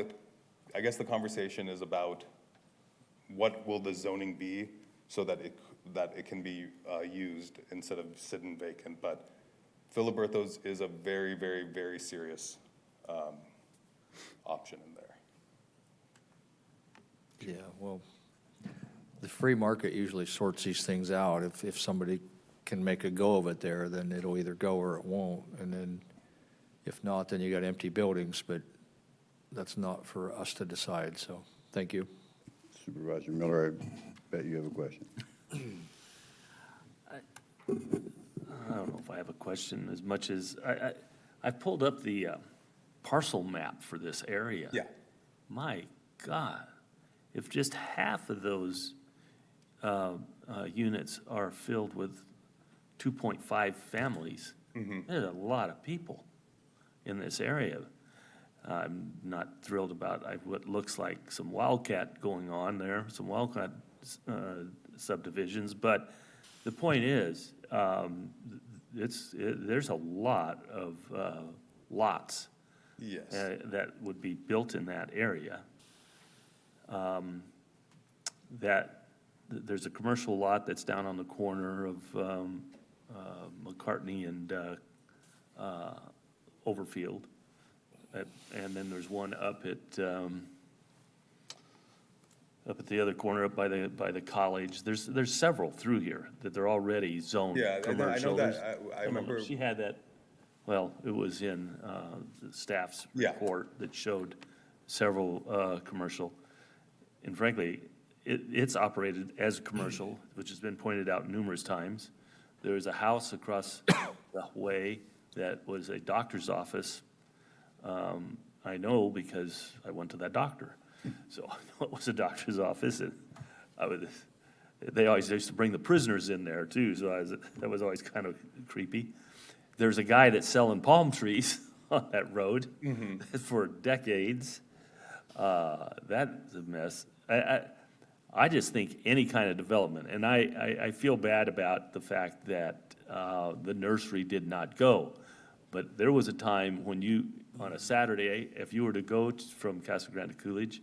I guess the conversation is about what will the zoning be so that it can be used instead of sitting vacant. But Filiberto's is a very, very, very serious option in there. Yeah, well, the free market usually sorts these things out. If somebody can make a go of it there, then it'll either go or it won't. And then if not, then you got empty buildings, but that's not for us to decide, so thank you. Supervisor Miller, I bet you have a question. I don't know if I have a question as much as, I pulled up the parcel map for this area. Yeah. My God, if just half of those units are filled with 2.5 families, there's a lot of people in this area. I'm not thrilled about what looks like some wildcat going on there, some wildcat subdivisions, but the point is, there's a lot of lots Yes. that would be built in that area. There's a commercial lot that's down on the corner of McCartney and Overfield. And then there's one up at the other corner, up by the college. There's several through here that they're already zoned Yeah, I commercial. know that. I remember. She had that, well, it was in the staff's report that showed several commercial. And frankly, it's operated as a commercial, which has been pointed out numerous times. There's a house across the way that was a doctor's office. I know because I went to that doctor. So I know it was a doctor's office, and they always used to bring the prisoners in there too, so that was always kind of creepy. There's a guy that's selling palm trees on that road for decades. That's a mess. I just think any kind of development, and I feel bad about the fact that the nursery did not go. But there was a time when on a Saturday, if you were to go from Casa Grande to Coolidge,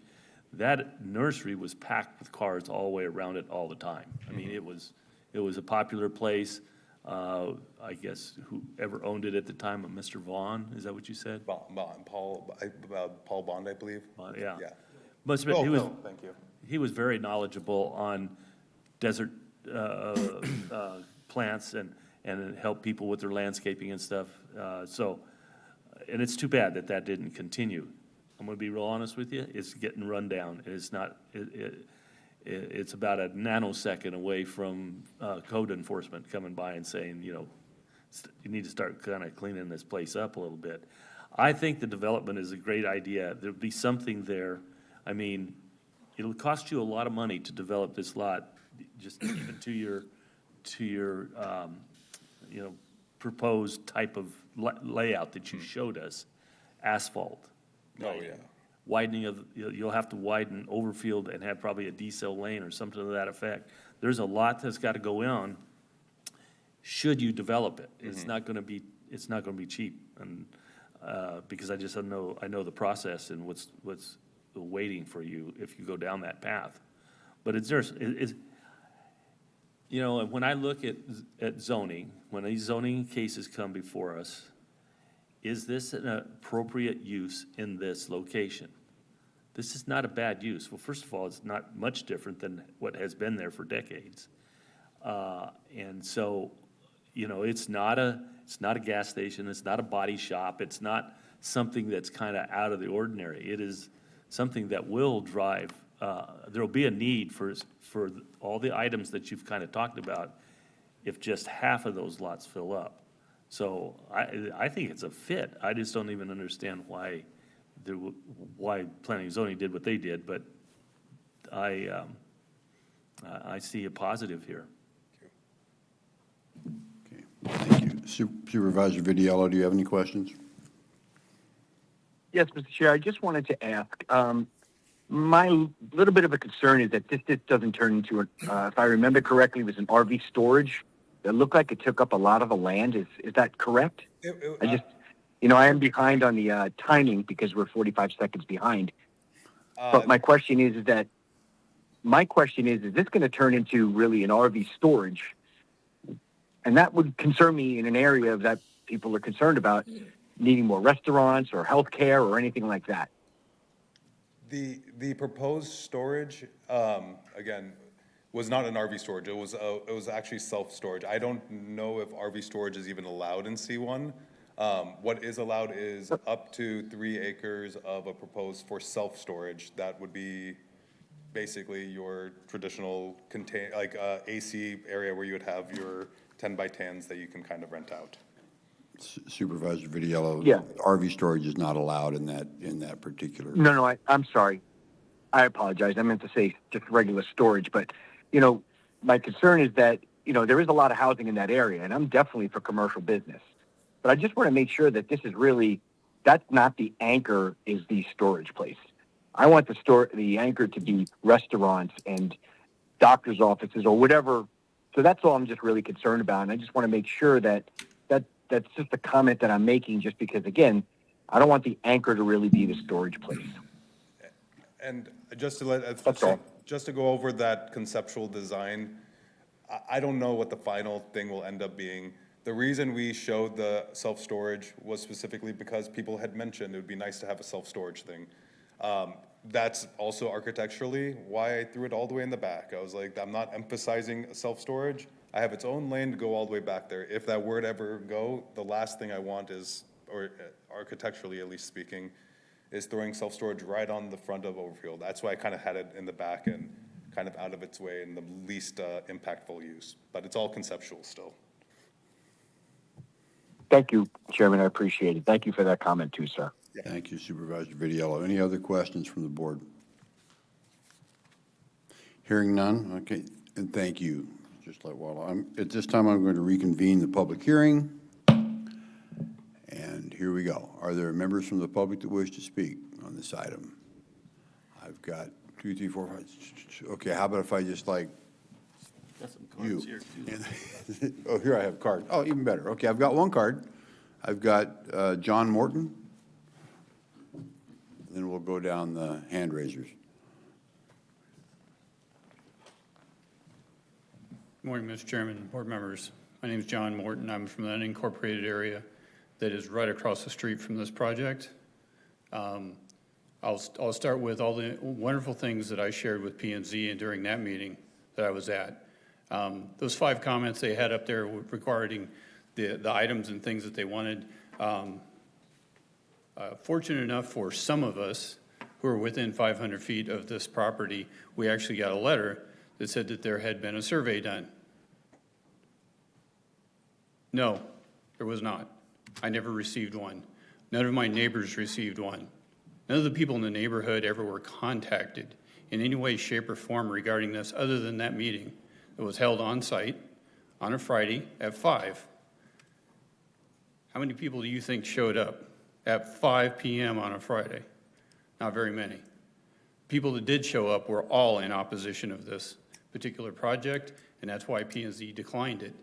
that nursery was packed with cars all the way around it all the time. I mean, it was a popular place. I guess whoever owned it at the time, Mr. Vaughn, is that what you said? Paul Bond, I believe. Yeah. Yeah. Must have been, Thank you. he was very knowledgeable on desert plants and help people with their landscaping and stuff. And it's too bad that didn't continue. I'm going to be real honest with you. It's getting run down. It's not. It's about a nanosecond away from code enforcement coming by and saying, you need to start kind of cleaning this place up a little bit. I think the development is a great idea. There'll be something there. I mean, it'll cost you a lot of money to develop this lot, just even to your proposed type of layout that you showed us, asphalt. Oh, yeah. Widening of, you'll have to widen Overfield and have probably a decel lane or something to that effect. There's a lot that's got to go on, should you develop it. It's not going to be cheap, and because I know the process and what's waiting for you if you go down that path. But when I look at zoning, when these zoning cases come before us, is this an appropriate use in this location? This is not a bad use. Well, first of all, it's not much different than what has been there for decades. And so, it's not a gas station, it's not a body shop, it's not something that's kind of out of the ordinary. It is something that will drive, there'll be a need for all the items that you've kind of talked about if just half of those lots fill up. So I think it's a fit. I just don't even understand why planning and zoning did what they did, but I see a positive here. Okay, thank you. Supervisor Vidiello, do you have any questions? Yes, Mr. Chair, I just wanted to ask, my little bit of a concern is that this doesn't turn into, if I remember correctly, it was an RV storage. It looked like it took up a lot of the land. Is that correct? You know, I am behind on the timing because we're 45 seconds behind. But my question is this going to turn into really an RV storage? And that would concern me in an area that people are concerned about needing more restaurants or healthcare or anything like that. The proposed storage, again, was not an RV storage. It was actually self-storage. I don't know if RV storage is even allowed in C1. What is allowed is up to 3 acres of a proposed for self-storage. That would be basically your traditional AC area where you would have your 10 by 10s that you can kind of rent out. Supervisor Vitiello. Yeah. RV storage is not allowed in that particular. No, I'm sorry. I apologize. I meant to say just regular storage. But, you know, my concern is that, you know, there is a lot of housing in that area, and I'm definitely for commercial business. But I just want to make sure that this is really, that's not the anchor is the storage place. I want the anchor to be restaurants and doctor's offices or whatever. So that's all I'm just really concerned about. And I just want to make sure that that's just a comment that I'm making just because, again, I don't want the anchor to really be the storage place. And just to go over that conceptual design, I don't know what the final thing will end up being. The reason we showed the self-storage was specifically because people had mentioned it would be nice to have a self-storage thing. That's also architecturally why I threw it all the way in the back. I was like, I'm not emphasizing self-storage. I have its own lane to go all the way back there. If that were to ever go, the last thing I want is, or architecturally at least speaking, is throwing self-storage right on the front of Overfield. That's why I kind of had it in the back and kind of out of its way in the least impactful use. But it's all conceptual still. Thank you, Chairman. I appreciate it. Thank you for that comment too, sir. Thank you, Supervisor Vitiello. Any other questions from the board? Hearing none, okay, and thank you. At this time, I'm going to reconvene the public hearing. And here we go. Are there members from the public that wish to speak on this item? I've got 2, 3, 4, 5. Okay, how about if I just Got some cards here, too. Oh, here I have cards. Oh, even better. Okay, I've got one card. I've got John Morton. Then we'll go down the hand raisers. Good morning, Mr. Chairman and board members. My name is John Morton. I'm from the unincorporated area that is right across the street from this project. I'll start with all the wonderful things that I shared with P&Z and during that meeting that I was at. Those 5 comments they had up there regarding the items and things that they wanted. Fortunate enough for some of us who are within 500 feet of this property, we actually got a letter that said that there had been a survey done. No, there was not. I never received one. None of my neighbors received one. None of the people in the neighborhood ever were contacted in any way, shape, or form regarding this other than that meeting that was held on site on a Friday at 5. How many people do you think showed up at 5 p.m. on a Friday? Not very many. People that did show up were all in opposition of this particular project, and that's why P&Z declined it.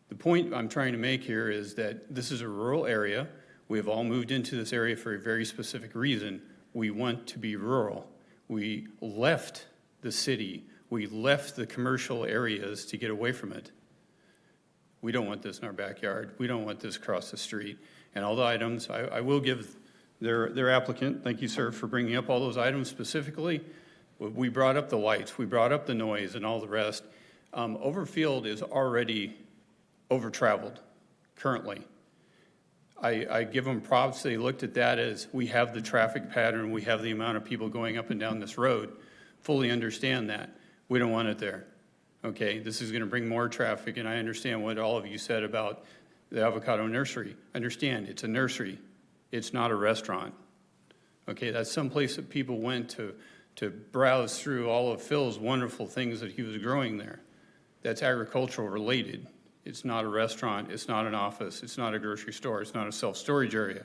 The point I'm trying to make here is that this is a rural area. We have all moved into this area for a very specific reason. We want to be rural. We left the city. We left the commercial areas to get away from it. We don't want this in our backyard. We don't want this across the street. And all the items, I will give their applicant, thank you, sir, for bringing up all those items specifically. We brought up the lights, we brought up the noise and all the rest. Overfield is already over-traveled currently. I give them props. They looked at that as we have the traffic pattern, we have the amount of people going up and down this road. Fully understand that. We don't want it there. Okay, this is going to bring more traffic, and I understand what all of you said about the avocado nursery. Understand, it's a nursery. It's not a restaurant. Okay, that's some place that people went to browse through all of Phil's wonderful things that he was growing there. That's agricultural related. It's not a restaurant. It's not an office. It's not a grocery store. It's not a self-storage area.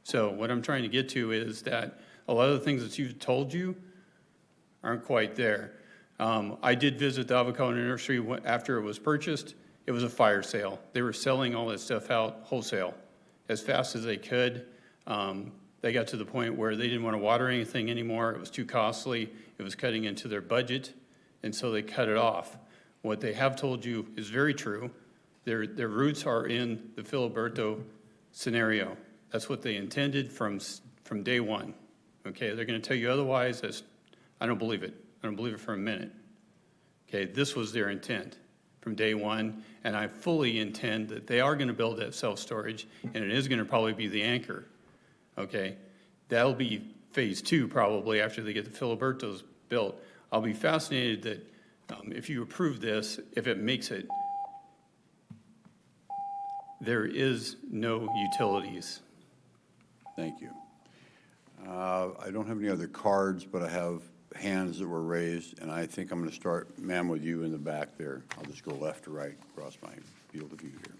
So what I'm trying to get to is that a lot of the things that you've told you aren't quite there. I did visit the avocado nursery after it was purchased. It was a fire sale. They were selling all that stuff out wholesale. as fast as they could. They got to the point where they didn't want to water anything anymore. It was too costly. It was cutting into their budget, and so they cut it off. What they have told you is very true. Their roots are in the Filiberto scenario. That's what they intended from day one. Okay, they're going to tell you otherwise. I don't believe it. I don't believe it for a minute. Okay, this was their intent from day one, and I fully intend that they are going to build that self-storage, and it is going to probably be the anchor. Okay, that'll be phase 2 probably after they get the Filibertos built. I'll be fascinated that if you approve this, if it makes it, there is no utilities. Thank you. I don't have any other cards, but I have hands that were raised, and I think I'm going to start, ma'am, with you in the back there. I'll just go left to right across my field of view here.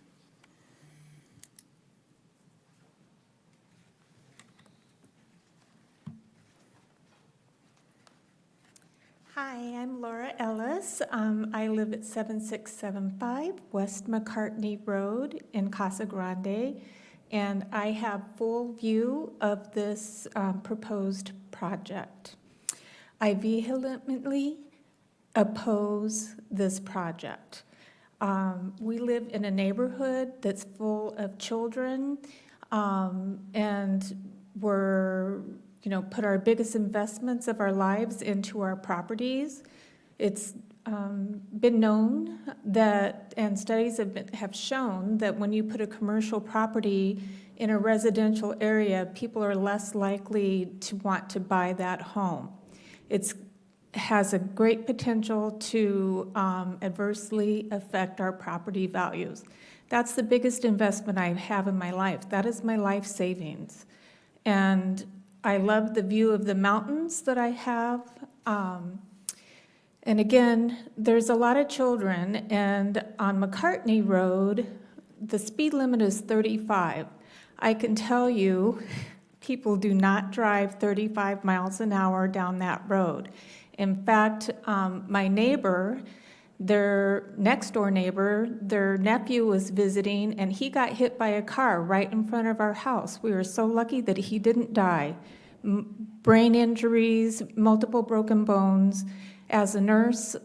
Hi, I'm Laura Ellis. I live at 7675 West McCartney Road in Casa Grande, and I have full view of this proposed project. I vehemently oppose this project. We live in a neighborhood that's full of children, and we're put our biggest investments of our lives into our properties. It's been known that, and studies have shown that when you put a commercial property in a residential area, people are less likely to want to buy that home. It has a great potential to adversely affect our property values. That's the biggest investment I have in my life. That is my life savings. And I love the view of the mountains that I have. And again, there's a lot of children, and on McCartney Road, the speed limit is 35. I can tell you, people do not drive 35 miles an hour down that road. In fact, my neighbor, their next door neighbor, their nephew was visiting, and he got hit by a car right in front of our house. We were so lucky that he didn't die. Brain injuries, multiple broken bones. As a nurse,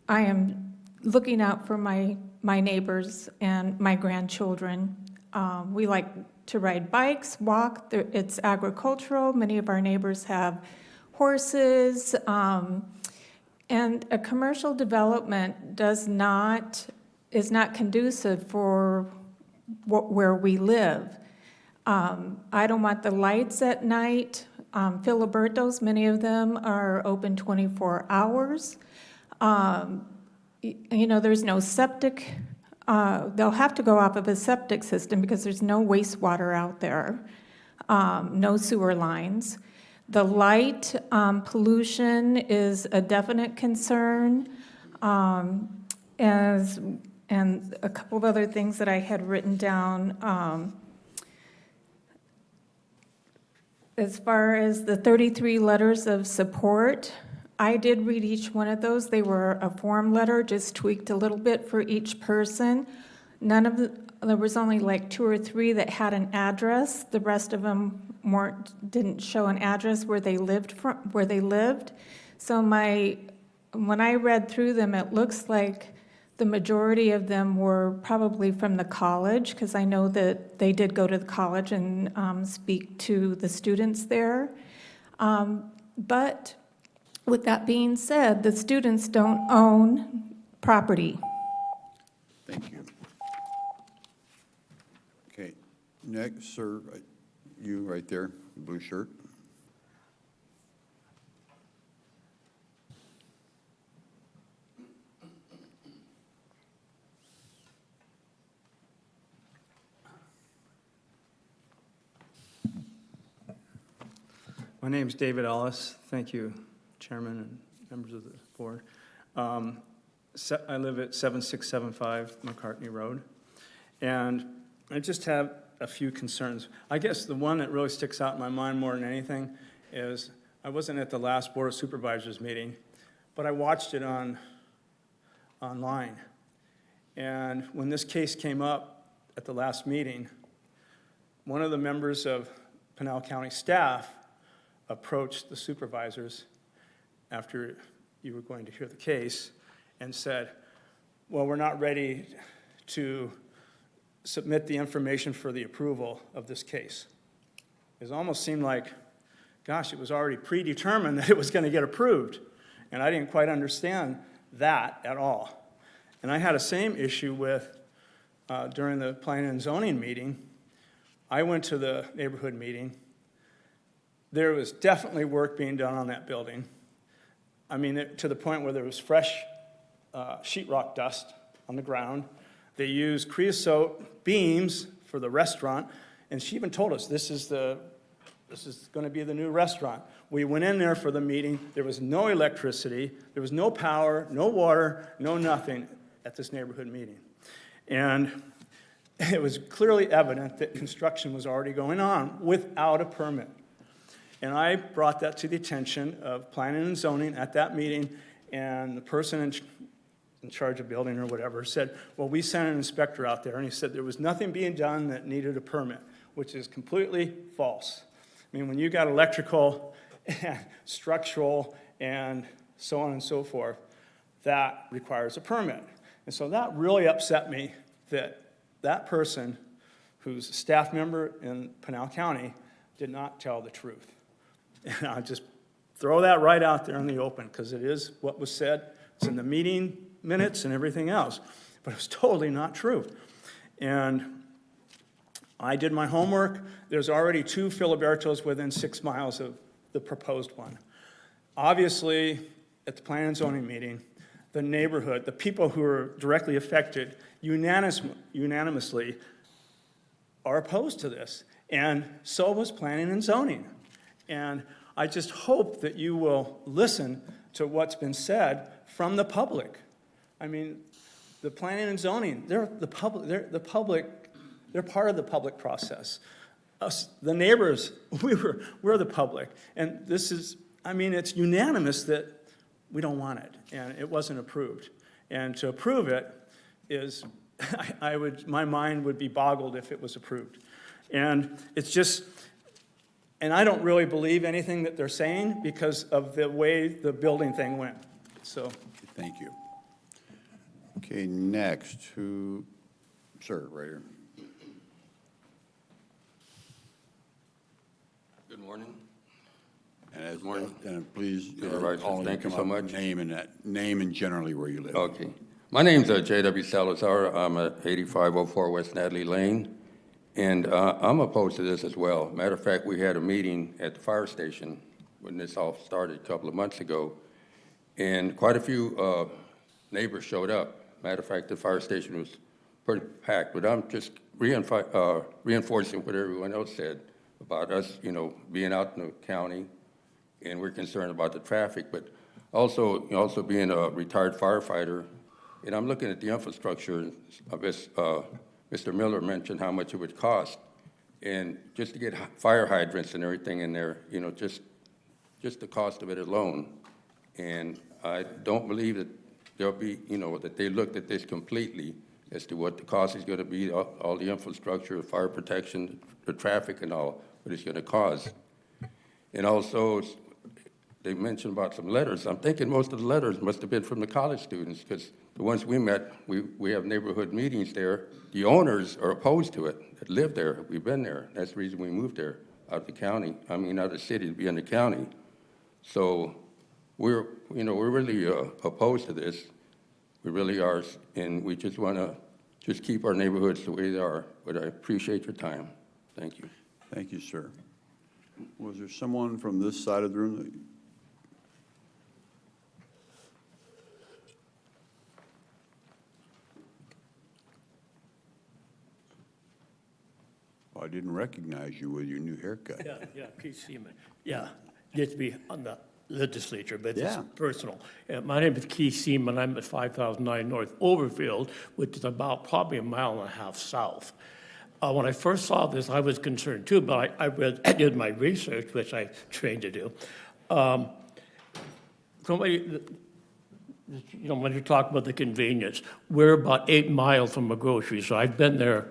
I am looking out for my neighbors and my grandchildren. We like to ride bikes, walk. It's agricultural. Many of our neighbors have horses. And a commercial development is not conducive for where we live. I don't want the lights at night. Filibertos, many of them are open 24 hours. There's no septic. They'll have to go off of a septic system because there's no wastewater out there, no sewer lines. The light pollution is a definite concern, and a couple of other things that I had written down. As far as the 33 letters of support, I did read each one of those. They were a form letter, just tweaked a little bit for each person. There was only like 2 or 3 that had an address. The rest of them didn't show an address where they lived. So when I read through them, it looks like the majority of them were probably from the college, because I know that they did go to the college and speak to the students there. But with that being said, the students don't own property. Thank you. Okay, next, sir, you right there, blue shirt. My name's David Ellis. Thank you, Chairman and members of the board. I live at 7675 McCartney Road, and I just have a few concerns. I guess the one that really sticks out in my mind more than anything is I wasn't at the last Board of Supervisors meeting, but I watched it online. And when this case came up at the last meeting, one of the members of Pinal County staff approached the supervisors after you were going to hear the case and said, well, we're not ready to submit the information for the approval of this case. It almost seemed like, gosh, it was already predetermined that it was going to get approved. And I didn't quite understand that at all. And I had a same issue with, during the planning and zoning meeting, I went to the neighborhood meeting. There was definitely work being done on that building. I mean, to the point where there was fresh sheetrock dust on the ground. They used creosote beams for the restaurant, and she even told us, this is going to be the new restaurant. We went in there for the meeting. There was no electricity. There was no power, no water, no nothing at this neighborhood meeting. And it was clearly evident that construction was already going on without a permit. And I brought that to the attention of planning and zoning at that meeting, and the person in charge of building or whatever said, well, we sent an inspector out there, and he said there was nothing being done that needed a permit, which is completely false. I mean, when you got electrical and structural and so on and so forth, that requires a permit. And so that really upset me that that person, who's a staff member in Pinal County, did not tell the truth. And I'll just throw that right out there in the open, because it is what was said. It's in the meeting minutes and everything else, but it was totally not true. And I did my homework. There's already 2 Filibertos within 6 miles of the proposed one. Obviously, at the planning and zoning meeting, the neighborhood, the people who are directly affected, unanimously are opposed to this. And so was planning and zoning. And I just hope that you will listen to what's been said from the public. I mean, the planning and zoning, they're part of the public process. Us, the neighbors, we're the public. And this is, I mean, it's unanimous that we don't want it, and it wasn't approved. And to approve it is, my mind would be boggled if it was approved. And it's just, and I don't really believe anything that they're saying because of the way the building thing went, so. Thank you. Okay, next, sir, right here. Good morning. And please, Thank you so much. Name and generally where you live. Okay. My name's J.W. Salazar. I'm at 8504 West Natalie Lane, and I'm opposed to this as well. Matter of fact, we had a meeting at the fire station when this all started a couple of months ago, and quite a few neighbors showed up. Matter of fact, the fire station was pretty packed, but I'm just reinforcing what everyone else said about us, being out in the county, and we're concerned about the traffic, but also being a retired firefighter, and I'm looking at the infrastructure. I guess Mr. Miller mentioned how much it would cost, and just to get fire hydrants and everything in there, just the cost of it alone. And I don't believe that there'll be, that they looked at this completely as to what the cost is going to be, all the infrastructure, fire protection, the traffic and all, what it's going to cost. And also, they mentioned about some letters. I'm thinking most of the letters must have been from the college students, because the ones we met, we have neighborhood meetings there. The owners are opposed to it, that live there. We've been there. That's the reason we moved there, out of the county. I mean, out of the city to be in the county. So we're really opposed to this. We really are, and we just want to just keep our neighborhoods the way they are. But I appreciate your time. Thank you. Thank you, sir. Was there someone from this side of the room that? I didn't recognize you with your new haircut. Yeah, Keith Seaman. Yeah, get to be on the legislature, but it's personal. My name is Keith Seaman. I'm at 5009 North Overfield, which is about probably 1.5 miles south. When I first saw this, I was concerned too, but I did my research, which I trained to do. Somebody, when you talk about the convenience, we're about 8 miles from a grocery, so I've been there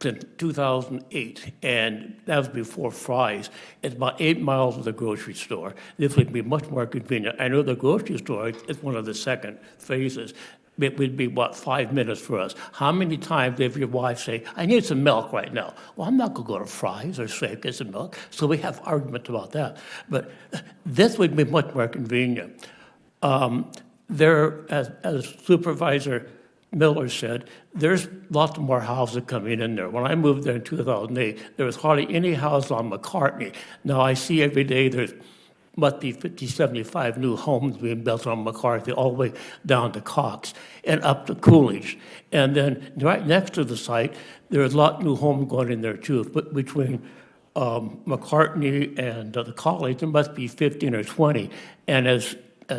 since 2008, and that was before Fry's. It's about 8 miles to the grocery store. This would be much more convenient. I know the grocery store is one of the second phases. It would be, what, 5 minutes for us. How many times have your wife say, I need some milk right now? Well, I'm not going to go to Fry's or say, get some milk. So we have arguments about that. But this would be much more convenient. As Supervisor Miller said, there's lots more houses coming in there. When I moved there in 2008, there was hardly any house on McCartney. Now I see every day there's must be 50, 75 new homes being built on McCarthy all the way down to Cox and up to Coolidge. And then right next to the site, there's a lot of new homes going in there too. But between McCartney and the college, there must be 15 or 20. And as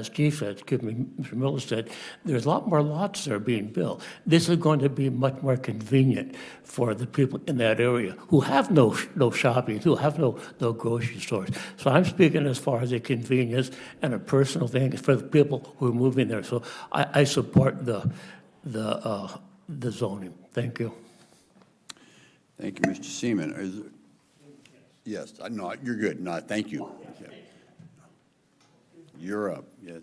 Chief said, excuse me, Mr. Miller said, there's a lot more lots that are being built. This is going to be much more convenient for the people in that area who have no shopping, who have no grocery stores. So I'm speaking as far as a convenience and a personal thing for the people who are moving there. So I support the zoning. Thank you. Thank you, Mr. Seaman. Yes, no, you're good. No, thank you. Yeah. You're up, yes.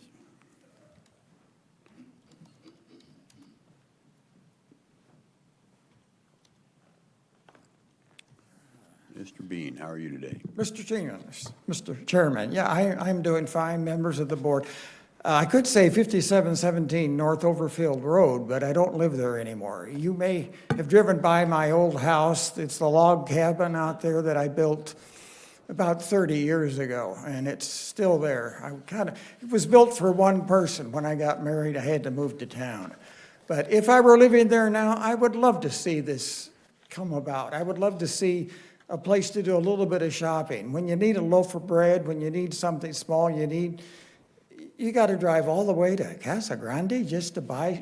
Mr. Bean, how are you today? Mr. Mr. Chairman, yeah, I'm doing fine, members of the board. I could say 5717 North Overfield Road, but I don't live there anymore. You may have driven by my old house. It's the log cabin out there that I built about 30 years ago, and it's still there. It was built for one person. When I got married, I had to move to town. But if I were living there now, I would love to see this come about. I would love to see a place to do a little bit of shopping. When you need a loaf of bread, when you need something small, you got to drive all the way to Casa Grande just to buy,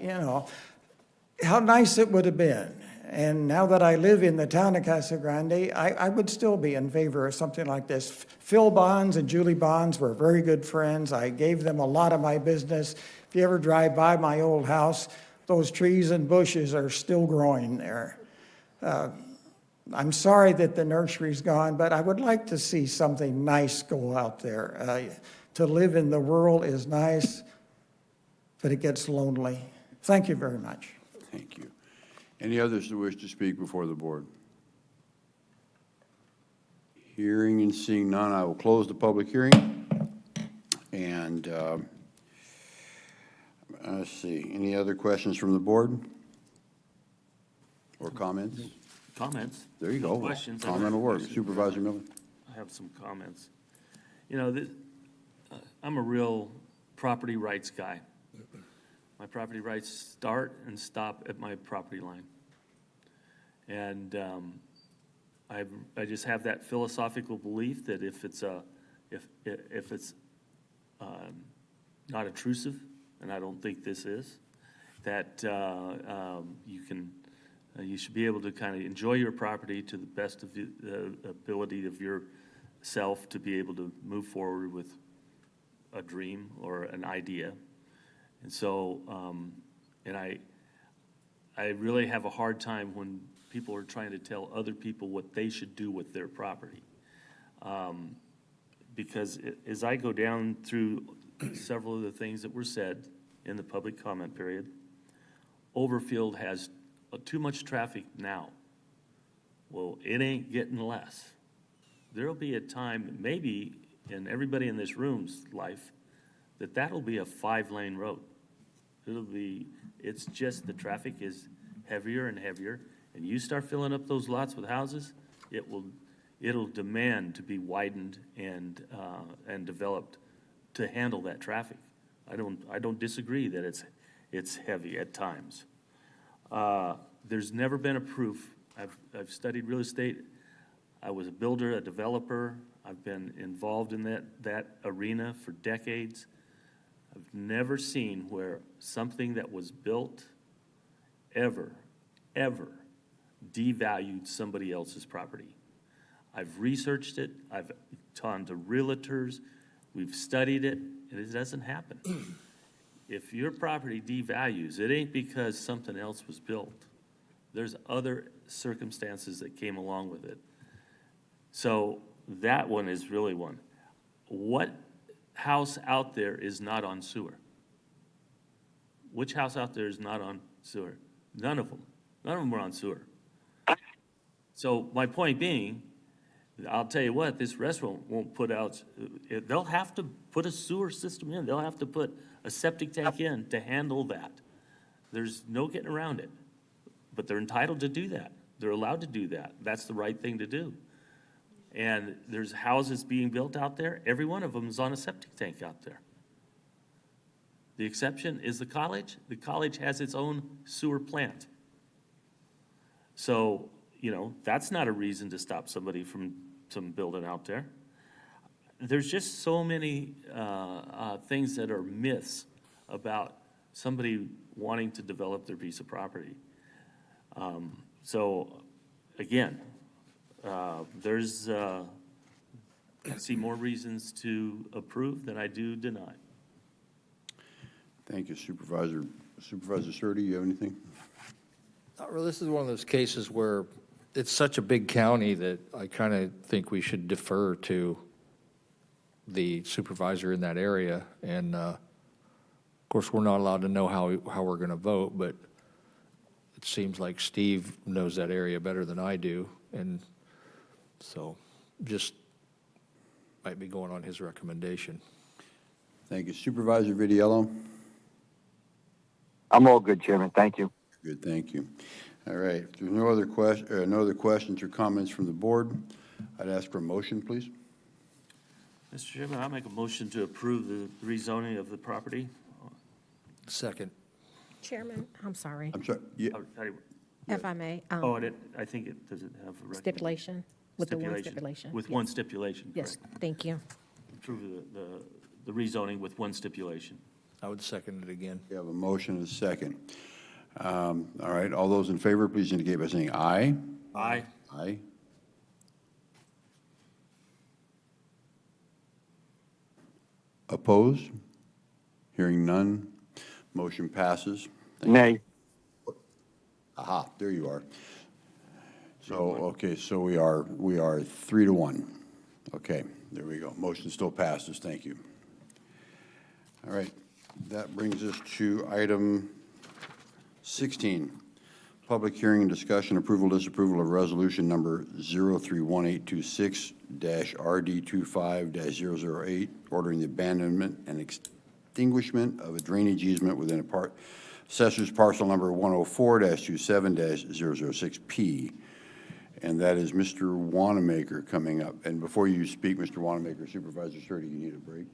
how nice it would have been. And now that I live in the town of Casa Grande, I would still be in favor of something like this. Phil Bonds and Julie Bonds were very good friends. I gave them a lot of my business. If you ever drive by my old house, those trees and bushes are still growing there. I'm sorry that the nursery's gone, but I would like to see something nice go out there. To live in the rural is nice, but it gets lonely. Thank you very much. Thank you. Any others who wish to speak before the board? Hearing and seeing none, I will close the public hearing. And let's see, any other questions from the board? Or comments? Comments. There you go. Questions. Comment will work. Supervisor Miller. I have some comments. I'm a real property rights guy. My property rights start and stop at my property line. And I just have that philosophical belief that if it's not intrusive, and I don't think this is, that you should be able to kind of enjoy your property to the best of the ability of yourself to be able to move forward with a dream or an idea. And so, I really have a hard time when people are trying to tell other people what they should do with their property. Because as I go down through several of the things that were said in the public comment period, Overfield has too much traffic now. Well, it ain't getting less. There'll be a time, maybe in everybody in this room's life, that'll be a 5-lane road. It's just the traffic is heavier and heavier, and you start filling up those lots with houses, it'll demand to be widened and developed to handle that traffic. I don't disagree that it's heavy at times. There's never been a proof. I've studied real estate. I was a builder, a developer. I've been involved in that arena for decades. I've never seen where something that was built ever devalued somebody else's property. I've researched it. I've talked to realtors. We've studied it, and it doesn't happen. If your property devalues, it ain't because something else was built. There's other circumstances that came along with it. So that one is really one. What house out there is not on sewer? Which house out there is not on sewer? None of them. None of them are on sewer. So my point being, I'll tell you what, this restaurant won't put out, they'll have to put a sewer system in. They'll have to put a septic tank in to handle that. There's no getting around it. But they're entitled to do that. They're allowed to do that. That's the right thing to do. And there's houses being built out there. Every one of them is on a septic tank out there. The exception is the college. The college has its own sewer plant. So, that's not a reason to stop somebody from building out there. There's just so many things that are myths about somebody wanting to develop their piece of property. So, again, I see more reasons to approve than I do deny. Thank you, Supervisor. Supervisor Surtee, you have anything? Not really. This is one of those cases where it's such a big county that I kind of think we should defer to the supervisor in that area. And, of course, we're not allowed to know how we're going to vote, but it seems like Steve knows that area better than I do. And so just might be going on his recommendation. Thank you. Supervisor Vidiello? I'm all good, Chairman. Thank you. Good, thank you. All right, if there's no other questions or comments from the board, I'd ask for a motion, please. Mr. Chairman, I'll make a motion to approve the rezoning of the property. Second. Chairman, I'm sorry, I'm sorry, yeah, if I may. I think it, does it have a Stipulation, with the one stipulation. With Yes. one stipulation, Yes, correct. thank you. Approve the rezoning with one stipulation. I would second it again. we have a motion and a second. All right, all those in favor, please indicate by saying aye. Aye. Aye. Opposed? Hearing none, motion passes. Nay. Aha, there you are. So, okay, so we are 3-1. Okay, there we go. Motion still passes, thank you. All right, that brings us to item 16, public hearing and discussion, approval, disapproval of resolution number 031826-RD25-008, ordering the abandonment and extinguishment of a drainage easement within a assessor's parcel number 104-27-006P. And that is Mr. Wanamaker coming up. And before you speak, Mr. Wanamaker, Supervisor Surtee, you need a break?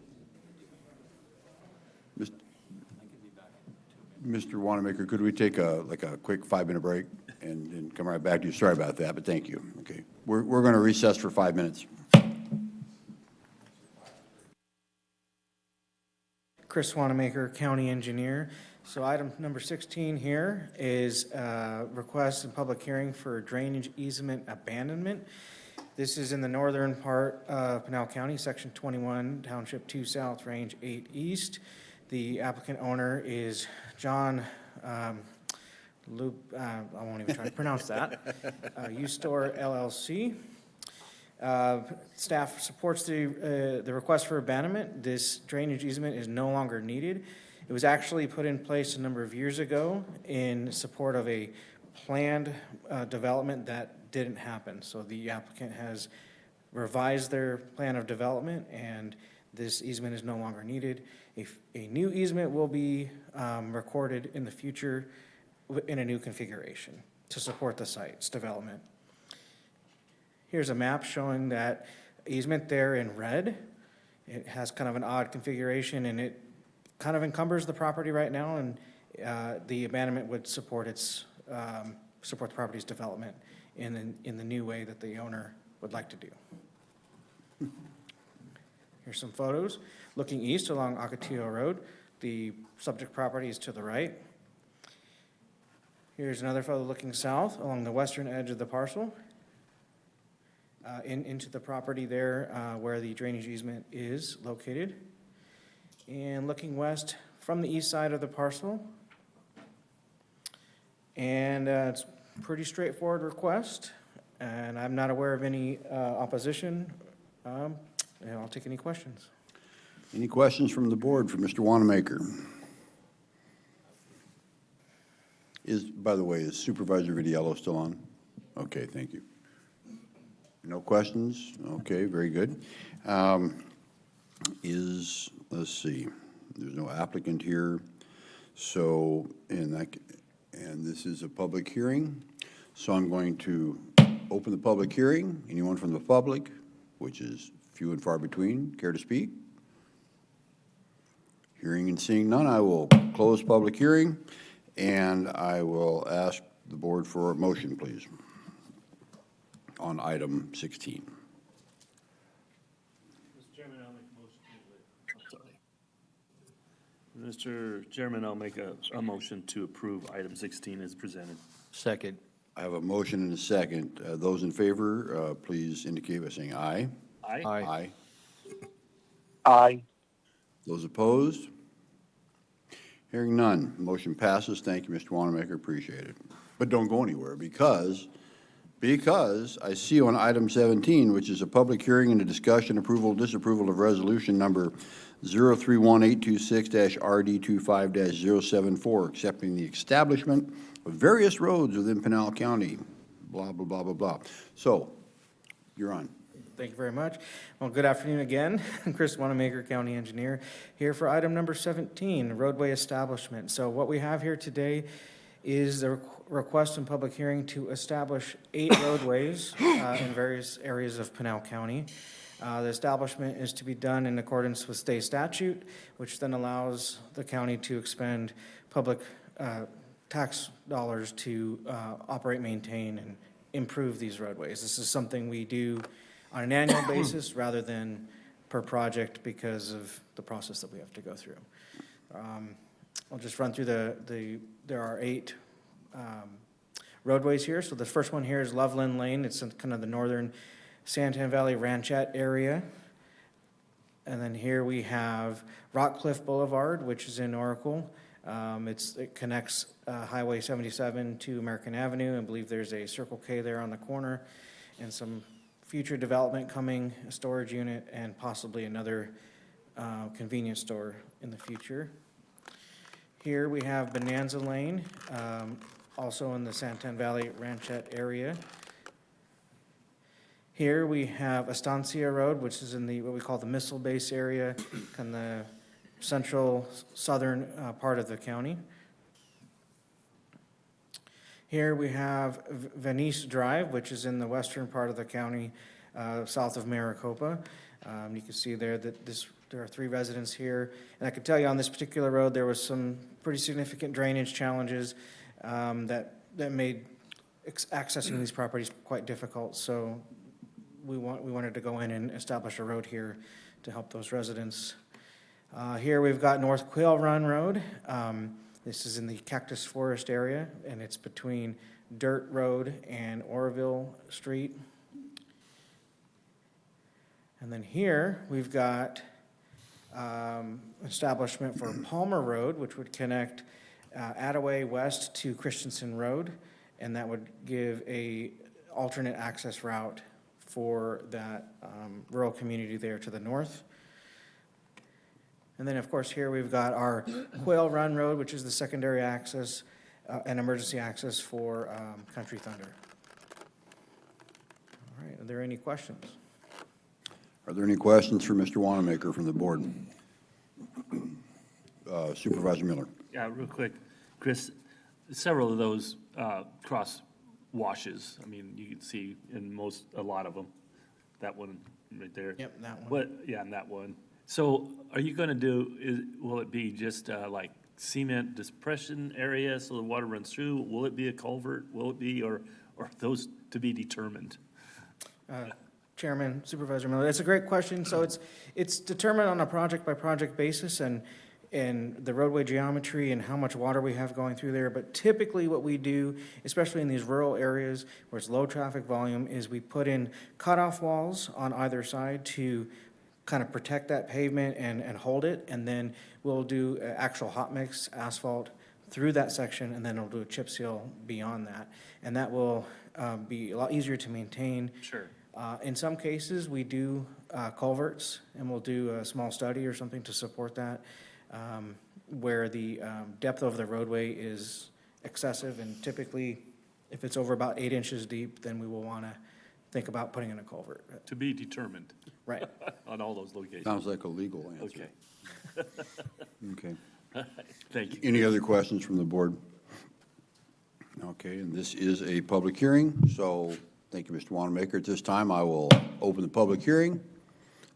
Mr. Wanamaker, could we take a quick 5-minute break and come right back to you? Sorry about that, but thank you. Okay, we're going to recess for 5 minutes. Chris Wanamaker, County Engineer. So item number 16 here is request and public hearing for drainage easement abandonment. This is in the northern part of Pinal County, Section 21, Township 2 South, Range 8 East. The applicant owner is John Loop, I won't even try to pronounce that, U-Store LLC. Staff supports the request for abandonment. This drainage easement is no longer needed. It was actually put in place a number of years ago in support of a planned development that didn't happen. So the applicant has revised their plan of development, and this easement is no longer needed. A new easement will be recorded in the future in a new configuration to support the site's development. Here's a map showing that easement there in red. It has kind of an odd configuration, and it kind of encumbers the property right now, and the abandonment would support the property's development in the new way that the owner would like to do. Here's some photos. Looking east along Ocotillo Road, the subject property is to the right. Here's another photo looking south along the western edge of the parcel. Into the property there where the drainage easement is located. And looking west from the east side of the parcel. And it's pretty straightforward request, and I'm not aware of any opposition. And I'll take any questions. Any questions from the board for Mr. Wanamaker? By the way, is Supervisor Vitiello still on? Okay, thank you. No questions? Okay, very good. Let's see, there's no applicant here. So, and this is a public hearing. So I'm going to open the public hearing. Anyone from the public, which is few and far between, care to speak? Hearing and seeing none, I will close public hearing, and I will ask the board for a motion, please, on item 16. Mr. Chairman, I'll make a motion to approve item 16 as presented. Second. I have a motion and a second. Those in favor, please indicate by saying aye. Aye. Aye. Aye. Those opposed? Hearing none, motion passes. Thank you, Mr. Wanamaker, appreciate it. But don't go anywhere, because I see on item 17, which is a public hearing and a discussion, approval, disapproval of resolution number 031826-RD25-074, accepting the establishment of various roads within Pinal County, blah, blah, blah, blah, blah. So, you're on. Thank you very much. Well, good afternoon again. I'm Chris Wanamaker, County Engineer, here for item number 17, roadway establishment. So what we have here today is the request and public hearing to establish 8 roadways in various areas of Pinal County. The establishment is to be done in accordance with state statute, which then allows the county to expend public tax dollars to operate, maintain, and improve these roadways. This is something we do on an annual basis rather than per project because of the process that we have to go through. I'll just run through there are 8 roadways here. So the first one here is Loveland Lane. It's in kind of the northern Santan Valley Ranchette area. And then here we have Rock Cliff Boulevard, which is in Oracle. It connects Highway 77 to American Avenue. I believe there's a Circle K there on the corner and some future development coming, a storage unit, and possibly another convenience store in the future. Here we have Bonanza Lane, also in the Santan Valley Ranchette area. Here we have Estancia Road, which is in what we call the Missile Base area, in the central southern part of the county. Here we have Venice Drive, which is in the western part of the county, south of Maricopa. You can see there that there are 3 residents here. And I can tell you on this particular road, there was some pretty significant drainage challenges that made accessing these properties quite difficult. So we wanted to go in and establish a road here to help those residents. Here we've got North Quail Run Road. This is in the Cactus Forest area, and it's between Dirt Road and Oroville Street. And then here we've got establishment for Palmer Road, which would connect Attaway West to Christensen Road, and that would give a alternate access route for that rural community there to the north. And then, of course, here we've got our Quail Run Road, which is the secondary access and emergency access for Country Thunder. All right, are there any questions? Are there any questions for Mr. Wanamaker from the board? Supervisor Miller. Yeah, real quick, Chris, several of those cross washes, I mean, you can see in a lot of them, that one right there. Yep, that one. And that one. So are you going to will it be just like cement dispersion area so the water runs through? Will it be a culvert? Will it be, or those to be determined? Chairman, Supervisor Miller, that's a great question. So it's determined on a project-by-project basis and the roadway geometry and how much water we have going through there. But typically what we do, especially in these rural areas where it's low traffic volume, is we put in cutoff walls on either side to kind of protect that pavement and hold it. And then we'll do actual hot mix asphalt through that section, and then it'll do a chip seal beyond that. And that will be a lot easier to maintain. Sure. In some cases, we do culverts, and we'll do a small study or something to support that, where the depth of the roadway is excessive, and typically, if it's over about 8 inches deep, then we will want to think about putting in a culvert. To be determined. Right. On all those locations. Sounds like a legal answer. Okay. Okay. Thank you. Any other questions from the board? Okay, and this is a public hearing, so thank you, Mr. Wanamaker. At this time, I will open the public hearing.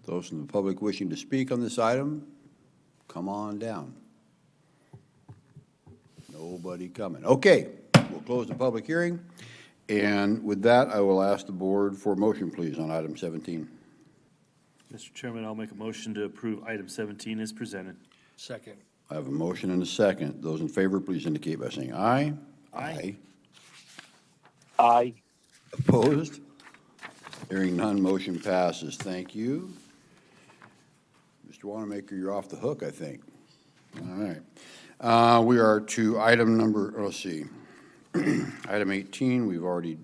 Those from the public wishing to speak on this item, come on down. Nobody coming. Okay, we'll close the public hearing. And with that, I will ask the board for a motion, please, on item 17. Mr. Chairman, I'll make a motion to approve item 17 as presented. Second. I have a motion and a second. Those in favor, please indicate by saying aye. Aye. Aye. Opposed? Hearing none, motion passes. Thank you. Mr. Wanamaker, you're off the hook, I think. All right. We are to item number, let's see. Item 18, We already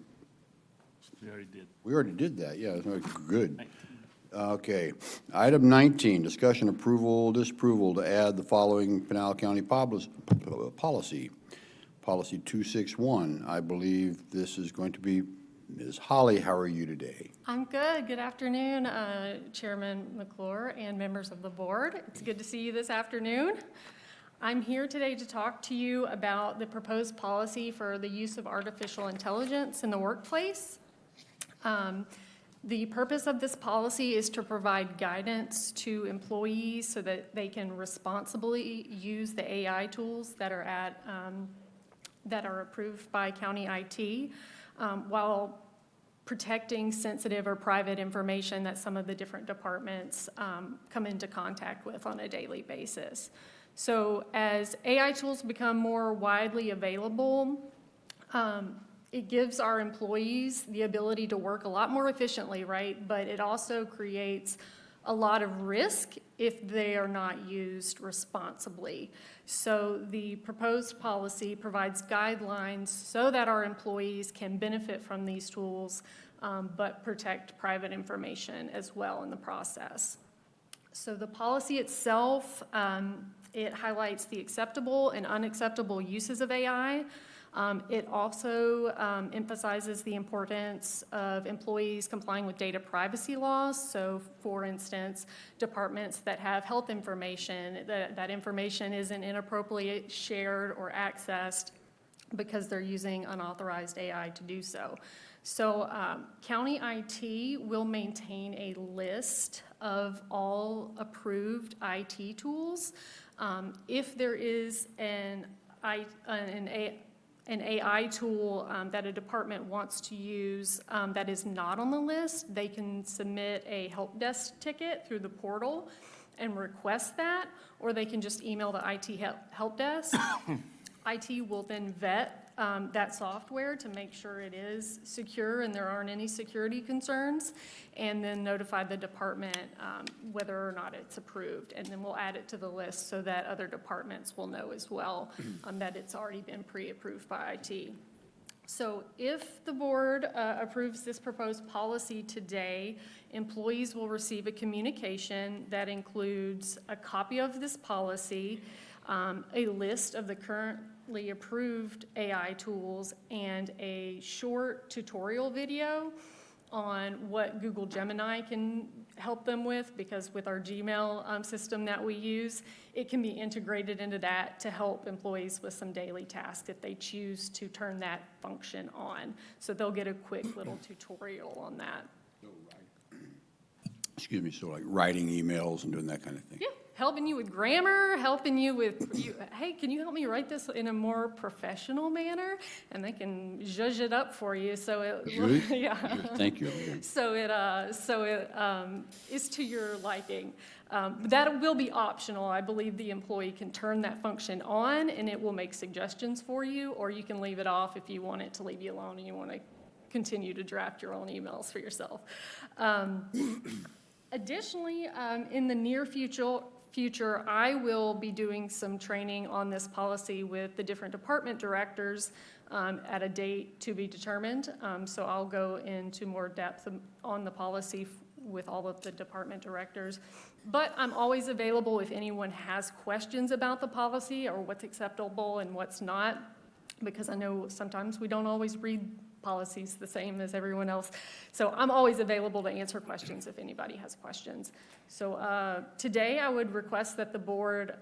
did. we already did that, yeah, good. Okay. Item 19, discussion approval, disapproval to add the following Pinal County policy. Policy 261. I believe this is going to be Ms. Holly. How are you today? I'm good. Good afternoon, Chairman McClure and members of the board. It's good to see you this afternoon. I'm here today to talk to you about the proposed policy for the use of artificial intelligence in the workplace. The purpose of this policy is to provide guidance to employees so that they can responsibly use the AI tools that are approved by county IT, while protecting sensitive or private information that some of the different departments come into contact with on a daily basis. So as AI tools become more widely available, it gives our employees the ability to work a lot more efficiently, right? But it also creates a lot of risk if they are not used responsibly. So the proposed policy provides guidelines so that our employees can benefit from these tools, but protect private information as well in the process. So the policy itself, it highlights the acceptable and unacceptable uses of AI. It also emphasizes the importance of employees complying with data privacy laws. So, for instance, departments that have health information, that information isn't inappropriately shared or accessed because they're using unauthorized AI to do so. So, county IT will maintain a list of all approved IT tools. If there is an AI tool that a department wants to use that is not on the list, they can submit a help desk ticket through the portal and request that, or they can just email the IT help desk. IT will then vet that software to make sure it is secure and there aren't any security concerns, and then notify the department whether or not it's approved. And then we'll add it to the list so that other departments will know as well that it's already been pre-approved by IT. So if the board approves this proposed policy today, employees will receive a communication that includes a copy of this policy, a list of the currently approved AI tools, and a short tutorial video on what Google Gemini can help them with, because with our Gmail system that we use, it can be integrated into that to help employees with some daily tasks if they choose to turn that function on. So they'll get a quick little tutorial on that. Excuse me, so like writing emails and doing that kind of thing? Yeah, helping you with grammar, helping you with, hey, can you help me write this in a more professional manner? And they can zhuzh it up for you, so it, Zhuzh? yeah. Zhuzh, thank you. So it is to your liking. That will be optional. I believe the employee can turn that function on, and it will make suggestions for you, or you can leave it off if you want it to leave you alone and you want to continue to draft your own emails for yourself. Additionally, in the near future, future, I will be doing some training on this policy with the different department directors at a date to be determined. So I'll go into more depth on the policy with all of the department directors. But I'm always available if anyone has questions about the policy or what's acceptable and what's not, because I know sometimes we don't always read policies the same as everyone else. So I'm always available to answer questions if anybody has questions. So today I would request that the board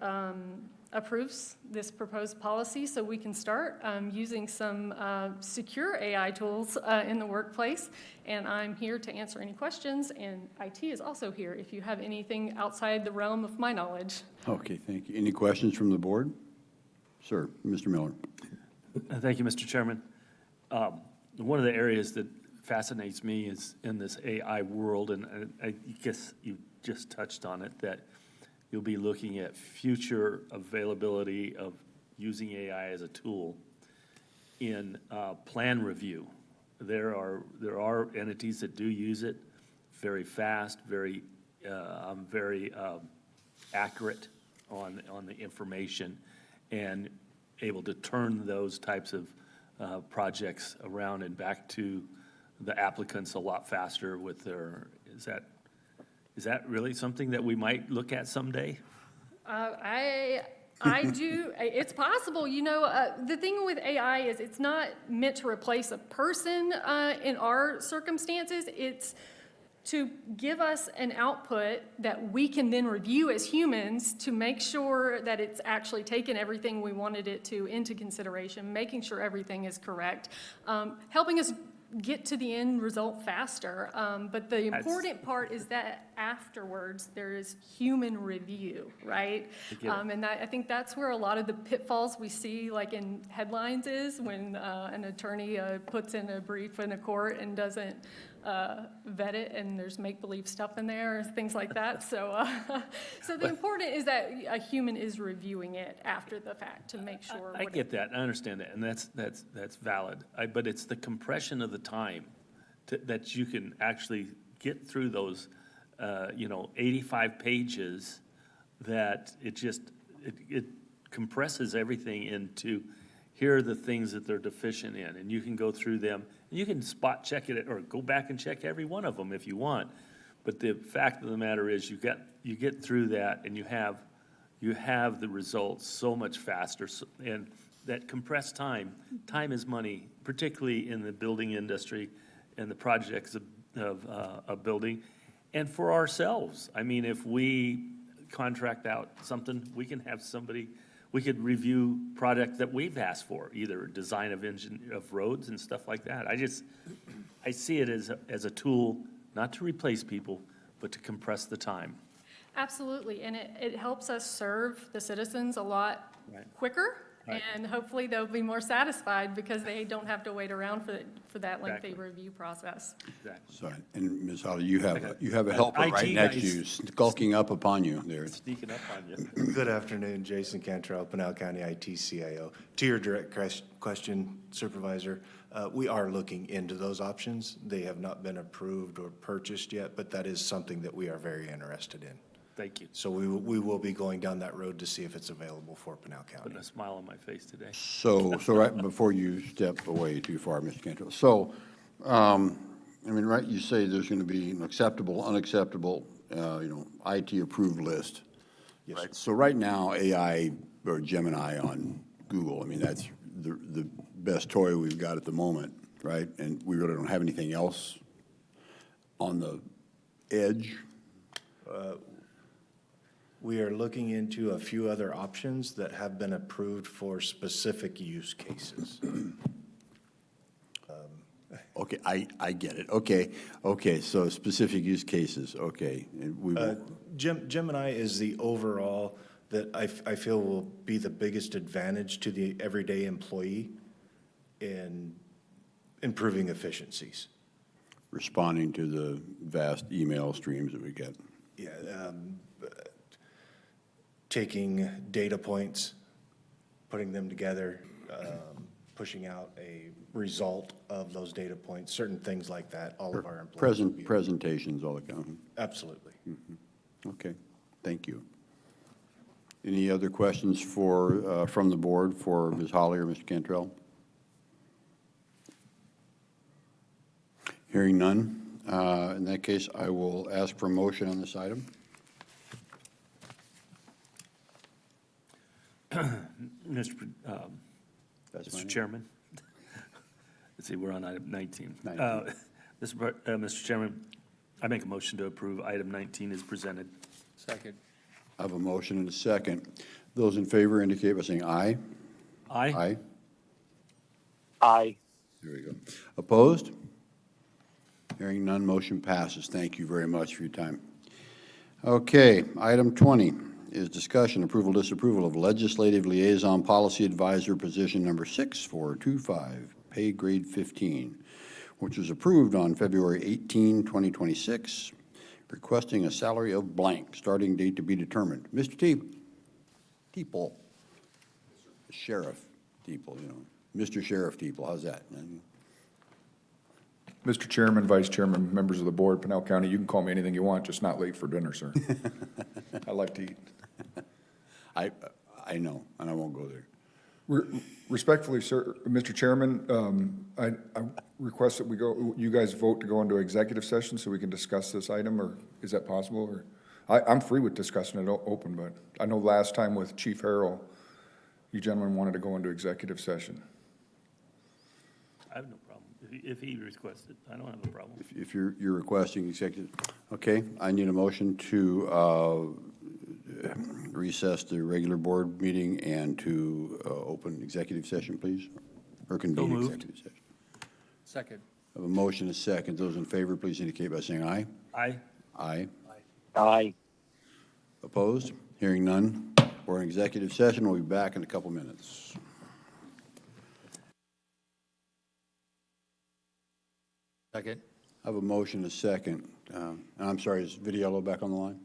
approves this proposed policy so we can start using some secure AI tools in the workplace. And I'm here to answer any questions, and IT is also here if you have anything outside the realm of my knowledge. Okay, thank you. Any questions from the board? Sir, Mr. Miller. Thank you, Mr. Chairman. One of the areas that fascinates me is in this AI world, and I guess you just touched on it, that you'll be looking at future availability of using AI as a tool in plan review. There are entities that do use it very fast, very accurate on the information, and able to turn those types of projects around and back to the applicants a lot faster with their, is that really something that we might look at someday? I do, it's possible, you know, the thing with AI is it's not meant to replace a person in our circumstances. It's to give us an output that we can then review as humans to make sure that it's actually taken everything we wanted it to into consideration, making sure everything is correct, helping us get to the end result faster. But the important part is that afterwards there is human review, right? And I think that's where a lot of the pitfalls we see, like in headlines, is when an attorney puts in a brief in a court and doesn't vet it, and there's make-believe stuff in there, things like that. So, so the important is that a human is reviewing it after the fact to make sure. I get that, I understand that, and that's valid. But it's the compression of the time that you can actually get through those, 85 pages, that it compresses everything into, here are the things that they're deficient in, and you can go through them. You can spot check it or go back and check every one of them if you want. But the fact of the matter is you get through that, and you have the results so much faster. And that compressed time is money, particularly in the building industry and the projects of building. And for ourselves, I mean, if we contract out something, we can have somebody, we could review product that we've asked for, either design of roads and stuff like that. I see it as a tool, not to replace people, but to compress the time. Absolutely, and it helps us serve the citizens a lot quicker, and hopefully they'll be more satisfied because they don't have to wait around for that lengthy review process. Exactly. So, and Ms. Holly, you have a helper right next to you, skulking up upon you there. Sneaking up on you. Good afternoon, Jason Cantrell, Pinal County IT CIO. To your direct question, Supervisor, we are looking into those options. They have not been approved or purchased yet, but that is something that we are very interested in. Thank you. So we will be going down that road to see if it's available for Pinal County. Putting a smile on my face today. So right before you step away too far, Mr. Cantrell, so, right, you say there's going to be an acceptable, unacceptable, IT-approved list. Yes, Right. So right now, AI or Gemini on Google, that's the best toy we've got at the moment, right? And we really don't have anything else on the edge. We are looking into a few other options that have been approved for specific use cases. Okay, I get it. Okay, so specific use cases, okay. And we will, Gemini is the overall that I feel will be the biggest advantage to the everyday employee in improving efficiencies. responding to the vast email streams that we get. Yeah, taking data points, putting them together, pushing out a result of those data points, certain things like that, all of our employees. Presentations, all the kind. Absolutely. Okay, thank you. Any other questions for, from the board for Ms. Holly or Mr. Cantrell? Hearing none. In that case, I will ask for a motion on this item. Mr. Mr. Chairman. Let's see, we're on item 19. Mr. Chairman, I make a motion to approve item 19 as presented. Second. I have a motion and a second. Those in favor indicate by saying aye. Aye. Aye. Aye. There we go. Opposed? Hearing none, motion passes. Thank you very much for your time. Okay, item 20 is discussion, approval, disapproval of legislative liaison policy advisor position number 6425, pay grade 15, which was approved on February 18, 2026, requesting a salary of blank, starting date to be determined. Mr. Teeple, Sheriff Teeple, you know, Mr. Sheriff Teeple, how's that? Mr. Chairman, Vice Chairman, members of the board, Pinal County, you can call me anything you want, just not late for dinner, sir. I like to eat. I know, and I won't go there. Respectfully, sir, Mr. Chairman, I request that you guys vote to go into executive session so we can discuss this item, or is that possible? Or I'm free with discussing it open, but I know last time with Chief Harrell, you gentlemen wanted to go into executive session. I have no problem. If he requests it, I don't have a problem. If you're requesting executive, okay, I need a motion to recess the regular board meeting and to open executive session, please, or convene moved. executive session. Second. I have a motion and a second. Those in favor, please indicate by saying aye. Aye. Aye. Aye. Opposed? Hearing none. We're in executive session. We'll be back in a couple minutes. Second. I have a motion and a second. And I'm sorry, is Vidiello back on the line?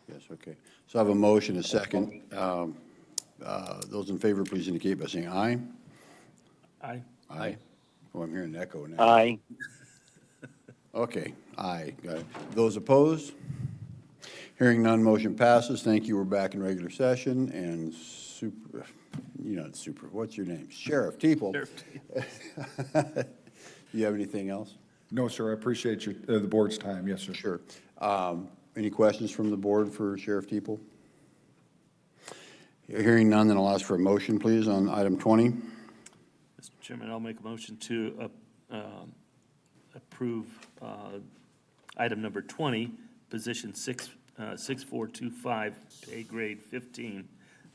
Yes, okay. So I have a motion and a second. Those in favor, please indicate by saying aye. Aye. Aye. Oh, I'm hearing an echo now. Aye. Okay, aye, got it. Those opposed? Hearing none, motion passes. Thank you. We're back in regular session, and what's your name? Sheriff Teeple. Sheriff. You have anything else? No, sir, I appreciate the board's time. Yes, sir. Sure. Any questions from the board for Sheriff Teeple? Hearing none, then I'll ask for a motion, please, on item 20. Mr. Chairman, I'll make a motion to approve item number 20, position 6425, pay grade 15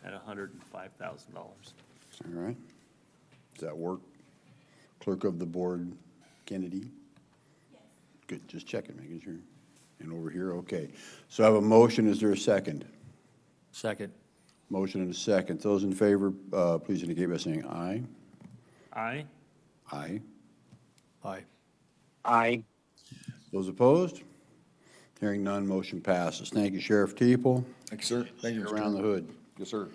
at $105,000. All right. Does that work? Clerk of the board, Kennedy? Yes. Good, just checking, making sure. And over here, okay. So I have a motion. Is there a second? Second. Motion and a second. Those in favor, please indicate by saying aye. Aye. Aye. Aye. Aye. Those opposed? Hearing none, motion passes. Thank you, Sheriff Teeple. Thank you, sir. Thank you, Mr. Around the hood. Yes, sir.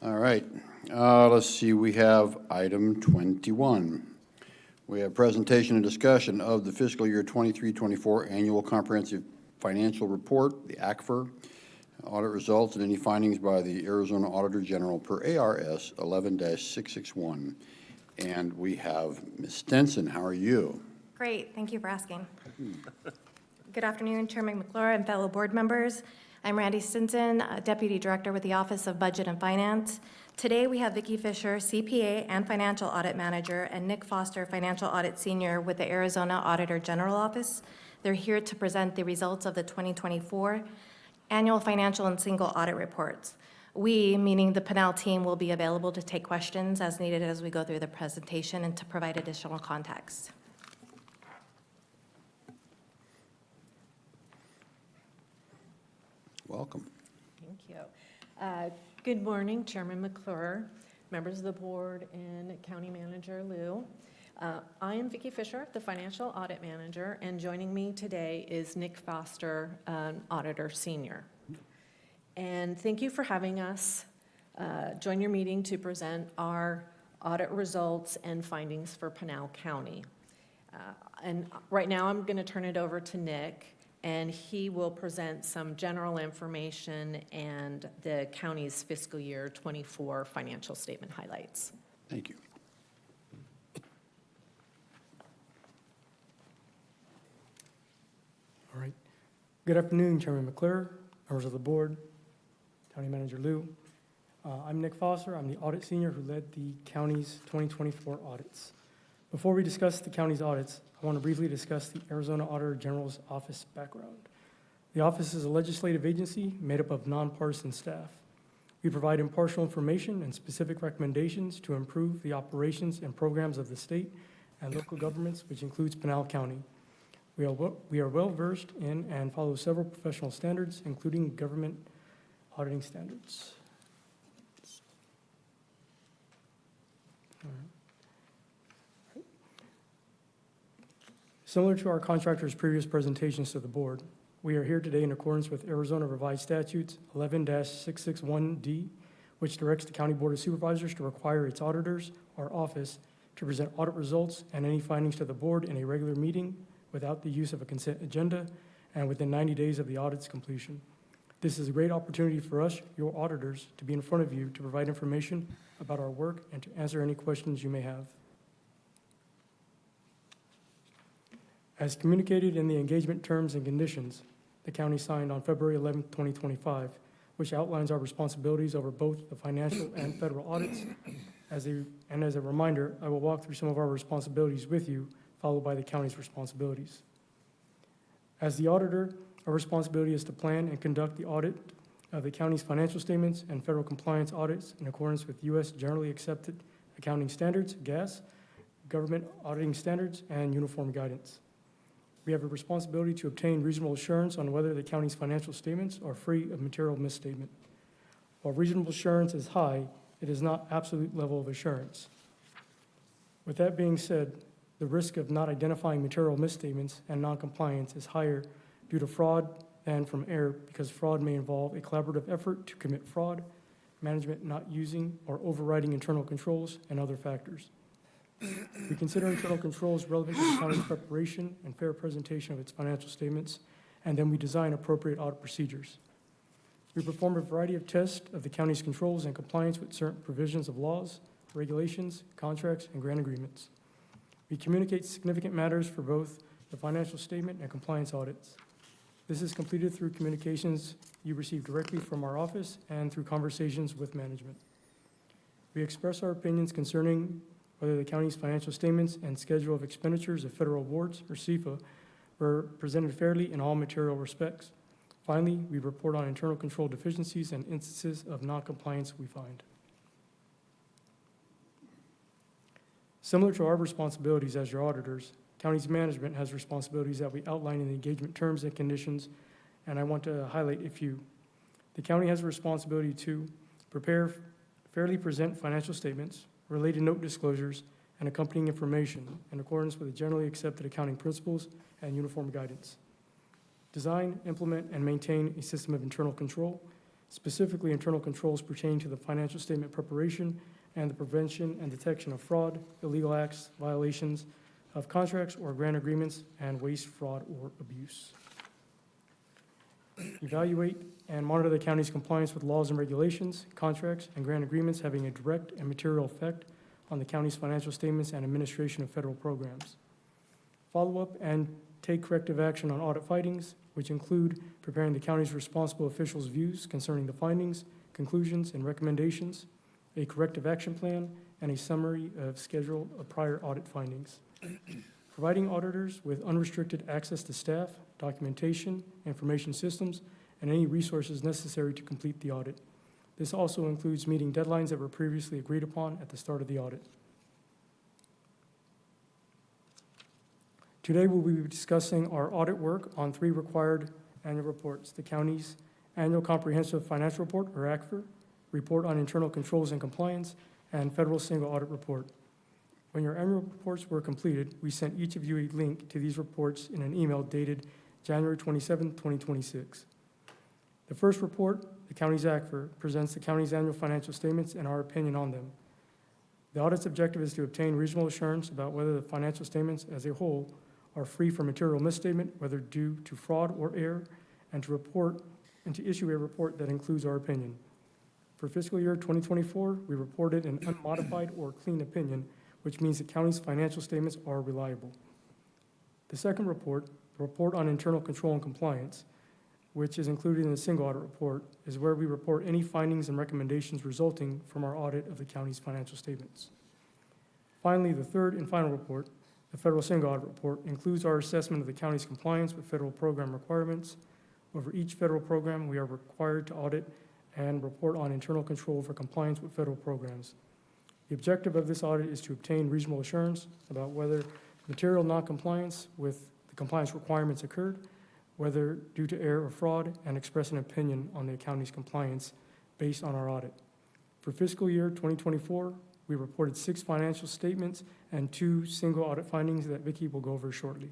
All right. Let's see, we have item 21. We have presentation and discussion of the fiscal year 23-24 Annual Comprehensive Financial Report, the ACFR, audit results and any findings by the Arizona Auditor General per ARS 11-661. And we have Ms. Stenson. How are you? Great. Thank you for asking. Good afternoon, Chairman McClure and fellow board members. I'm Randy Stinson, Deputy Director with the Office of Budget and Finance. Today, we have Vicki Fisher, CPA and Financial Audit Manager, and Nick Foster, Financial Audit Senior with the Arizona Auditor General Office. They're here to present the results of the 2024 Annual Financial and Single Audit Reports. We, meaning the Pinal team, will be available to take questions as needed as we go through the presentation and to provide additional context. Welcome. Thank you. Good morning, Chairman McClure, members of the board, and County Manager Liu. I am Vicki Fisher, the Financial Audit Manager, and joining me today is Nick Foster, Auditor Senior. And thank you for having us join your meeting to present our audit results and findings for Pinal County. And right now, I'm going to turn it over to Nick, and he will present some general information and the county's fiscal year '24 financial statement highlights. Thank you. All right. Good afternoon, Chairman McClure, members of the board, County Manager Liu. I'm Nick Foster. I'm the audit senior who led the county's 2024 audits. Before we discuss the county's audits, I want to briefly discuss the Arizona Auditor General's office background. The office is a legislative agency made up of nonpartisan staff. We provide impartial information and specific recommendations to improve the operations and programs of the state and local governments, which includes Pinal County. We are well-versed in and follow several professional standards, including government auditing standards. All right. Similar to our contractor's previous presentations to the board, we are here today in accordance with Arizona Revised Statutes 11-661D, which directs the County Board of Supervisors to require its auditors or office to present audit results and any findings to the board in a regular meeting without the use of a consent agenda and within 90 days of the audit's completion. This is a great opportunity for us, your auditors, to be in front of you to provide information about our work and to answer any questions you may have. As communicated in the engagement terms and conditions the county signed on February 11, 2025, which outlines our responsibilities over both the financial and federal audits. As a reminder, I will walk through some of our responsibilities with you, followed by the county's responsibilities. As the auditor, our responsibility is to plan and conduct the audit of the county's financial statements and federal compliance audits in accordance with U.S. Generally Accepted Accounting Standards, GAAS, government auditing standards, and uniform guidance. We have a responsibility to obtain reasonable assurance on whether the county's financial statements are free of material misstatement. While reasonable assurance is high, it is not absolute level of assurance. With that being said, the risk of not identifying material misstatements and noncompliance is higher due to fraud than from error, because fraud may involve a collaborative effort to commit fraud, management not using or overriding internal controls, and other factors. We consider internal controls relevant to the county's preparation and fair presentation of its financial statements, and then we design appropriate audit procedures. We perform a variety of tests of the county's controls and compliance with certain provisions of laws, regulations, contracts, and grant agreements. We communicate significant matters for both the financial statement and compliance audits. This is completed through communications you receive directly from our office and through conversations with management. We express our opinions concerning whether the county's financial statements and schedule of expenditures of federal awards, or CFA, were presented fairly in all material respects. Finally, we report on internal control deficiencies and instances of noncompliance we find. Similar to our responsibilities as your auditors, county's management has responsibilities that we outline in the engagement terms and conditions, and I want to highlight a few. The county has a responsibility to prepare, fairly present financial statements, related note disclosures, and accompanying information in accordance with the generally accepted accounting principles and uniform guidance. Design, implement, and maintain a system of internal control, specifically internal controls pertaining to the financial statement preparation and the prevention and detection of fraud, illegal acts, violations of contracts or grant agreements, and waste, fraud, or abuse. Evaluate and monitor the county's compliance with laws and regulations, contracts, and grant agreements having a direct and material effect on the county's financial statements and administration of federal programs. Follow up and take corrective action on audit findings, which include preparing the county's responsible officials' views concerning the findings, conclusions, and recommendations, a corrective action plan, and a summary of schedule of prior audit findings. Providing auditors with unrestricted access to staff, documentation, information systems, and any resources necessary to complete the audit. This also includes meeting deadlines that were previously agreed upon at the start of the audit. Today, we'll be discussing our audit work on 3 required annual reports: the county's Annual Comprehensive Financial Report, or ACFR, Report on Internal Controls and Compliance, and Federal Single Audit Report. When your annual reports were completed, we sent each of you a link to these reports in an email dated January 27, 2026. The first report, the county's ACFR, presents the county's annual financial statements and our opinion on them. The audit's objective is to obtain reasonable assurance about whether the financial statements as a whole are free from material misstatement, whether due to fraud or error, and to issue a report that includes our opinion. For fiscal year 2024, we reported an unmodified or clean opinion, which means the county's financial statements are reliable. The second report, the report on internal control and compliance, which is included in the single audit report, is where we report any findings and recommendations resulting from our audit of the county's financial statements. Finally, the third and final report, the federal single audit report, includes our assessment of the county's compliance with federal program requirements. Over each federal program, we are required to audit and report on internal control for compliance with federal programs. The objective of this audit is to obtain reasonable assurance about whether material noncompliance with the compliance requirements occurred, whether due to error or fraud, and express an opinion on the county's compliance based on our audit. For fiscal year 2024, we reported 6 financial statements and 2 single audit findings that Vicki will go over shortly.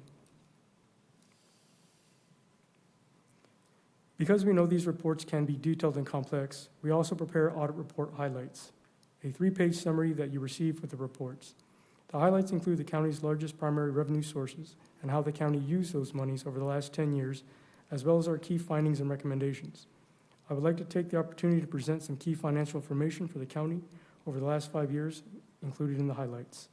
Because we know these reports can be detailed and complex, we also prepare audit report highlights, a 3-page summary that you receive with the reports. The highlights include the county's largest primary revenue sources and how the county used those monies over the last 10 years, as well as our key findings and recommendations. I would like to take the opportunity to present some key financial information for the county over the last 5 years, included in the highlights.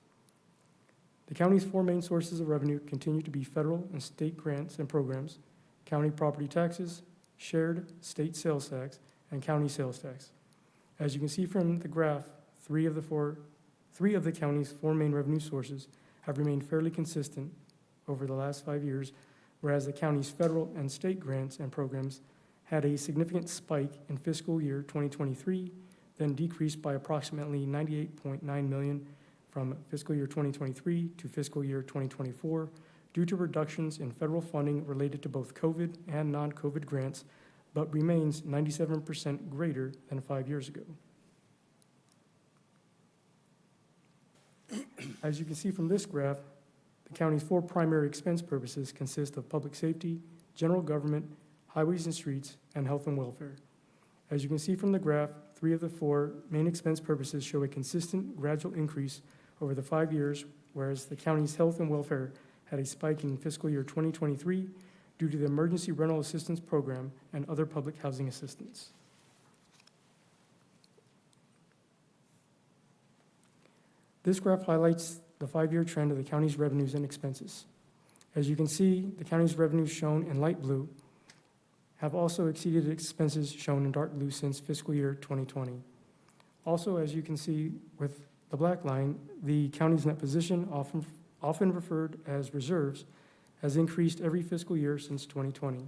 The county's 4 main sources of revenue continue to be federal and state grants and programs, county property taxes, shared state sales tax, and county sales tax. As you can see from the graph, 3 of the county's 4 main revenue sources have remained fairly consistent over the last 5 years, whereas the county's federal and state grants and programs had a significant spike in fiscal year 2023, then decreased by approximately $98.9 million from fiscal year 2023 to fiscal year 2024 due to reductions in federal funding related to both COVID and non-COVID grants, but remains 97% greater than 5 years ago. As you can see from this graph, the county's 4 primary expense purposes consist of public safety, general government, highways and streets, and health and welfare. As you can see from the graph, 3 of the 4 main expense purposes show a consistent gradual increase over the 5 years, whereas the county's health and welfare had a spike in fiscal year 2023 due to the Emergency Rental Assistance Program and other public housing assistance. This graph highlights the 5-year trend of the county's revenues and expenses. As you can see, the county's revenues shown in light blue have also exceeded expenses shown in dark blue since fiscal year 2020. Also, as you can see with the black line, the county's net position, often referred as reserves, has increased every fiscal year since 2020.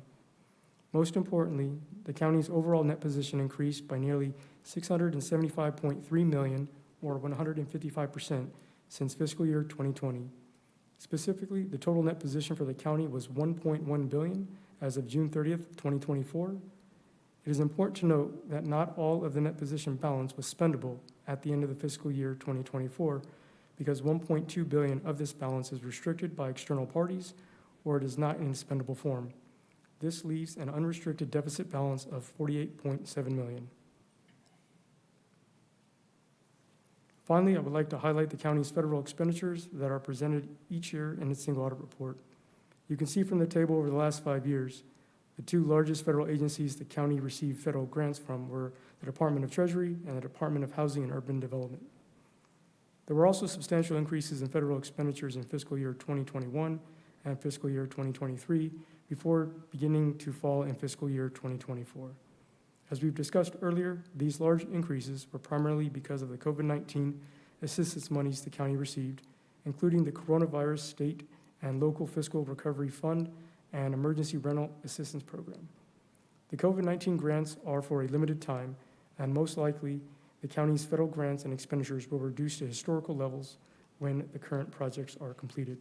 Most importantly, the county's overall net position increased by nearly $675.3 million, or 155%, since fiscal year 2020. Specifically, the total net position for the county was $1.1 billion as of June 30th, 2024. It is important to note that not all of the net position balance was spendable at the end of the fiscal year 2024, because $1.2 billion of this balance is restricted by external parties or it is not in spendable form. This leaves an unrestricted deficit balance of $48.7 million. Finally, I would like to highlight the county's federal expenditures that are presented each year in its single audit report. You can see from the table over the last 5 years, the 2 largest federal agencies the county received federal grants from were the Department of Treasury and the Department of Housing and Urban Development. There were also substantial increases in federal expenditures in fiscal year 2021 and fiscal year 2023 before beginning to fall in fiscal year 2024. As we've discussed earlier, these large increases were primarily because of the COVID-19 assistance monies the county received, including the Coronavirus State and Local Fiscal Recovery Fund and Emergency Rental Assistance Program. The COVID-19 grants are for a limited time, and most likely, the county's federal grants and expenditures will reduce to historical levels when the current projects are completed.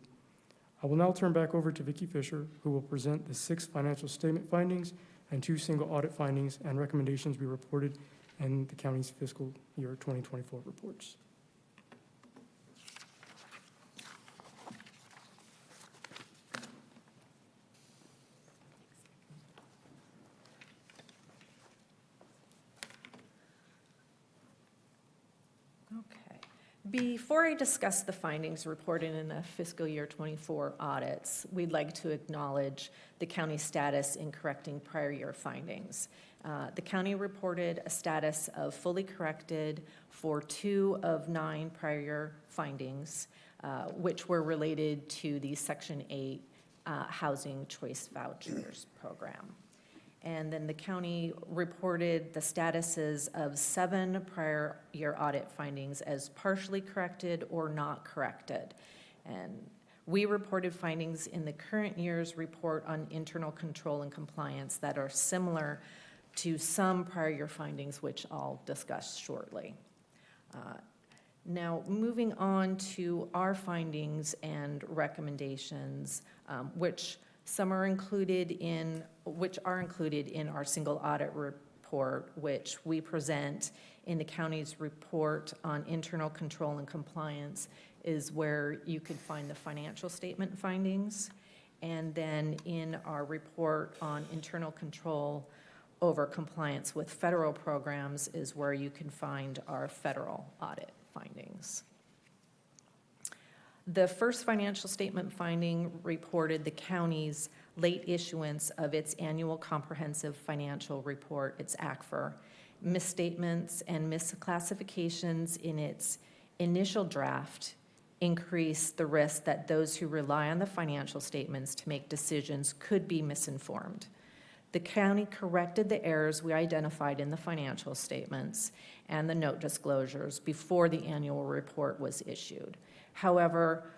I will now turn back over to Vicki Fisher, who will present the 6 financial statement findings and 2 single audit findings and recommendations we reported in the county's fiscal year 2024 reports. Before I discuss the findings reported in the fiscal year '24 audits, we'd like to acknowledge the county's status in correcting prior year findings. The county reported a status of fully corrected for 2 of 9 prior year findings, which were related to the Section 8 Housing Choice Vouchers program. And then the county reported the statuses of 7 prior year audit findings as partially corrected or not corrected. And we reported findings in the current year's report on internal control and compliance that are similar to some prior year findings, which I'll discuss shortly. Now, moving on to our findings and recommendations, which are included in our single audit report, which we present in the county's report on internal control and compliance, is where you could find the financial statement findings. And then in our report on internal control over compliance with federal programs is where you can find our federal audit findings. The first financial statement finding reported the county's late issuance of its annual comprehensive financial report, its ACFR, misstatements and misclassifications in its initial draft increase the risk that those who rely on the financial statements to make decisions could be misinformed. The county corrected the errors we identified in the financial statements and the note disclosures before the annual report was issued. However,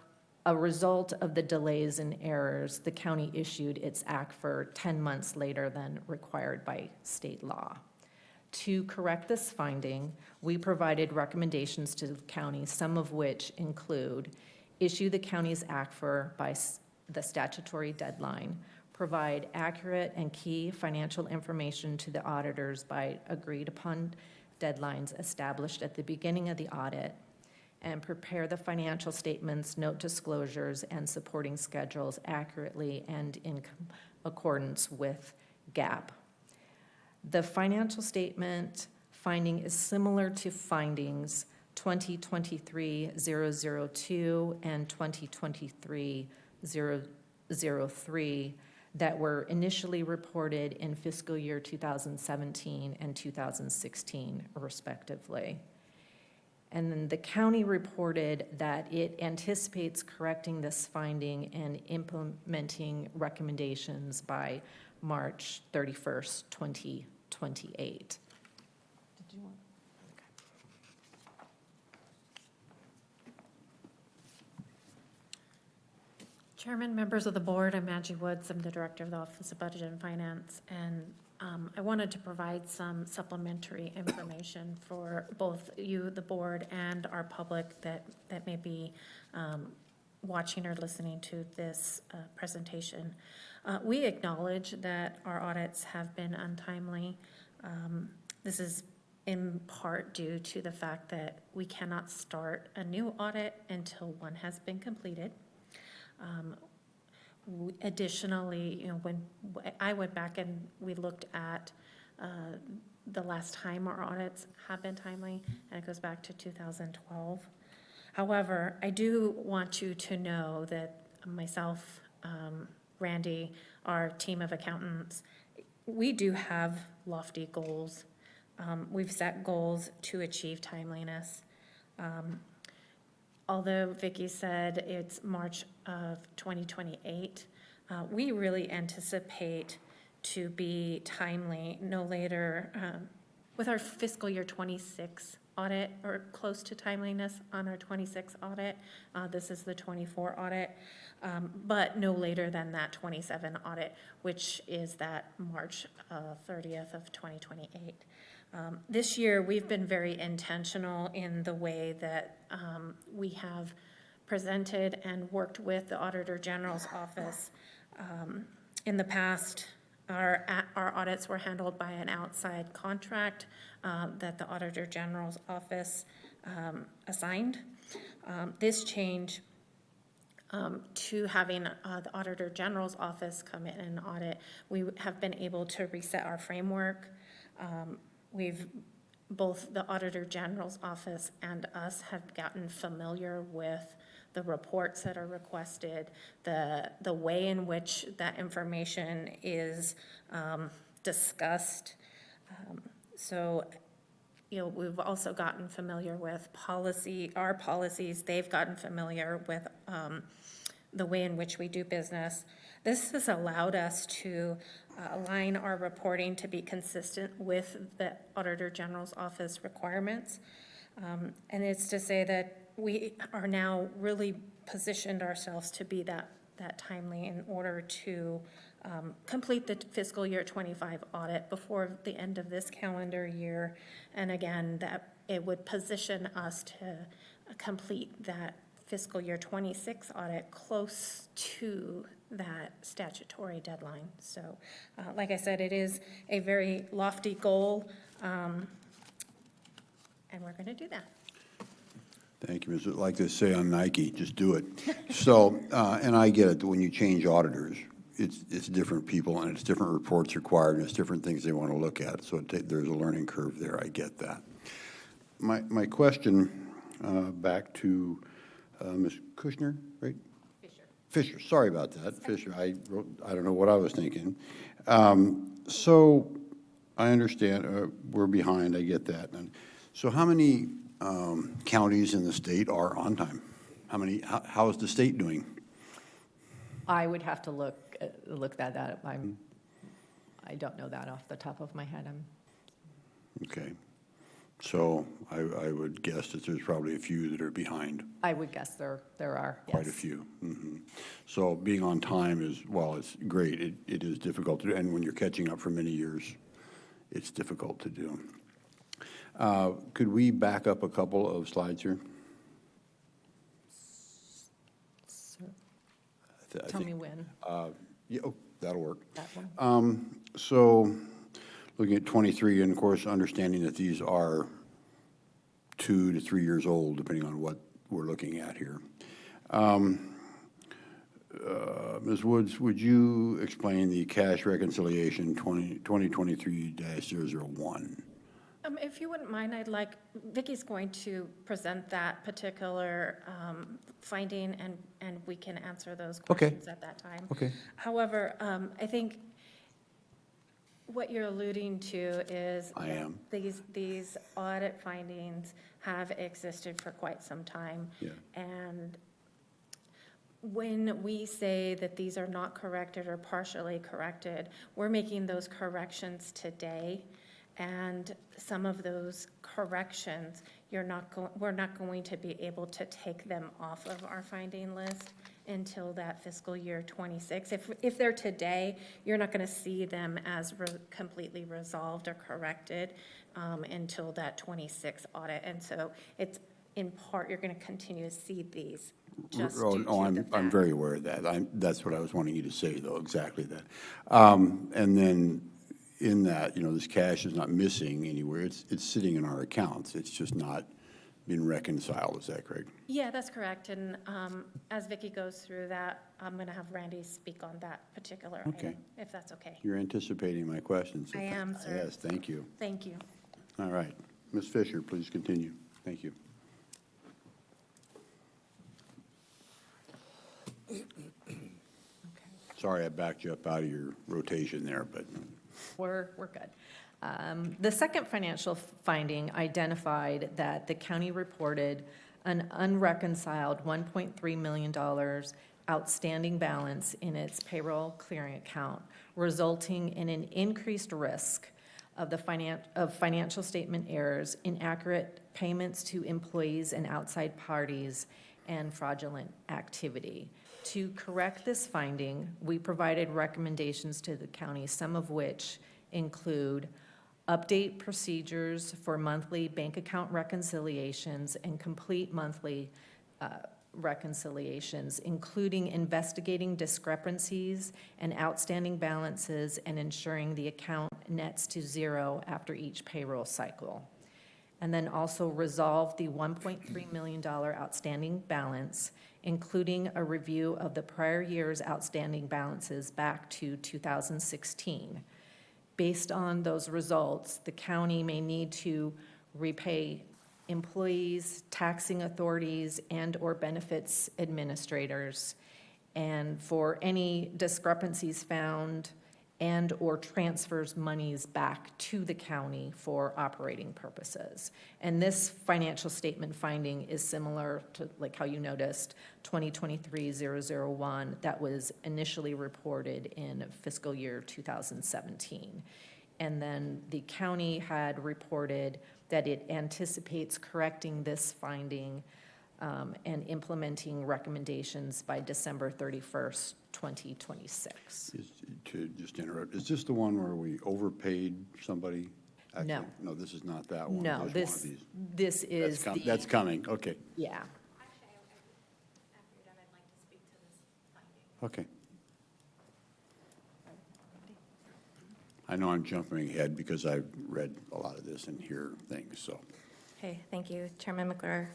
a result of the delays and errors, the county issued its ACFR 10 months later than required by state law. To correct this finding, we provided recommendations to the county, some of which include issue the county's ACFR by the statutory deadline, provide accurate and key financial information to the auditors by agreed upon deadlines established at the beginning of the audit, and prepare the financial statements, note disclosures, and supporting schedules accurately and in accordance with GAAP. The financial statement finding is similar to findings 2023-002 and 2023-003 that were initially reported in fiscal year 2017 and 2016, respectively. And then the county reported that it anticipates correcting this finding and implementing recommendations by March 31st, 2028. Did you want? Okay. Chairman, members of the board, I'm Angie Woods. I'm the director of the Office of Budget and Finance, and I wanted to provide some supplementary information for both you, the board, and our public that may be watching or listening to this presentation. We acknowledge that our audits have been untimely. This is in part due to the fact that we cannot start a new audit until one has been completed. Additionally, when I went back and we looked at the last time our audits have been timely, and it goes back to 2012. However, I do want you to know that myself, Randy, our team of accountants, we do have lofty goals. We've set goals to achieve timeliness. Although Vicki said it's March of 2028, we really anticipate to be timely no later with our fiscal year 26 audit, or close to timeliness on our 26 audit. This is the 24 audit, but no later than that 27 audit, which is that March 30th of 2028. This year, we've been very intentional in the way that we have presented and worked with the Auditor General's office. In the past, our audits were handled by an outside contract that the Auditor General's office assigned. This change to having the Auditor General's office come in and audit, we have been able to reset our framework. We've both the Auditor General's office and us have gotten familiar with the reports that are requested, the way in which that information is discussed. So, we've also gotten familiar with our policies. They've gotten familiar with the way in which we do business. This has allowed us to align our reporting to be consistent with the Auditor General's office requirements. And it's to say that we are now really positioned ourselves to be that timely in order to complete the fiscal year 25 audit before the end of this calendar year. And again, that it would position us to complete that fiscal year 26 audit close to that statutory deadline. So, like I said, it is a very lofty goal, and we're going to do that. Thank you, Ms. Like they say on Nike, just do it. So, and I get it, that when you change auditors, it's different people and it's different reports required and it's different things they want to look at. So there's a learning curve there, I get that. My question, back to Ms. Kushner, right? Fisher, sorry about that, Fisher. I don't know what I was thinking. So I understand we're behind, I get that. And so how many counties in the state are on time? How is the state doing? I would have to look that up. I don't know that off the top of my head. Okay. So I would guess that there's probably a few that are behind. I would guess there are, Quite a yes. few. Mhm. So being on time is, while it's great, it is difficult to do. And when you're catching up for many years, it's difficult to do. Could we back up a couple of slides here? Tell me when. Yeah, oh, that'll work. That one? So looking at 23, and of course, understanding that these are 2 to 3 years old, depending on what we're looking at here. Ms. Woods, would you explain the cash reconciliation 2023-001? If you wouldn't mind, Vicky's going to present that particular finding, and we can answer those questions at that time. Okay. However, I think what you're alluding to is I am. These audit findings have existed for quite some time. Yeah. And when we say that these are not corrected or partially corrected, we're making those corrections today. And some of those corrections, we're not going to be able to take them off of our finding list until that fiscal year 26. If they're today, you're not going to see them as completely resolved or corrected until that 26 audit. And so it's, in part, you're going to continue to see these just due to the I'm fact. very aware of that. That's what I was wanting you to say, though, exactly that. And then in that, this cash is not missing anywhere. It's sitting in our accounts. It's just not been reconciled. Is that correct? Yeah, that's correct. And as Vicki goes through that, I'm going to have Randy speak on that particular item, if that's okay. You're anticipating my questions. I am, sir. Yes, thank you. Thank you. All right. Ms. Fisher, please continue. Thank you. Sorry I backed you up out of your rotation there, but. We're good. The second financial finding identified that the county reported an unreconciled $1.3 million outstanding balance in its payroll clearing account, resulting in an increased risk of financial statement errors, inaccurate payments to employees and outside parties, and fraudulent activity. To correct this finding, we provided recommendations to the county, some of which include update procedures for monthly bank account reconciliations and complete monthly reconciliations, including investigating discrepancies and outstanding balances and ensuring the account nets to zero after each payroll cycle. And then also resolve the $1.3 million outstanding balance, including a review of the prior year's outstanding balances back to 2016. Based on those results, the county may need to repay employees, taxing authorities, and/or benefits administrators, and for any discrepancies found and/or transfers monies back to the county for operating purposes. And this financial statement finding is similar to, like how you noticed, 2023-001 that was initially reported in fiscal year 2017. And then the county had reported that it anticipates correcting this finding and implementing recommendations by December 31st, 2026. To just interrupt, is this the one where we overpaid somebody? Actually, No. No, this is not that one. No, There's one of these. this is the. That's coming, okay, Yeah. okay. I know I'm jumping ahead because I've read a lot of this and hear things, so. Okay, thank you, Chairman McClure,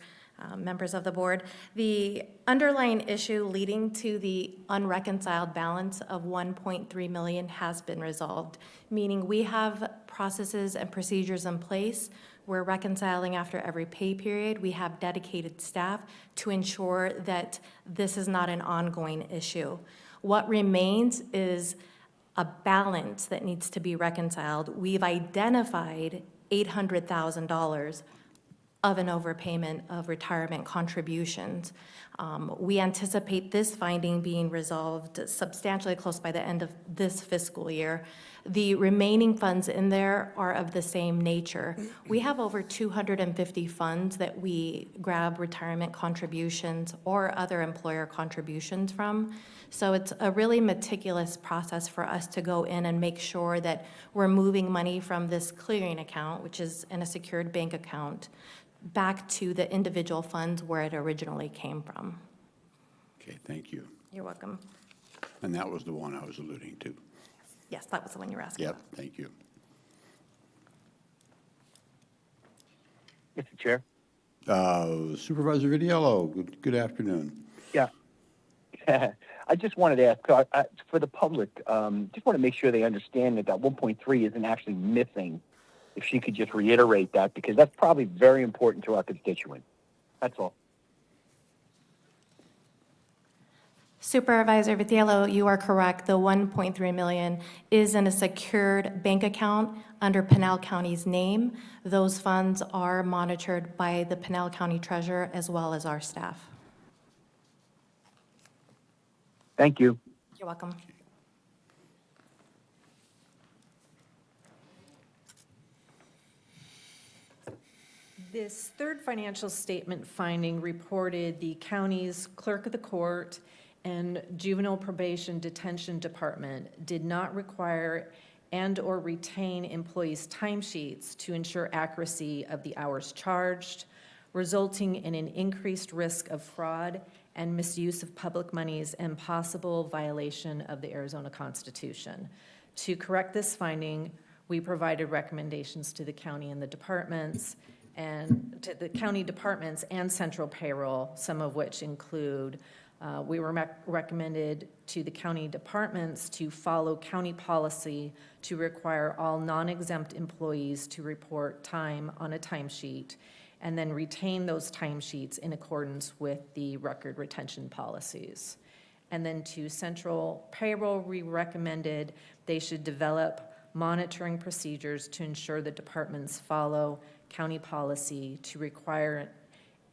members of the board. The underlying issue leading to the unreconciled balance of 1.3 million has been resolved, meaning we have processes and procedures in place. We're reconciling after every pay period. We have dedicated staff to ensure that this is not an ongoing issue. What remains is a balance that needs to be reconciled. We've identified $800,000 of an overpayment of retirement contributions. We anticipate this finding being resolved substantially close by the end of this fiscal year. The remaining funds in there are of the same nature. We have over 250 funds that we grab retirement contributions or other employer contributions from. So it's a really meticulous process for us to go in and make sure that we're moving money from this clearing account, which is in a secured bank account, back to the individual funds where it originally came from. Okay, thank you. You're welcome. And that was the one I was alluding to. Yes, that was the one you were asking Yep, about. thank you. Mr. Chair? Supervisor Vidiello, good afternoon. Yeah. I just wanted to ask, for the public, just want to make sure they understand that 1.3 isn't actually missing. If she could just reiterate that, because that's probably very important to our constituents. That's all. Supervisor Vitiello, you are correct. The 1.3 million is in a secured bank account under Pinal County's name. Those funds are monitored by the Pinal County Treasurer as well as our staff. Thank you. You're welcome. This third financial statement finding reported the county's clerk of the court and juvenile probation detention department did not require and/or retain employees' timesheets to ensure accuracy of the hours charged, resulting in an increased risk of fraud and misuse of public monies and possible violation of the Arizona Constitution. To correct this finding, we provided recommendations to the county and the departments, and to the county departments and central payroll, some of which include, we were recommended to the county departments to follow county policy to require all non-exempt employees to report time on a timesheet and then retain those timesheets in accordance with the record retention policies. And then to central payroll, we recommended they should develop monitoring procedures to ensure the departments follow county policy to require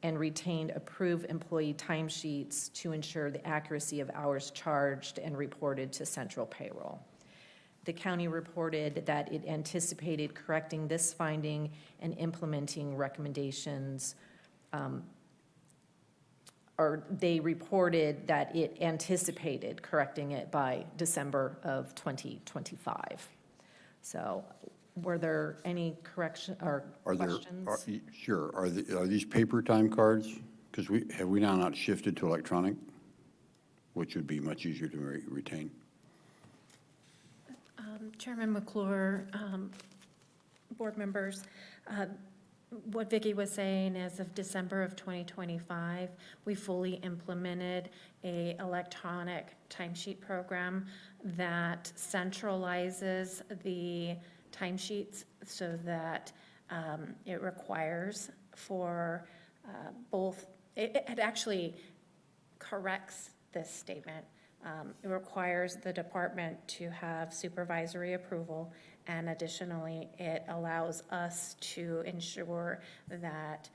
and retain approved employee timesheets to ensure the accuracy of hours charged and reported to central payroll. The county reported that it anticipated correcting this finding and implementing recommendations, or they reported that it anticipated correcting it by December of 2025. So were there any correction or questions? Sure, are these paper time cards? Because have we now not shifted to electronic, which would be much easier to retain? Chairman McClure, board members, what Vicki was saying, as of December of 2025, we fully implemented a electronic timesheet program that centralizes the timesheets so that It requires for both, it actually corrects this statement. It requires the department to have supervisory approval, and additionally, it allows us to ensure that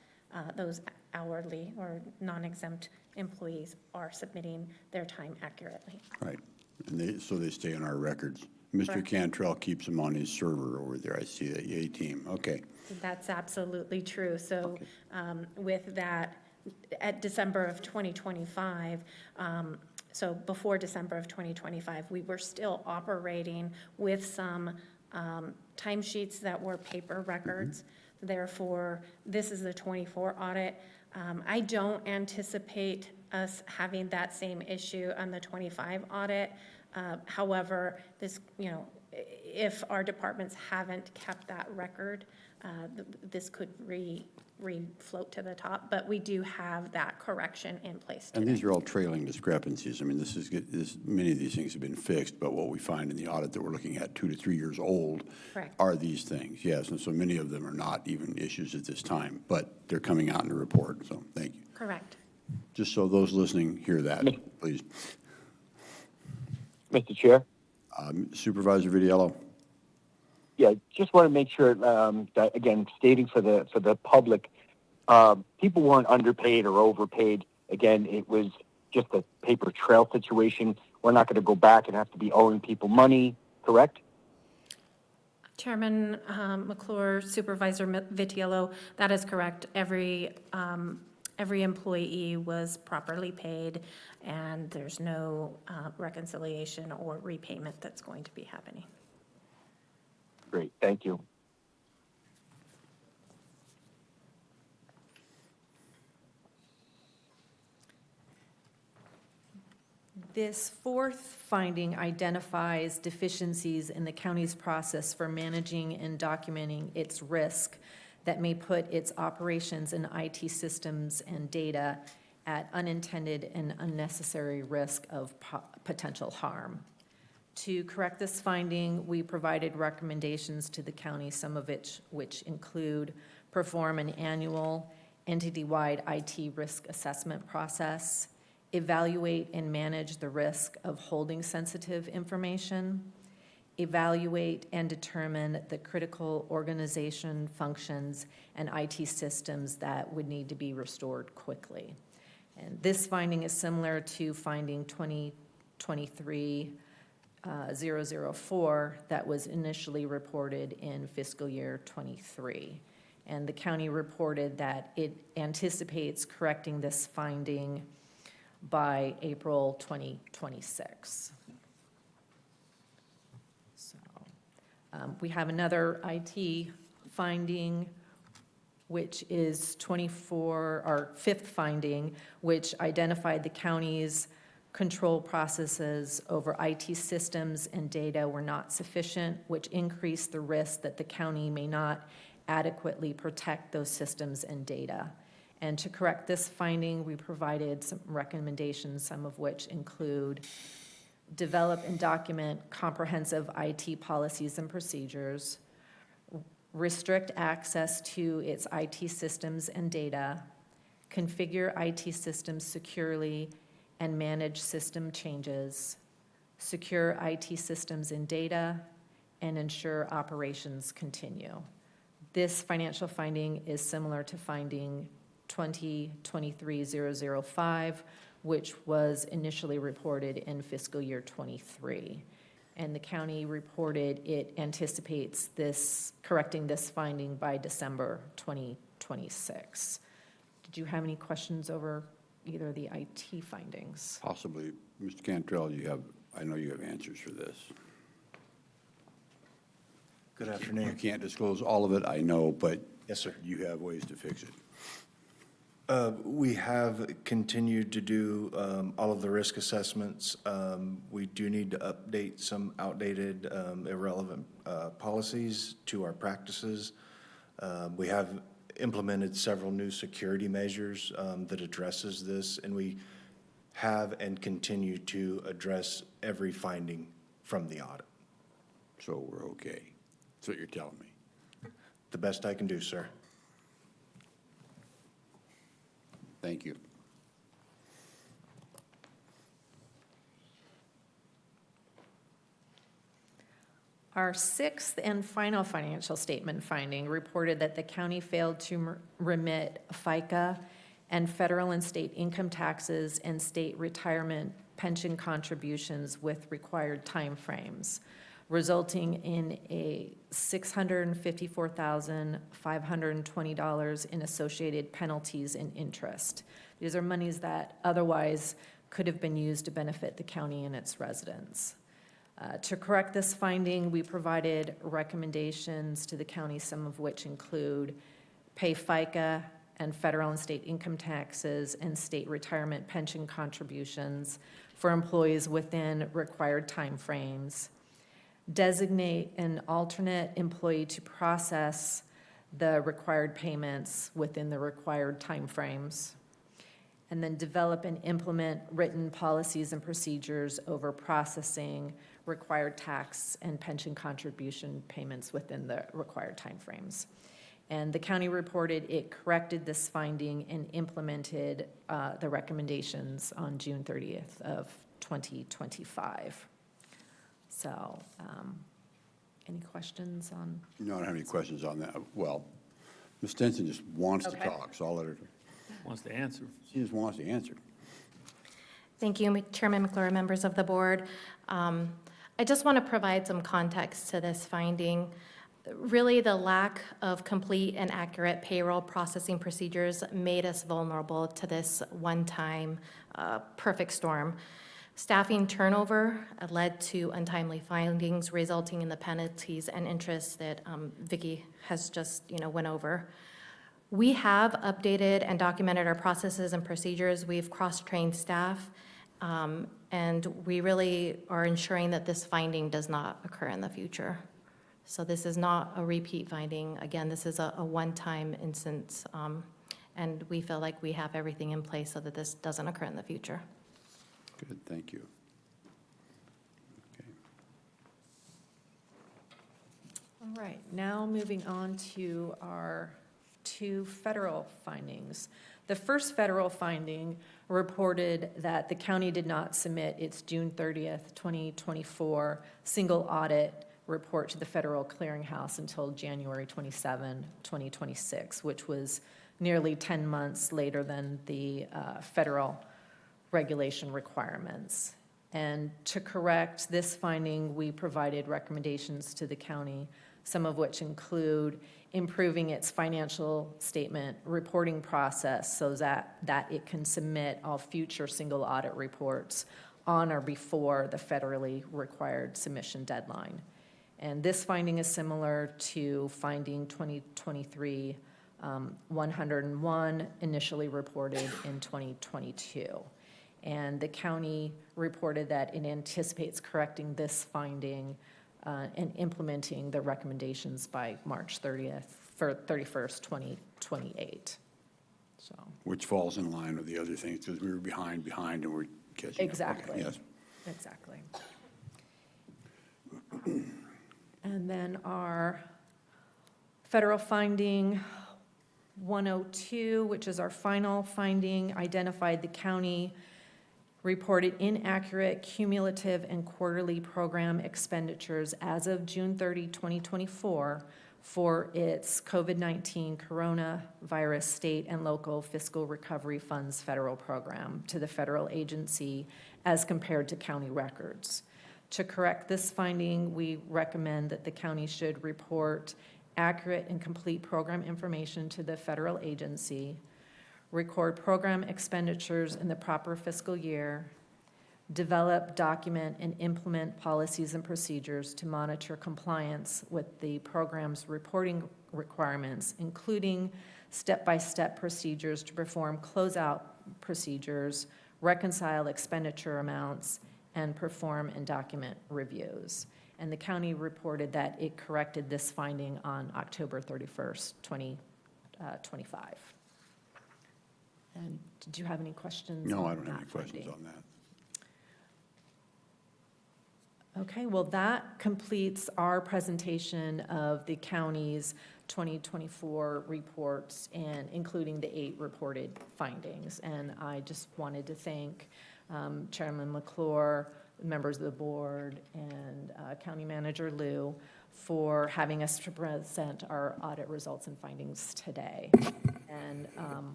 those hourly or non-exempt employees are submitting their time accurately. Right. And so they stay in our records. Mr. Correct. Cantrell keeps them on his server over there. I see that, Yay team. Okay. That's absolutely true. So with that, at December of 2025, so before December of 2025, we were still operating with some timesheets that were paper records. Therefore, this is the 24 audit. I don't anticipate us having that same issue on the 25 audit. However, this, if our departments haven't kept that record, this could re-float to the top, but we do have that correction in place And today. these are all trailing discrepancies. I mean, many of these things have been fixed, but what we find in the audit that we're looking at, 2 to 3 years old, Correct. are these things, yes. And so many of them are not even issues at this time, but they're coming out in the report, so thank you. Correct. Just so those listening hear that, please. Mr. Chair? Supervisor Vitiello? Yeah, just want to make sure that, again, stating for the public, people weren't underpaid or overpaid. Again, it was just a paper trail situation. We're not going to go back and have to be owing people money, correct? Chairman McClure, Supervisor Vitiello, that is correct. Every employee was properly paid, and there's no reconciliation or repayment that's going to be happening. Great, thank you. This fourth finding identifies deficiencies in the county's process for managing and documenting its risk that may put its operations and IT systems and data at unintended and unnecessary risk of potential harm. To correct this finding, we provided recommendations to the county, some of which include perform an annual entity-wide IT risk assessment process, evaluate and manage the risk of holding sensitive information, evaluate and determine the critical organization functions and IT systems that would need to be restored quickly. And this finding is similar to finding 2023-004 that was initially reported in fiscal year 23. And the county reported that it anticipates correcting this finding by April 2026. So we have another IT finding, which is our fifth finding, which identified the county's control processes over IT systems and data were not sufficient, which increased the risk that the county may not adequately protect those systems and data. And to correct this finding, we provided some recommendations, some of which include develop and document comprehensive IT policies and procedures, restrict access to its IT systems and data, configure IT systems securely and manage system changes, secure IT systems and data, and ensure operations continue. This financial finding is similar to finding 2023-005, which was initially reported in fiscal year 23. And the county reported it anticipates correcting this finding by December 2026. Did you have any questions over either of the IT findings? Possibly. Mr. Cantrell, I know you have answers for this. Good afternoon. You can't disclose all of it, I know, but Yes, sir. you have ways to fix it. We have continued to do all of the risk assessments. We do need to update some outdated, irrelevant policies to our practices. We have implemented several new security measures that addresses this, and we have and continue to address every finding from the audit. So we're okay. That's what you're telling me. The best I can do, sir. Thank you. Our sixth and final financial statement finding reported that the county failed to remit FICA and federal and state income taxes and state retirement pension contributions with required timeframes, resulting in a $654,520 in associated penalties and interest. These are monies that otherwise could have been used to benefit the county and its residents. To correct this finding, we provided recommendations to the county, some of which include pay FICA and federal and state income taxes and state retirement pension contributions for employees within required timeframes, designate an alternate employee to process the required payments within the required timeframes, and then develop and implement written policies and procedures over processing required tax and pension contribution payments within the required timeframes. And the county reported it corrected this finding and implemented the recommendations on June 30th of 2025. So, any questions on? No, I don't have any questions on that. Well, Ms. Stinson just wants to Okay. talk, so I'll let her. Wants to answer. She just wants to answer. Thank you, Chairman McClure, members of the board. I just want to provide some context to this finding. Really, the lack of complete and accurate payroll processing procedures made us vulnerable to this one-time perfect storm. Staffing turnover led to untimely findings, resulting in the penalties and interest that Vicki has just, went over. We have updated and documented our processes and procedures. We've cross-trained staff, and we really are ensuring that this finding does not occur in the future. So this is not a repeat finding. Again, this is a one-time instance, and we feel like we have everything in place so that this doesn't occur in the future. Good, thank you. All right, now moving on to our two federal findings. The first federal finding reported that the county did not submit its June 30th, 2024 single audit report to the Federal Clearinghouse until January 27, 2026, which was nearly 10 months later than the federal regulation requirements. And to correct this finding, we provided recommendations to the county, some of which include improving its financial statement reporting process so that it can submit all future single audit reports on or before the federally required submission deadline. And this finding is similar to finding 2023 101 initially reported in 2022. And the county reported that it anticipates correcting this finding and implementing the recommendations by March 31st, 2028. So. Which falls in line with the other things, because we were behind, and we're catching up. Exactly. Okay, yes. Exactly. And then our federal finding 102, which is our final finding, identified the county reported inaccurate cumulative and quarterly program expenditures as of June 30, 2024 for its COVID-19 coronavirus state and local fiscal recovery funds federal program to the federal agency as compared to county records. To correct this finding, we recommend that the county should report accurate and complete program information to the federal agency, record program expenditures in the proper fiscal year, develop, document, and implement policies and procedures to monitor compliance with the program's reporting requirements, including step-by-step procedures to perform closeout procedures, reconcile expenditure amounts, and perform and document reviews. And the county reported that it corrected this finding on October 31st, 2025. And did you have any questions? No, I on don't have that any questions finding? on that. Okay, well, that completes our presentation of the county's 2024 reports and including the 8 reported findings. And I just wanted to thank Chairman McClure, members of the board, and County Manager Liu for having us to present our audit results and findings today. And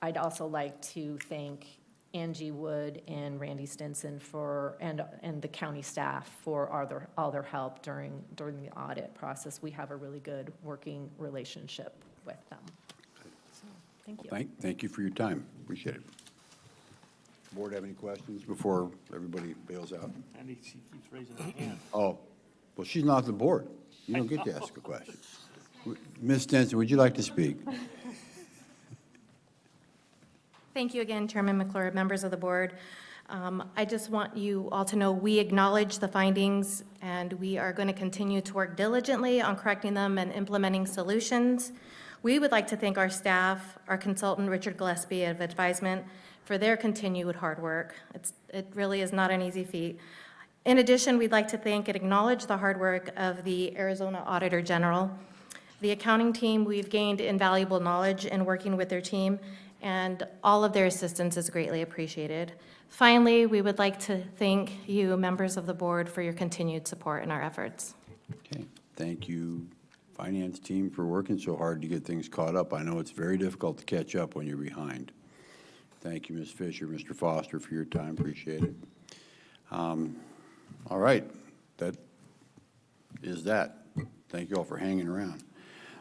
I'd also like to thank Angie Wood and Randy Stinson and the county staff for all their help during the audit process. We have a really good working relationship with them. So, thank you. Thank you for your time. Appreciate it. Board have any questions before everybody bails out? Andy, she keeps raising her hand. Oh, well, she's not the board. You don't get to ask a question. Ms. Stinson, would you like to speak? Thank you again, Chairman McClure, members of the board. I just want you all to know we acknowledge the findings, and we are going to continue to work diligently on correcting them and implementing solutions. We would like to thank our staff, our consultant, Richard Gillespie of Advisement, for their continued hard work. It really is not an easy feat. In addition, we'd like to thank and acknowledge the hard work of the Arizona Auditor General. The accounting team, we've gained invaluable knowledge in working with their team, and all of their assistance is greatly appreciated. Finally, we would like to thank you, members of the board, for your continued support in our efforts. Okay, thank you, finance team, for working so hard to get things caught up. I know it's very difficult to catch up when you're behind. Thank you, Ms. Fisher, Mr. Foster, for your time. Appreciate it. All right, that is that. Thank you all for hanging around.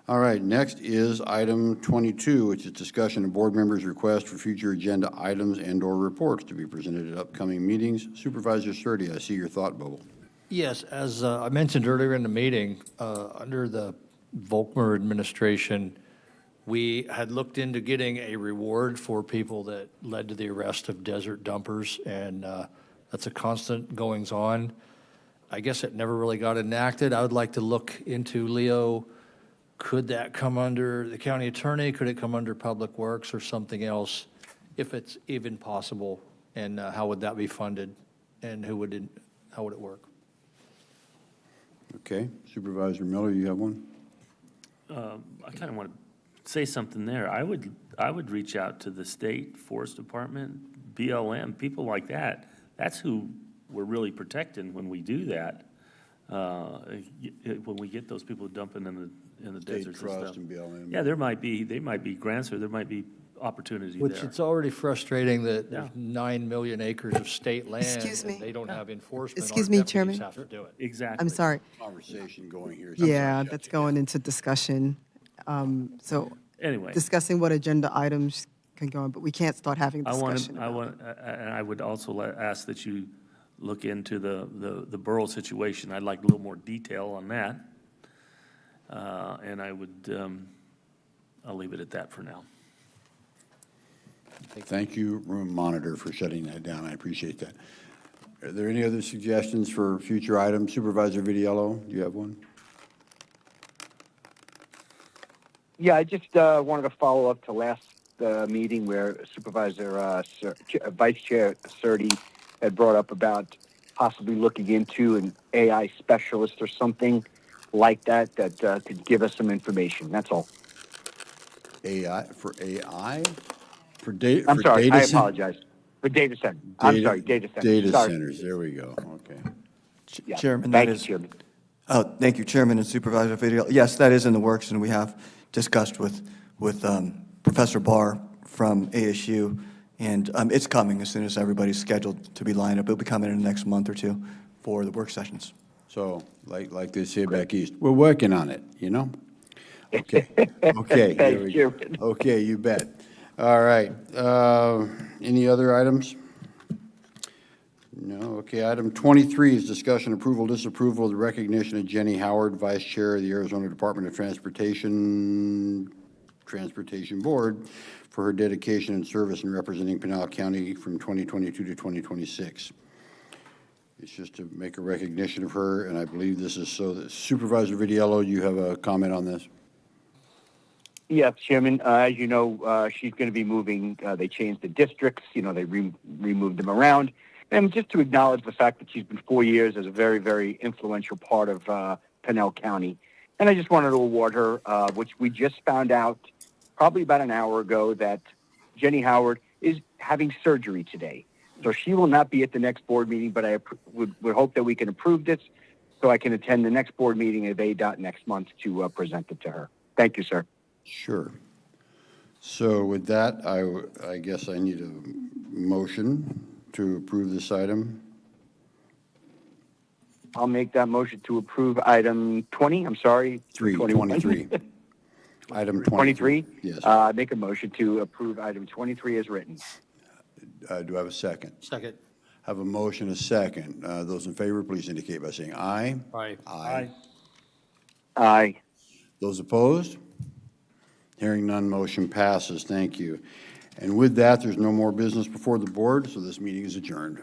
All right, next is item 22, which is discussion of board members' request for future agenda items and/or reports to be presented at upcoming meetings. Supervisor Sturdy, I see your thought bubble. Yes, as I mentioned earlier in the meeting, under the Volkmer administration, we had looked into getting a reward for people that led to the arrest of desert dumpers, and that's a constant goings-on. I guess it never really got enacted. I would like to look into, Leo, could that come under the county attorney? Could it come under Public Works or something else, if it's even possible? And how would that be funded? And how would it work? Okay, Supervisor Miller, you have one? I kind of want to say something there. I would reach out to the state forest department, BLM, people like that. That's who we're really protecting when we do that. When we get those people dumping in the deserts and State stuff. Trust and BLM. Yeah, they might be grants, or there might be opportunity there. Which it's already frustrating that Yeah. there's 9 million acres of state land. Excuse me. And they don't have enforcement. Excuse Our me, deputies Chairman. have to do it. Exactly. I'm sorry. Conversation going here. Yeah, that's going into discussion. So Anyway. discussing what agenda items can go on, but we can't start having discussion. And I would also ask that you look into the borough situation. I'd like a little more detail on that. And I would, I'll leave it at that for now. Thank you, Room Monitor, for shutting that down. I appreciate that. Are there any other suggestions for future items? Supervisor Vitiello, do you have one? Yeah, I just wanted to follow up to last meeting where Supervisor Vice Chair Surdy had brought up about possibly looking into an AI specialist or something like that could give us some information. That's all. AI? I'm sorry, I apologize. For data center. I'm sorry, data center. Data Sorry. centers, there we go, okay. Yeah. Chairman, Thank that you, is. Chairman. Thank you, Chairman and Supervisor Fidel. Yes, that is in the works, and we have discussed with Professor Barr from ASU, and it's coming as soon as everybody's scheduled to be lined up. It'll be coming in the next month or two for the work sessions. So, like they say back east, we're working on it, you know? Okay, okay. there Thanks, we go. Chairman. Okay, you bet. All right, any other items? No, okay, item 23 is discussion, approval, disapproval of the recognition of Jenny Howard, Vice Chair of the Arizona Department of Transportation Board for her dedication and service in representing Pinal County from 2022 to 2026. It's just to make a recognition of her, and I believe this is so that Supervisor Vitiello, you have a comment on this? Yes, Chairman. As you know, she's going to be moving. They changed the districts. They removed them around. And just to acknowledge the fact that she's been 4 years as a very, very influential part of Pinal County. And I just wanted to award her, which we just found out probably about an hour ago, that Jenny Howard is having surgery today. So she will not be at the next board meeting, but I would hope that we can approve this so I can attend the next board meeting of ADOT next month to present it to her. Thank you, sir. Sure. So with that, I guess I need a motion to approve this item. I'll make that motion to approve item 20, I'm sorry. 23. Item 23. 23? Yes. Make a motion to approve item 23 as written. Do I have a second? Second. Have a motion, a second. Those in favor, please indicate by saying aye. Aye. Aye. Aye. Those opposed? Hearing none, motion passes. Thank you. And with that, there's no more business before the board, so this meeting is adjourned.